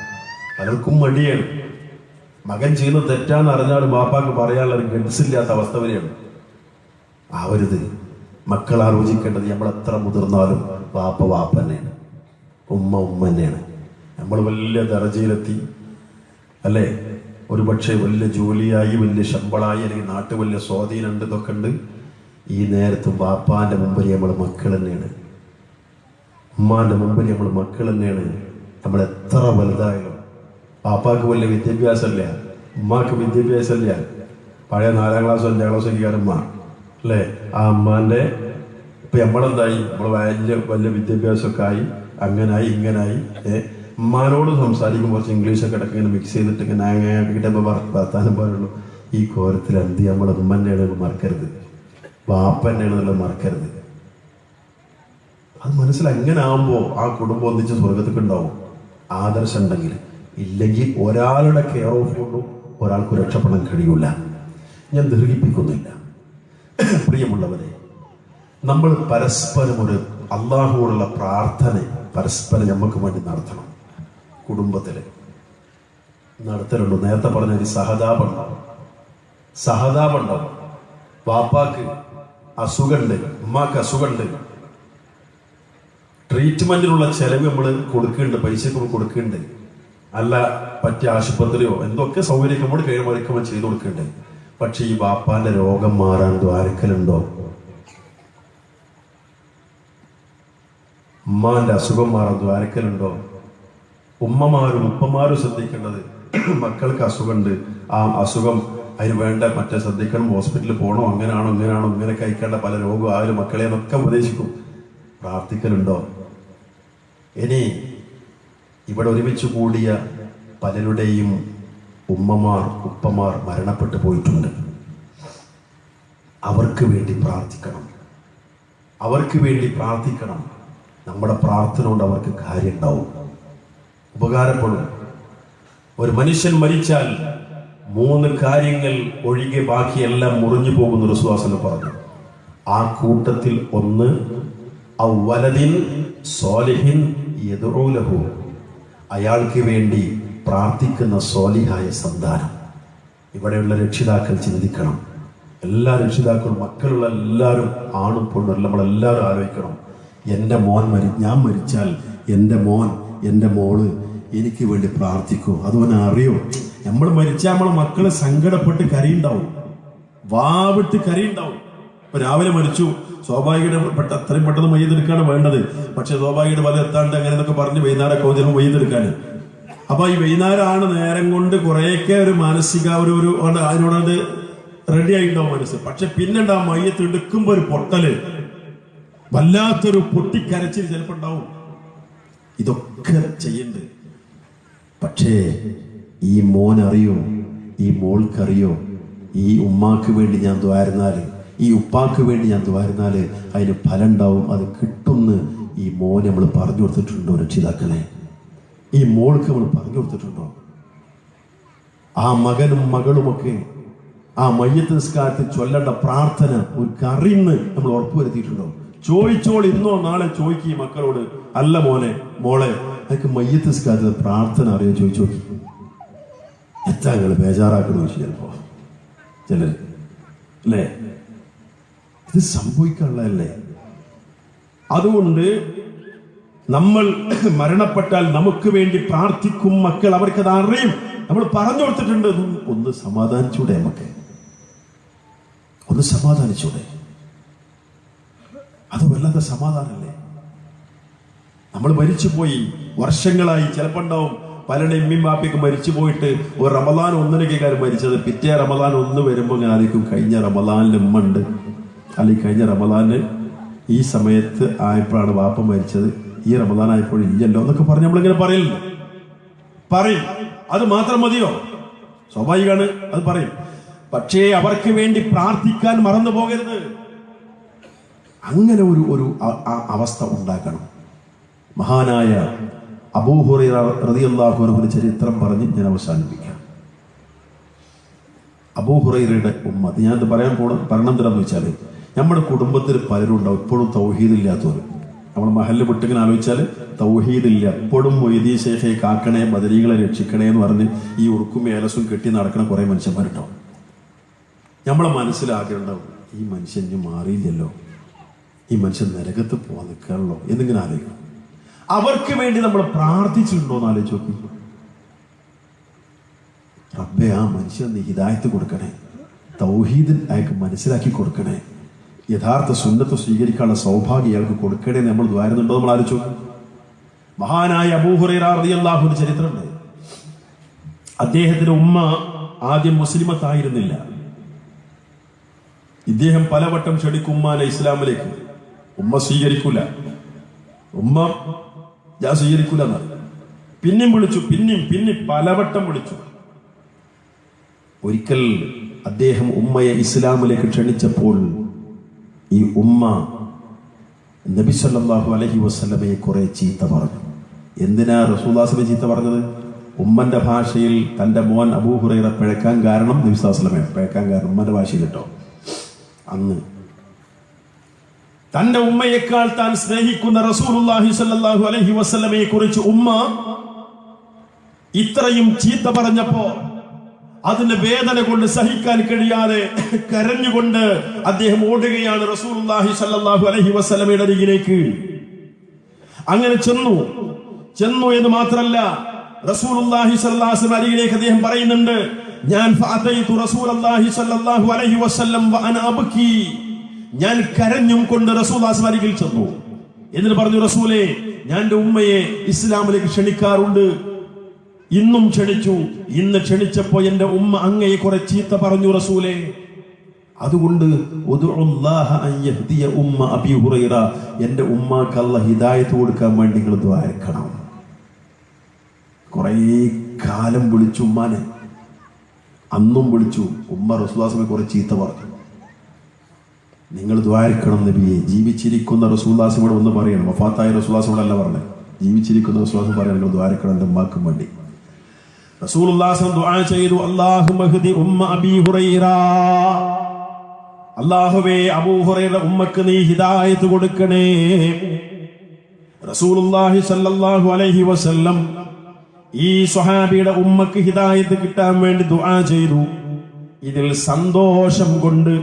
പലർക്കും മടിയാണ്. മകൻ ചെയ്യുന്നത് തെറ്റാന്ന് അറിഞ്ഞാലും ബാപ്പാക്ക് പറയാനുള്ള ഒരു ഗഡ്സില്ലാത്ത അവസ്ഥ വരെയാണ്. ആവരുത്. മക്കൾ ആലോചിക്കേണ്ടത്, നമ്മൾ എത്ര മുതിർന്നാലും വാപ്പ തന്നെയാണ്, ഉമ്മ തന്നെയാണ്. നമ്മൾ വലിയ ദർജയിലെത്തി, അല്ലേ, ഒരു പക്ഷേ വലിയ ജോലിയായി, വലിയ ശമ്പളമായി, അല്ലെങ്കിൽ നാട്ടിൽ വലിയ സ്വാധീനമുണ്ട്, ഇതൊക്കെ ഉണ്ട്. ഈ നേരത്തും ബാപ്പാന്റെ മുമ്പിൽ നമ്മൾ മക്കൾ തന്നെയാണ്, ഉമ്മാന്റെ മുമ്പിൽ നമ്മൾ മക്കൾ തന്നെയാണ്. നമ്മൾ എത്ര വലുതായാലും പാപ്പാക്ക് വലിയ വിദ്യാഭ്യാസമില്ല, ഉമ്മാക്ക് വിദ്യാഭ്യാസമില്ല. പഴയ 4ാം ക്ലാസ് 5ാം ക്ലാസ് ഒക്കെയാണുമ്മ, അല്ലേ? ആ അമ്മാന്റെ ഇപ്പൊ നമ്മളെന്തായി, നമ്മൾ വലിയ വിദ്യാഭ്യാസമൊക്കെ ആയി, അങ്ങനായി ഇങ്ങനായി. ഉമ്മാനോട് സംസാരിക്കുമ്പോൾ കുറച്ച് ഇംഗ്ലീഷൊക്കെ ഇടയ്ക്ക് ഇങ്ങനെ മിക്സ് ചെയ്തിട്ട് ഇങ്ങനെ വർത്താനം പറയുള്ളൂ. ഈ കോരത്തിൽ എന്ത് നമ്മൾ ഉമ്മന്നെയാണ് മറക്കരുത്, വാപ്പന്നെയാണെന്നുള്ളത് മറക്കരുത്. അത് മനസ്സിലായി. എങ്ങനെ ആകുമ്പോൾ ആ കുടുംബം ഒന്നിച്ച് സ്വർഗത്തൊക്കെ ഉണ്ടാവും, ആദർശം ഉണ്ടെങ്കിൽ. ഇല്ലെങ്കിൽ ഒരാളുടെ കെയർ ഓഫ് കൊണ്ടും ഒരാൾക്ക് രക്ഷപ്പെടാൻ കഴിയൂല. ഞാൻ ദീർഘിപ്പിക്കുന്നില്ല. പ്രിയമുള്ളവരെ, നമ്മൾ പരസ്പരം ഒരു അള്ളാഹുവോടുള്ള പ്രാർത്ഥന പരസ്പരം നമുക്ക് വേണ്ടി നടത്തണം. കുടുംബത്തിൽ നടത്തലുണ്ട്. നേരത്തെ പറഞ്ഞ ഒരു സഹതാപം ഉണ്ടാവും. വാപ്പാക്ക് അസുഖമുണ്ട്, ഉമ്മാക്ക് അസുഖമുണ്ട്, ട്രീറ്റ്മെന്റിനുള്ള ചെലവ് നമ്മൾ കൊടുക്കുന്നുണ്ട്, പൈസക്ക് കൊടുക്കുന്നുണ്ട്, അല്ല പറ്റിയ ആശുപത്രിയോ എന്തൊക്കെ സൗകര്യം നമ്മൾ കൈമാറിക്കുമ്പോൾ ചെയ്തു കൊടുക്കുന്നുണ്ട്. പക്ഷെ ഈ ബാപ്പാന്റെ രോഗം മാറാൻ ദ്വാരക്കലുണ്ടോ? ഉമ്മാന്റെ അസുഖം മാറാൻ ദ്വാരക്കലുണ്ടോ? ഉമ്മമാരും ഉപ്പമാരും ശ്രദ്ധിക്കേണ്ടത്, മക്കൾക്ക് അസുഖമുണ്ട്, ആ അസുഖം അതിന് വേണ്ട മറ്റേ ശ്രദ്ധിക്കണം, ഹോസ്പിറ്റലിൽ പോകണോ, അങ്ങനെയാണോ ഇങ്ങനെയാണോ, ഇങ്ങനെ കഴിക്കേണ്ട പല രോഗവും ആയാലും മക്കളെ എന്നൊക്കെ ഉപദേശിക്കും. പ്രാർത്ഥിക്കലുണ്ടോ? ഇനി ഇവിടെ ഒരുമിച്ച് കൂടിയ പലരുടെയും ഉമ്മമാർ ഉപ്പമാർ മരണപ്പെട്ടു പോയിട്ടുണ്ട്. അവർക്ക് വേണ്ടി പ്രാർത്ഥിക്കണം, അവർക്ക് വേണ്ടി പ്രാർത്ഥിക്കണം. നമ്മുടെ പ്രാർത്ഥന കൊണ്ട് അവർക്ക് കാര്യം ഉണ്ടാവും, ഉപകാരപ്പെടും. ഒരു മനുഷ്യൻ മരിച്ചാൽ 3 കാര്യങ്ങൾ ഒഴികെ ബാക്കിയെല്ലാം മുറിഞ്ഞു പോകുന്ന റസൂലുള്ളാഹി പറഞ്ഞു. ആ കൂട്ടത്തിൽ ഒന്ന് അവലദിൻ സ്വാലിഹിൻ യദ്ഉ ലഹു, അയാൾക്ക് വേണ്ടി പ്രാർത്ഥിക്കുന്ന സ്വാലിഹായ സന്താനം. ഇവിടെയുള്ള രക്ഷിതാക്കൾ ചിന്തിക്കണം. എല്ലാ രക്ഷിതാക്കളും, മക്കളുള്ള എല്ലാവരും, ആണും പെണ്ണും, നമ്മളെല്ലാവരും ആലോചിക്കണം. ഞാൻ മരിച്ചാൽ എൻ്റെ മോൻ എൻ്റെ മോള് എനിക്ക് വേണ്ടി പ്രാർത്ഥിക്കും. അതുപോലെ അറിയോ, നമ്മൾ മരിച്ചാൽ നമ്മളെ മക്കള് സങ്കടപ്പെട്ട് കരയുണ്ടാവും, വാവിട്ട് കരയുണ്ടാവും. ഇപ്പൊ രാവിലെ മരിച്ചു, സ്വാഭാവികപ്പെട്ട അത്രയും പെട്ടെന്ന് മയ്യതെടുക്കാണ് വേണ്ടത്. പക്ഷെ സ്വാഭാവികയുടെ പല എത്താണ്ട് അങ്ങനെ എന്നൊക്കെ പറഞ്ഞ് വൈകുന്നേരമൊക്കെ ചിലപ്പോൾ മയ്യതെടുക്കാൻ. അപ്പൊ ഈ വൈകുന്നേരമാണ് നേരം കൊണ്ട് കുറേയൊക്കെ ഒരു മാനസിക ഒരു അതിനോട് റെഡി ആയിട്ടുണ്ടാവും മനസ്സ്. പക്ഷെ പിന്നെണ്ട് ആ മയ്യത്ത് എടുക്കുമ്പോ ഒരു പൊട്ടല്, വല്ലാത്തൊരു പൊട്ടിക്കരച്ചിൽ ചിലപ്പോ ഉണ്ടാവും. ഇതൊക്കെ ചെയ്യണ്ട്. പക്ഷേ ഈ മോൻ അറിയോ, ഈ മോൾക്കറിയോ, ഈ ഉമ്മാക്ക് വേണ്ടി ഞാൻ ദ്വാരുന്നാല്, ഈ ഉപ്പാക്ക് വേണ്ടി ഞാൻ ദ്വാരുന്നാല് അതിന് ഫലം ഉണ്ടാവും, അത് കിട്ടുമെന്ന് ഈ മോനെ നമ്മൾ പറഞ്ഞു കൊടുത്തിട്ടുണ്ടോ? രക്ഷിതാക്കളെ, ഈ മോൾക്ക് നമ്മൾ പറഞ്ഞു കൊടുത്തിട്ടുണ്ടോ? ആ മകനും മകളുമൊക്കെ ആ മയ്യത്ത് നിസ്കാരത്തിൽ ചൊല്ലേണ്ട പ്രാർത്ഥന ഒരു കറിന്ന് നമ്മൾ ഉറപ്പുവരുത്തിയിട്ടുണ്ടോ? ചോദിച്ചോൾ, ഇന്നോ നാളെ ചോദിക്കുക മക്കളോട്, അല്ല മോനെ മോളെ എനിക്ക് മയ്യത്ത് നിസ്കാരത്തിൽ പ്രാർത്ഥന അറിയോ ചോദിച്ചു നോക്കി. എത്ര ഞങ്ങൾ ബേജാറാക്കണോ ചിലപ്പോ ചിലർ, അല്ലേ? ഇത് സംഭവിക്കാനുള്ളതല്ലേ? അതുകൊണ്ട് നമ്മൾ മരണപ്പെട്ടാൽ നമുക്ക് വേണ്ടി പ്രാർത്ഥിക്കും മക്കൾ, അവർക്കത് അറിയും. നമ്മൾ പറഞ്ഞു കൊടുത്തിട്ടുണ്ട്. ഒന്ന് സമാധാനിച്ചൂടെ? നമുക്ക് ഒന്ന് സമാധാനിച്ചൂടെ? അത് വല്ലാത്ത സമാധാനല്ലേ? നമ്മൾ മരിച്ചുപോയി വർഷങ്ങളായി, ചിലപ്പോൾ ഉണ്ടാവും പലരുടെ എമ്മിയും ബാപ്പയൊക്കെ മരിച്ചു പോയിട്ട് ഒരു റമദാൻ 1 മരിച്ചത്, പിറ്റേ റമദാൻ 1 വരുമ്പോൾ ഞാൻ ആയിരിക്കും കഴിഞ്ഞ റമദാനിൽ ഉമ്മ ഉണ്ട്, അല്ലെങ്കിൽ കഴിഞ്ഞ റമദാനിൽ ഈ സമയത്ത് ആയപ്പോഴാണ് ബാപ്പ മരിച്ചത്, ഈ റമദാൻ ആയപ്പോഴും ഇല്ലല്ലോ എന്നൊക്കെ പറഞ്ഞ് നമ്മളിങ്ങനെ പറയും. അത് മാത്രം മതിയോ? സ്വാഭാവികമാണ്, അത് പറയും. പക്ഷേ അവർക്ക് വേണ്ടി പ്രാർത്ഥിക്കാൻ മറന്നു പോകരുത്. അങ്ങനെ ഒരു അവസ്ഥ ഉണ്ടാക്കണം. മഹാനായ അബൂ ഹുറൈറ റളിയല്ലാഹു അൻഹുവിന്റെ ചരിത്രം പറഞ്ഞ് ഞാൻ അവസാനിപ്പിക്കാം. അബൂ ഹുറൈറയുടെ ഉമ്മത്ത്, ഞാനത് പറയണമെന്തിനാന്ന് വെച്ചാൽ, നമ്മുടെ കുടുംബത്തിൽ പലരും ഉണ്ടാവും ഇപ്പോഴും തൗഹീദില്ലാത്തവർ. നമ്മൾ മഹല്ല് വിട്ടിങ്ങനെ ആലോചിച്ചാൽ തൗഹീദില്ല, എപ്പോഴും മൊയ്തീൻ ശേഖയെ കാക്കണേ, ബദരീകളെ രക്ഷിക്കണേ എന്ന് പറഞ്ഞ് ഈ ഉറുക്കും ഏലസും കെട്ടി നടക്കണ കുറെ മനുഷ്യന്മാരുണ്ടാവും. നമ്മളെ മനസ്സിലാകേണ്ടാവും, ഈ മനുഷ്യൻ ഇനി മാറിയില്ലല്ലോ, ഈ മനുഷ്യൻ നരകത്ത് പോകാൻ നിൽക്കാണല്ലോ എന്നിങ്ങനെ ആലോചിക്കണം. അവർക്ക് വേണ്ടി നമ്മൾ പ്രാർത്ഥിച്ചിട്ടുണ്ടോ എന്ന് ആലോചിച്ച് നോക്കി. റബ്ബേ, ആ മനുഷ്യൻ നീ ഹിദായത്ത് കൊടുക്കണേ, തൗഹീദിൽ അയാൾക്ക് മനസ്സിലാക്കി കൊടുക്കണേ, യഥാർത്ഥ സുന്നത്ത് സ്വീകരിക്കാനുള്ള സൗഭാഗ്യം ഇയാൾക്ക് കൊടുക്കണേ നമ്മൾ ദ്വാരുന്നുണ്ടോ നമ്മൾ ആലോചിച്ചു. മഹാനായ അബൂ ഹുറൈറ റളിയല്ലാഹു അൻഹു ചരിത്രമുണ്ട്. അദ്ദേഹത്തിന്റെ ഉമ്മ ആദ്യം മുസ്ലിമത്തായിരുന്നില്ല. ഇദ്ദേഹം പലവട്ടം ക്ഷണിക്കും ഉമ്മാനെ ഇസ്ലാമിലേക്ക്. ഉമ്മ സ്വീകരിക്കൂല, ഉമ്മ ഞാൻ സ്വീകരിക്കൂല എന്നാണ്. പിന്നെയും വിളിച്ചു, പിന്നെയും പലവട്ടം വിളിച്ചു. ഒരിക്കൽ അദ്ദേഹം ഉമ്മയെ ഇസ്ലാമിലേക്ക് ക്ഷണിച്ചപ്പോൾ ഈ ഉമ്മ നബി സല്ലല്ലാഹു അലൈഹി വസല്ലമയെ കുറെ ചീത്ത പറഞ്ഞു. എന്തിനാ റസൂലുള്ളാഹിയെ ചീത്ത പറഞ്ഞത്? ഉമ്മന്റെ ഭാഷയിൽ തന്റെ മോൻ അബൂ ഹുറൈറ പിഴക്കാൻ കാരണം, നബി സല്ലല്ലാഹു അലൈഹി വസല്ലമയെ പിഴക്കാൻ കാരണം ഉമ്മന്റെ ഭാഷയിൽ കേട്ടോ. അന്ന് തന്റെ ഉമ്മയേക്കാൾ താൻ സ്നേഹിക്കുന്ന റസൂലുള്ളാഹി സ്വല്ലല്ലാഹു അലൈഹി വസല്ലമയെ കുറിച്ച് ഉമ്മ ഇത്രയും ചീത്ത പറഞ്ഞപ്പോ അതിന്റെ വേദന കൊണ്ട് സഹിക്കാൻ കഴിയാതെ കരഞ്ഞുകൊണ്ട് അദ്ദേഹം ഓടുകയാണ് റസൂലുള്ളാഹി സ്വല്ലല്ലാഹു അലൈഹി വസല്ലമയുടെ അരികിലേക്ക്. അങ്ങനെ ചെന്നു എന്ന് മാത്രമല്ല, റസൂലുള്ളാഹി സ്വല്ലല്ലാഹു അലൈഹി വസല്ലം അരികിലേക്ക് അദ്ദേഹം പറയുന്നുണ്ട്, ഞാൻ ഫഅതൈതു റസൂലല്ലാഹി സ്വല്ലല്ലാഹു അലൈഹി വസല്ലം വഅന അബ്കി, ഞാൻ കരഞ്ഞും കൊണ്ട് റസൂലുള്ളാഹി അരികിൽ ചെന്നു. എന്നിട്ട് പറഞ്ഞു, റസൂലേ, ഞാൻ എൻ്റെ ഉമ്മയെ ഇസ്ലാമിലേക്ക് ക്ഷണിക്കാറുണ്ട്, ഇന്നും ക്ഷണിച്ചു. ഇന്ന് ക്ഷണിച്ചപ്പോ എൻ്റെ ഉമ്മ അങ്ങയെ കുറെ ചീത്ത പറഞ്ഞു റസൂലേ. അതുകൊണ്ട് എൻ്റെ ഉമ്മാക്ക് അല്ലാഹ് ഹിദായത്ത് കൊടുക്കാൻ വേണ്ടി നിങ്ങൾ ദ്വാരക്കണം. കുറെ കാലം വിളിച്ചു ഉമ്മാനെ, അന്നും വിളിച്ചു. ഉമ്മ റസൂലുള്ളാഹിയെ കുറെ ചീത്ത പറഞ്ഞു. നിങ്ങൾ ദ്വാരക്കണം നബിയെ. ജീവിച്ചിരിക്കുന്ന റസൂലുള്ളാഹിയോട് ഒന്ന് പറയണം, വഫാത്തായ റസൂലുള്ളാഹിയോടല്ല പറഞ്ഞത്, ജീവിച്ചിരിക്കുന്ന റസൂലുള്ളാഹി പറയണം നിങ്ങൾ ദ്വാരക്കണം എൻ്റെ ഉമ്മാക്കും വേണ്ടി. റസൂലുള്ളാഹി ദുആ ചെയ്തു, അല്ലാഹുമ്മ ഹ്ദി ഉമ്മ അബീ ഹുറൈറ, അല്ലാഹുവേ അബൂ ഹുറൈറ ഉമ്മക്ക് നീ ഹിദായത്ത് കൊടുക്കണേ. റസൂലുള്ളാഹി സ്വല്ലല്ലാഹു അലൈഹി വസല്ലം ഈ സ്വഹാബിയുടെ ഉമ്മക്ക് ഹിദായത്ത് കിട്ടാൻ വേണ്ടി ദുആ ചെയ്തു. ഇതിൽ സന്തോഷം കൊണ്ട്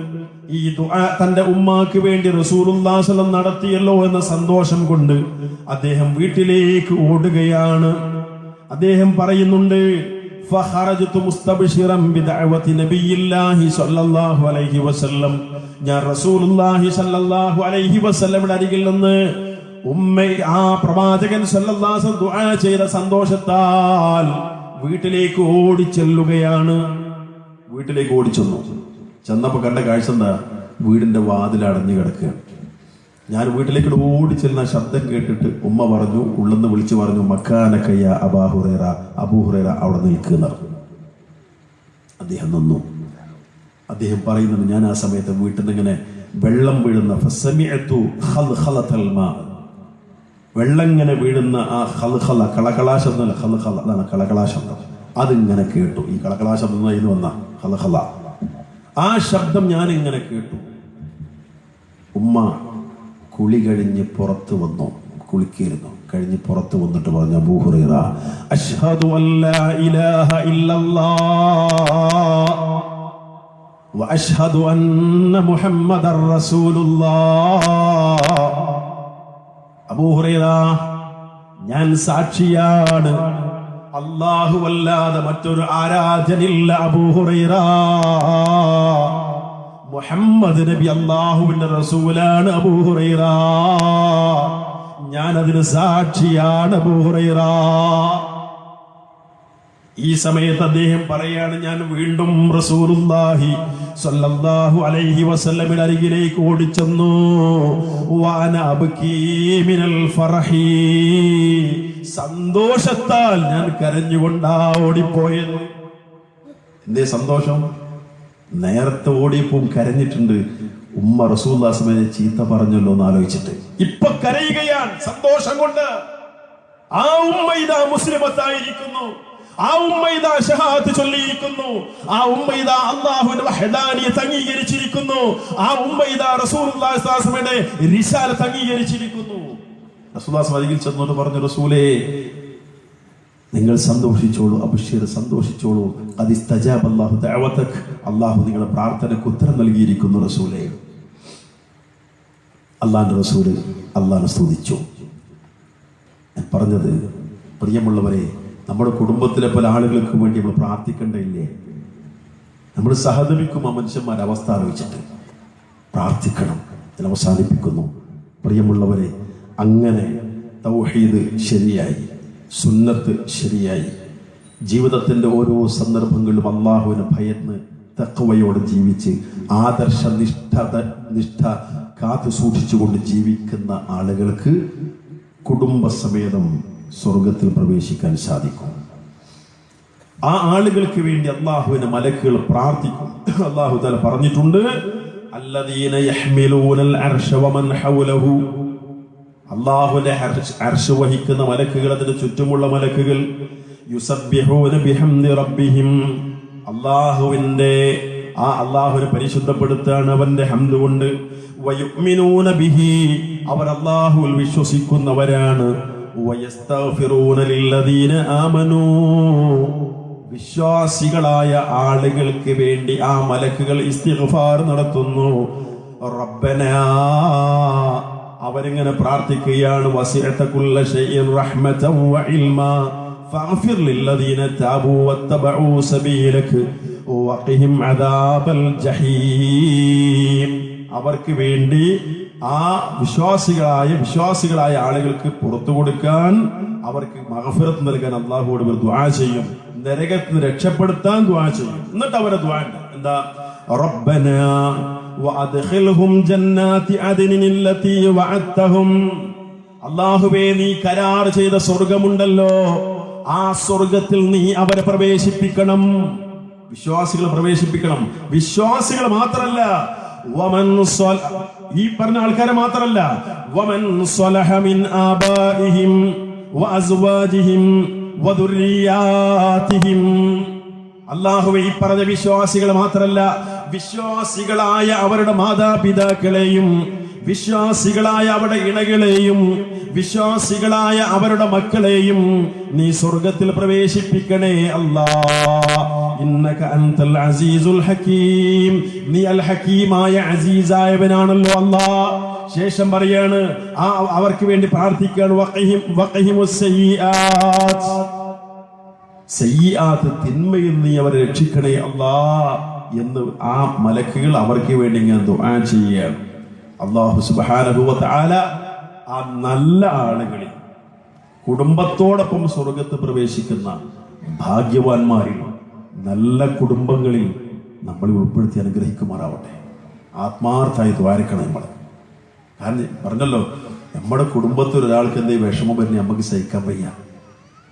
ഈ ദുആ തന്റെ ഉമ്മാക്ക് വേണ്ടി റസൂലുള്ളാഹി സ്വല്ലം നടത്തിയല്ലോ എന്ന സന്തോഷം കൊണ്ട് അദ്ദേഹം വീട്ടിലേക്ക് ഓടുകയാണ്. അദ്ദേഹം പറയുന്നുണ്ട്, ഫഖറജ്തു മുസ്തബ്ശിറൻ ബിദഅവതി നബിയില്ലാഹി സ്വല്ലല്ലാഹു അലൈഹി വസല്ലം, ഞാൻ റസൂലുള്ളാഹി സ്വല്ലല്ലാഹു അലൈഹി വസല്ലമയുടെ അരികിൽ നിന്ന് ആ പ്രവാചകൻ സ്വല്ലല്ലാഹു അലൈഹി വസല്ലം ദുആ ചെയ്ത സന്തോഷത്താൽ വീട്ടിലേക്ക് ഓടിച്ചെല്ലുകയാണ്. വീട്ടിലേക്ക് ഓടിച്ചെന്നു. ചെന്നപ്പോ കണ്ട കാഴ്ച എന്താ? വീടിന്റെ വാതിൽ അടഞ്ഞു കിടക്കുകയാണ്. ഞാൻ വീട്ടിലേക്ക് ഓടിച്ചെല്ലുന്ന ശബ്ദം കേട്ടിട്ട് ഉമ്മ പറഞ്ഞു, ഉള്ളെന്ന് വിളിച്ചു പറഞ്ഞു, മക്കാനക്കയ്യ അബാ ഹുറൈറ, അബൂ ഹുറൈറ അവിടെ നിൽക്കുന്ന. അദ്ദേഹം നിന്നു. അദ്ദേഹം പറയുന്നുണ്ട്, ഞാൻ ആ സമയത്ത് വീട്ടിൽ നിന്ന് ഇങ്ങനെ വെള്ളം വീഴുന്ന വെള്ളം ഇങ്ങനെ വീഴുന്ന ആ ഖൽഖല, കളകളാ ശബ്ദമല്ല, ഖൽഖല, അതാണ് കളകളാ ശബ്ദം. അതിങ്ങനെ കേട്ടു. ഈ കളകളാ ശബ്ദം ഇത് വന്ന ഖൽഖല, ആ ശബ്ദം ഞാൻ ഇങ്ങനെ കേട്ടു. ഉമ്മ കുളി കഴിഞ്ഞ് പുറത്ത് വന്നു. കുളിക്കായിരുന്നു. കഴിഞ്ഞ് പുറത്ത് വന്നിട്ട് പറഞ്ഞു, അബൂ ഹുറൈറ, അശ്ഹദു അല്ലാ ഇലാഹ ഇല്ലല്ലാഹ് വ അശ്ഹദു അന്ന മുഹമ്മദർ റസൂലുള്ളാഹ്. അബൂ ഹുറൈറ, ഞാൻ സാക്ഷിയാണ്, അല്ലാഹു അല്ലാതെ മറ്റൊരു ആരാധനില്ല. അബൂ ഹുറൈറ, മുഹമ്മദ് നബി അല്ലാഹുവിന്റെ റസൂലാണ്. അബൂ ഹുറൈറ, ഞാൻ അതിന് സാക്ഷിയാണ്. അബൂ ഹുറൈറ. ഈ സമയത്ത് അദ്ദേഹം പറയാണ്, ഞാൻ വീണ്ടും റസൂലുള്ളാഹി സ്വല്ലല്ലാഹു അലൈഹി വസല്ലമയുടെ അരികിലേക്ക് ഓടിച്ചെന്നു. വഅന അബ്കീ മിനൽ ഫറഹി, സന്തോഷത്താൽ ഞാൻ കരഞ്ഞുകൊണ്ടാ ഓടിപ്പോയത്. എന്തേ സന്തോഷം? നേരത്തെ ഓടിയപ്പോ കരഞ്ഞിട്ടുണ്ട്. ഉമ്മ റസൂലുള്ളാഹിയെ ചീത്ത പറഞ്ഞല്ലോ എന്ന് ആലോചിച്ചിട്ട് ഇപ്പൊ കരയുകയാണ് സന്തോഷം കൊണ്ട്. ആ ഉമ്മ ഇതാ മുസ്ലിമത്തായിരിക്കുന്നു. ആ ഉമ്മ ഇതാ ഷഹാദത്ത് ചൊല്ലിയിരിക്കുന്നു. ആ ഉമ്മ ഇതാ അല്ലാഹുവിന്റെ വഹദാനിയത്ത് അംഗീകരിച്ചിരിക്കുന്നു. ആ ഉമ്മ ഇതാ റസൂലുള്ളാഹി സ്വല്ലല്ലാഹു അലൈഹി വസല്ലമയുടെ റിസാലത്ത് അംഗീകരിച്ചിരിക്കുന്നു. റസൂലുള്ളാഹി അരികിൽ ചെന്നുകൊണ്ട് പറഞ്ഞു, റസൂലേ, നിങ്ങൾ സന്തോഷിച്ചോളൂ, അബ്ശിർ, സന്തോഷിച്ചോളൂ. ഖദിസ്തജാബ അല്ലാഹു ദഅവതക, അല്ലാഹു നിങ്ങളുടെ പ്രാർത്ഥനയ്ക്ക് ഉത്തരം നൽകിയിരിക്കുന്നു റസൂലേ. അല്ലാഹുവിന്റെ റസൂല് അല്ലാഹുവിനെ സ്തുതിച്ചു. ഞാൻ പറഞ്ഞത്, പ്രിയമുള്ളവരെ, നമ്മുടെ കുടുംബത്തിലെ പല ആളുകൾക്ക് വേണ്ടി നമ്മൾ പ്രാർത്ഥിക്കേണ്ടയില്ലേ? നമ്മൾ സഹതപിക്കും ആ മനുഷ്യന്മാരുടെ അവസ്ഥ ആലോചിച്ചിട്ട്. പ്രാർത്ഥിക്കണം. ഞാൻ അവസാനിപ്പിക്കുന്നു. പ്രിയമുള്ളവരെ, അങ്ങനെ തൗഹീദ് ശരിയായി, സുന്നത്ത് ശരിയായി, ജീവിതത്തിന്റെ ഓരോ സന്ദർഭങ്ങളിലും അള്ളാഹുവിനെ ഭയന്ന് തഖ്വയോടെ ജീവിച്ച് ആദർശ നിഷ്ഠ കാത്തു സൂക്ഷിച്ചുകൊണ്ട് ജീവിക്കുന്ന ആളുകൾക്ക് കുടുംബസമേതം സ്വർഗത്തിൽ പ്രവേശിക്കാൻ സാധിക്കും. ആ ആളുകൾക്ക് വേണ്ടി അള്ളാഹുവിന്റെ മലക്കുകൾ പ്രാർത്ഥിക്കും. അള്ളാഹു തആല പറഞ്ഞിട്ടുണ്ട്, അല്ലദീന യഹ്മിലൂനൽ അർശ വമൻ ഹൗലഹു, അല്ലാഹുവിന്റെ അർശ് വഹിക്കുന്ന മലക്കുകൾ, അതിന് ചുറ്റുമുള്ള മലക്കുകൾ, യുസബ്ബിഹൂന ബിഹംദി റബ്ബിഹിം, അല്ലാഹുവിനെ പരിശുദ്ധപ്പെടുത്താണ് അവന്റെ ഹംദ് കൊണ്ട്. വയുഅ്മിനൂന ബിഹി, അവർ അല്ലാഹുവിൽ വിശ്വസിക്കുന്നവരാണ്. വയസ്തഗ്ഫിറൂന ലില്ലദീന ആമനൂ, വിശ്വാസികളായ ആളുകൾക്ക് വേണ്ടി ആ മലക്കുകൾ ഇസ്തിഗ്ഫാർ നടത്തുന്നു. റബ്ബനാ, അവരിങ്ങനെ പ്രാർത്ഥിക്കുകയാണ്, വസിഅത കുല്ല ശൈഇൻ റഹ്മതൻ വഇൽമാ ഫഗ്ഫിർ ലില്ലദീന താബൂ വത്തബഊ സബീലക വഖിഹിം അദാബൽ ജഹീം. അവർക്ക് വേണ്ടി ആ വിശ്വാസികളായ ആളുകൾക്ക് പുറത്തു കൊടുക്കാൻ, അവർക്ക് മഗ്ഫിറത്ത് നൽകാൻ അല്ലാഹുവോട് ഇവർ ദുആ ചെയ്യും. നരകത്തിൽ നിന്ന് രക്ഷപ്പെടുത്താൻ ദുആ ചെയ്യും. എന്നിട്ട് അവരെ ദുആ എന്താ? റബ്ബനാ വഅദ്ഖിൽഹും ജന്നാതി അദ്നിൻ അല്ലതി വഅദ്തഹും. അല്ലാഹുവേ, നീ കരാർ ചെയ്ത സ്വർഗ്ഗമുണ്ടല്ലോ, ആ സ്വർഗ്ഗത്തിൽ നീ അവരെ പ്രവേശിപ്പിക്കണം. വിശ്വാസികളെ പ്രവേശിപ്പിക്കണം. വിശ്വാസികൾ മാത്രമല്ല, ഈ പറഞ്ഞ ആൾക്കാരെ മാത്രമല്ല, വമൻ സ്വലഹ മിൻ ആബാഇഹിം വഅസ്വാജിഹിം വദുർരിയാതിഹിം. അല്ലാഹുവേ, ഈ പറഞ്ഞ വിശ്വാസികൾ മാത്രമല്ല, വിശ്വാസികളായ അവരുടെ മാതാപിതാക്കളെയും വിശ്വാസികളായ അവരുടെ ഇണകളെയും വിശ്വാസികളായ അവരുടെ മക്കളെയും നീ സ്വർഗ്ഗത്തിൽ പ്രവേശിപ്പിക്കണേ അല്ലാഹ്. ഇന്നക അൻതൽ അസീസുൽ ഹകീം. നീ അൽ ഹകീമായ അസീസായവനാണല്ലോ അല്ലാഹ്. ശേഷം പറയാണ്, അവർക്ക് വേണ്ടി പ്രാർത്ഥിക്കുകയാണ്, വഖിഹിമുസ് സയ്യിആത്ത്. സയ്യിആത്ത്, തിന്മയിൽ നീ അവരെ രക്ഷിക്കണേ അല്ലാഹ് എന്ന് ആ മലക്കുകൾ അവർക്ക് വേണ്ടി ഇങ്ങനെ ദുആ ചെയ്യുകയാണ്. അല്ലാഹു സുബ്ഹാനഹു വ തആല ആ നല്ല ആളുകളിൽ കുടുംബത്തോടൊപ്പം സ്വർഗത്ത് പ്രവേശിക്കുന്ന ഭാഗ്യവാന്മാരിൽ, നല്ല കുടുംബങ്ങളിൽ നമ്മൾ ഉൾപ്പെടുത്തി അനുഗ്രഹിക്കുമാറാവട്ടെ. ആത്മാർത്ഥമായി ദ്വാരക്കണം നമ്മൾ. കാരണം പറഞ്ഞല്ലോ, നമ്മുടെ കുടുംബത്തിൽ ഒരാൾക്ക് എന്തെങ്കിലും വിഷമം വരുന്ന നമുക്ക് സഹിക്കാൻ വയ്യ.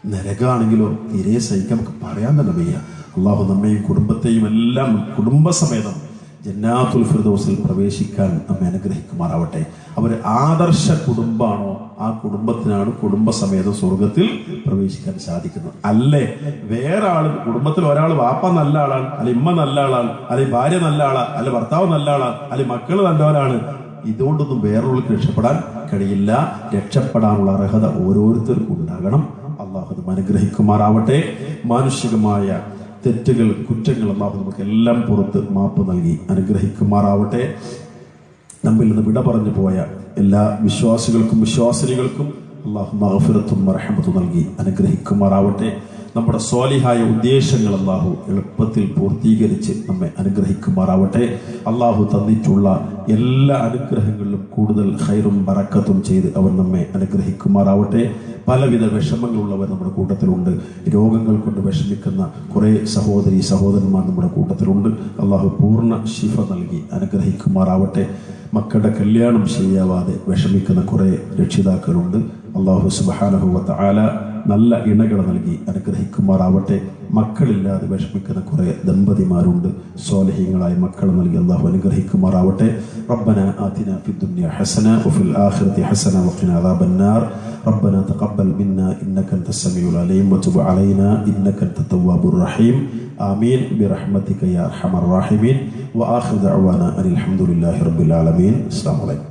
നരകാണെങ്കിലോ തീരെ സഹിക്കാൻ നമുക്ക് പറയാൻ തന്നെ വയ്യ. അള്ളാഹു നമ്മയും കുടുംബത്തെയും എല്ലാം കുടുംബസമേതം ജന്നാത്തുൽ ഫിർദൗസിൽ പ്രവേശിക്കാൻ നമ്മെ അനുഗ്രഹിക്കുമാറാവട്ടെ. അവർ ആദർശ കുടുംബമാണോ, ആ കുടുംബത്തിനാണ് കുടുംബസമേതം സ്വർഗത്തിൽ പ്രവേശിക്കാൻ സാധിക്കുന്നത്. അല്ലേ വേറെ ആള് കുടുംബത്തിൽ ഒരാൾ വാപ്പ നല്ല ആളാണ്, അല്ലെ ഇമ്മ നല്ല ആളാണ്, അല്ലെ ഭാര്യ നല്ല ആളാണ്, അല്ലെ ഭർത്താവ് നല്ല ആളാണ്, അല്ലെ മക്കള് നല്ലവരാണ്, ഇതുകൊണ്ടൊന്നും വേറൊരാൾക്ക് രക്ഷപ്പെടാൻ കഴിയില്ല. രക്ഷപ്പെടാനുള്ള അർഹത ഓരോരുത്തർക്കും ഉണ്ടാകണം. അള്ളാഹു അത് അനുഗ്രഹിക്കുമാറാവട്ടെ. മാനുഷികമായ തെറ്റുകൾ, കുറ്റങ്ങൾ അല്ലാഹു നമുക്ക് എല്ലാം പുറത്ത് മാപ്പ് നൽകി അനുഗ്രഹിക്കുമാറാവട്ടെ. നമ്മിൽ നിന്ന് വിട പറഞ്ഞു പോയ എല്ലാ വിശ്വാസികൾക്കും വിശ്വാസിനികൾക്കും അല്ലാഹു മഗ്ഫിറത്തും റഹ്മത്തും നൽകി അനുഗ്രഹിക്കുമാറാവട്ടെ. നമ്മുടെ സ്വാലിഹായ ഉദ്ദേശങ്ങൾ അല്ലാഹു എളുപ്പത്തിൽ പൂർത്തീകരിച്ച് നമ്മെ അനുഗ്രഹിക്കുമാറാവട്ടെ. അല്ലാഹു തന്നിട്ടുള്ള എല്ലാ അനുഗ്രഹങ്ങളിലും കൂടുതൽ ഖൈറും ബറക്കത്തും ചെയ്ത് അവർ നമ്മെ അനുഗ്രഹിക്കുമാറാവട്ടെ. പലവിധ വിഷമങ്ങളുള്ളവർ നമ്മുടെ കൂട്ടത്തിലുണ്ട്. രോഗങ്ങൾ കൊണ്ട് വിഷമിക്കുന്ന കുറേ സഹോദരി സഹോദരന്മാർ നമ്മുടെ കൂട്ടത്തിലുണ്ട്. അല്ലാഹു പൂർണ്ണ ശിഫ നൽകി അനുഗ്രഹിക്കുമാറാവട്ടെ. മക്കളുടെ കല്യാണം ശരിയാവാതെ വിഷമിക്കുന്ന കുറേ രക്ഷിതാക്കളുണ്ട്. അല്ലാഹു സുബ്ഹാനഹു വ തആല നല്ല ഇണകൾ നൽകി അനുഗ്രഹിക്കുമാറാവട്ടെ. മക്കളില്ലാതെ വിഷമിക്കുന്ന കുറേ ദമ്പതിമാരുണ്ട്. സ്വാലിഹീങ്ങളായ മക്കൾ നൽകി അല്ലാഹു അനുഗ്രഹിക്കുമാറാവട്ടെ. റബ്ബന ആതിനാ ഫിദ്ദുനിയ ഹസന വഫിൽ ആഖിറതി ഹസന വഖിനാ അദാബന്നാർ. റബ്ബന തഖബ്ബൽ മിന്നാ ഇന്നക അൻതസ് സമീഉൽ അലീം വതുബ് അലൈനാ ഇന്നക അൻതത് തവ്വാബുർ റഹീം. ആമീൻ ബിറഹ്മതിക യാ അർഹമർ റഹീമീൻ. വആഖിറു ദഅവാനാ അനിൽ ഹംദുലില്ലാഹി റബ്ബിൽ ആലമീൻ. അസ്സലാമു അലൈക്കും.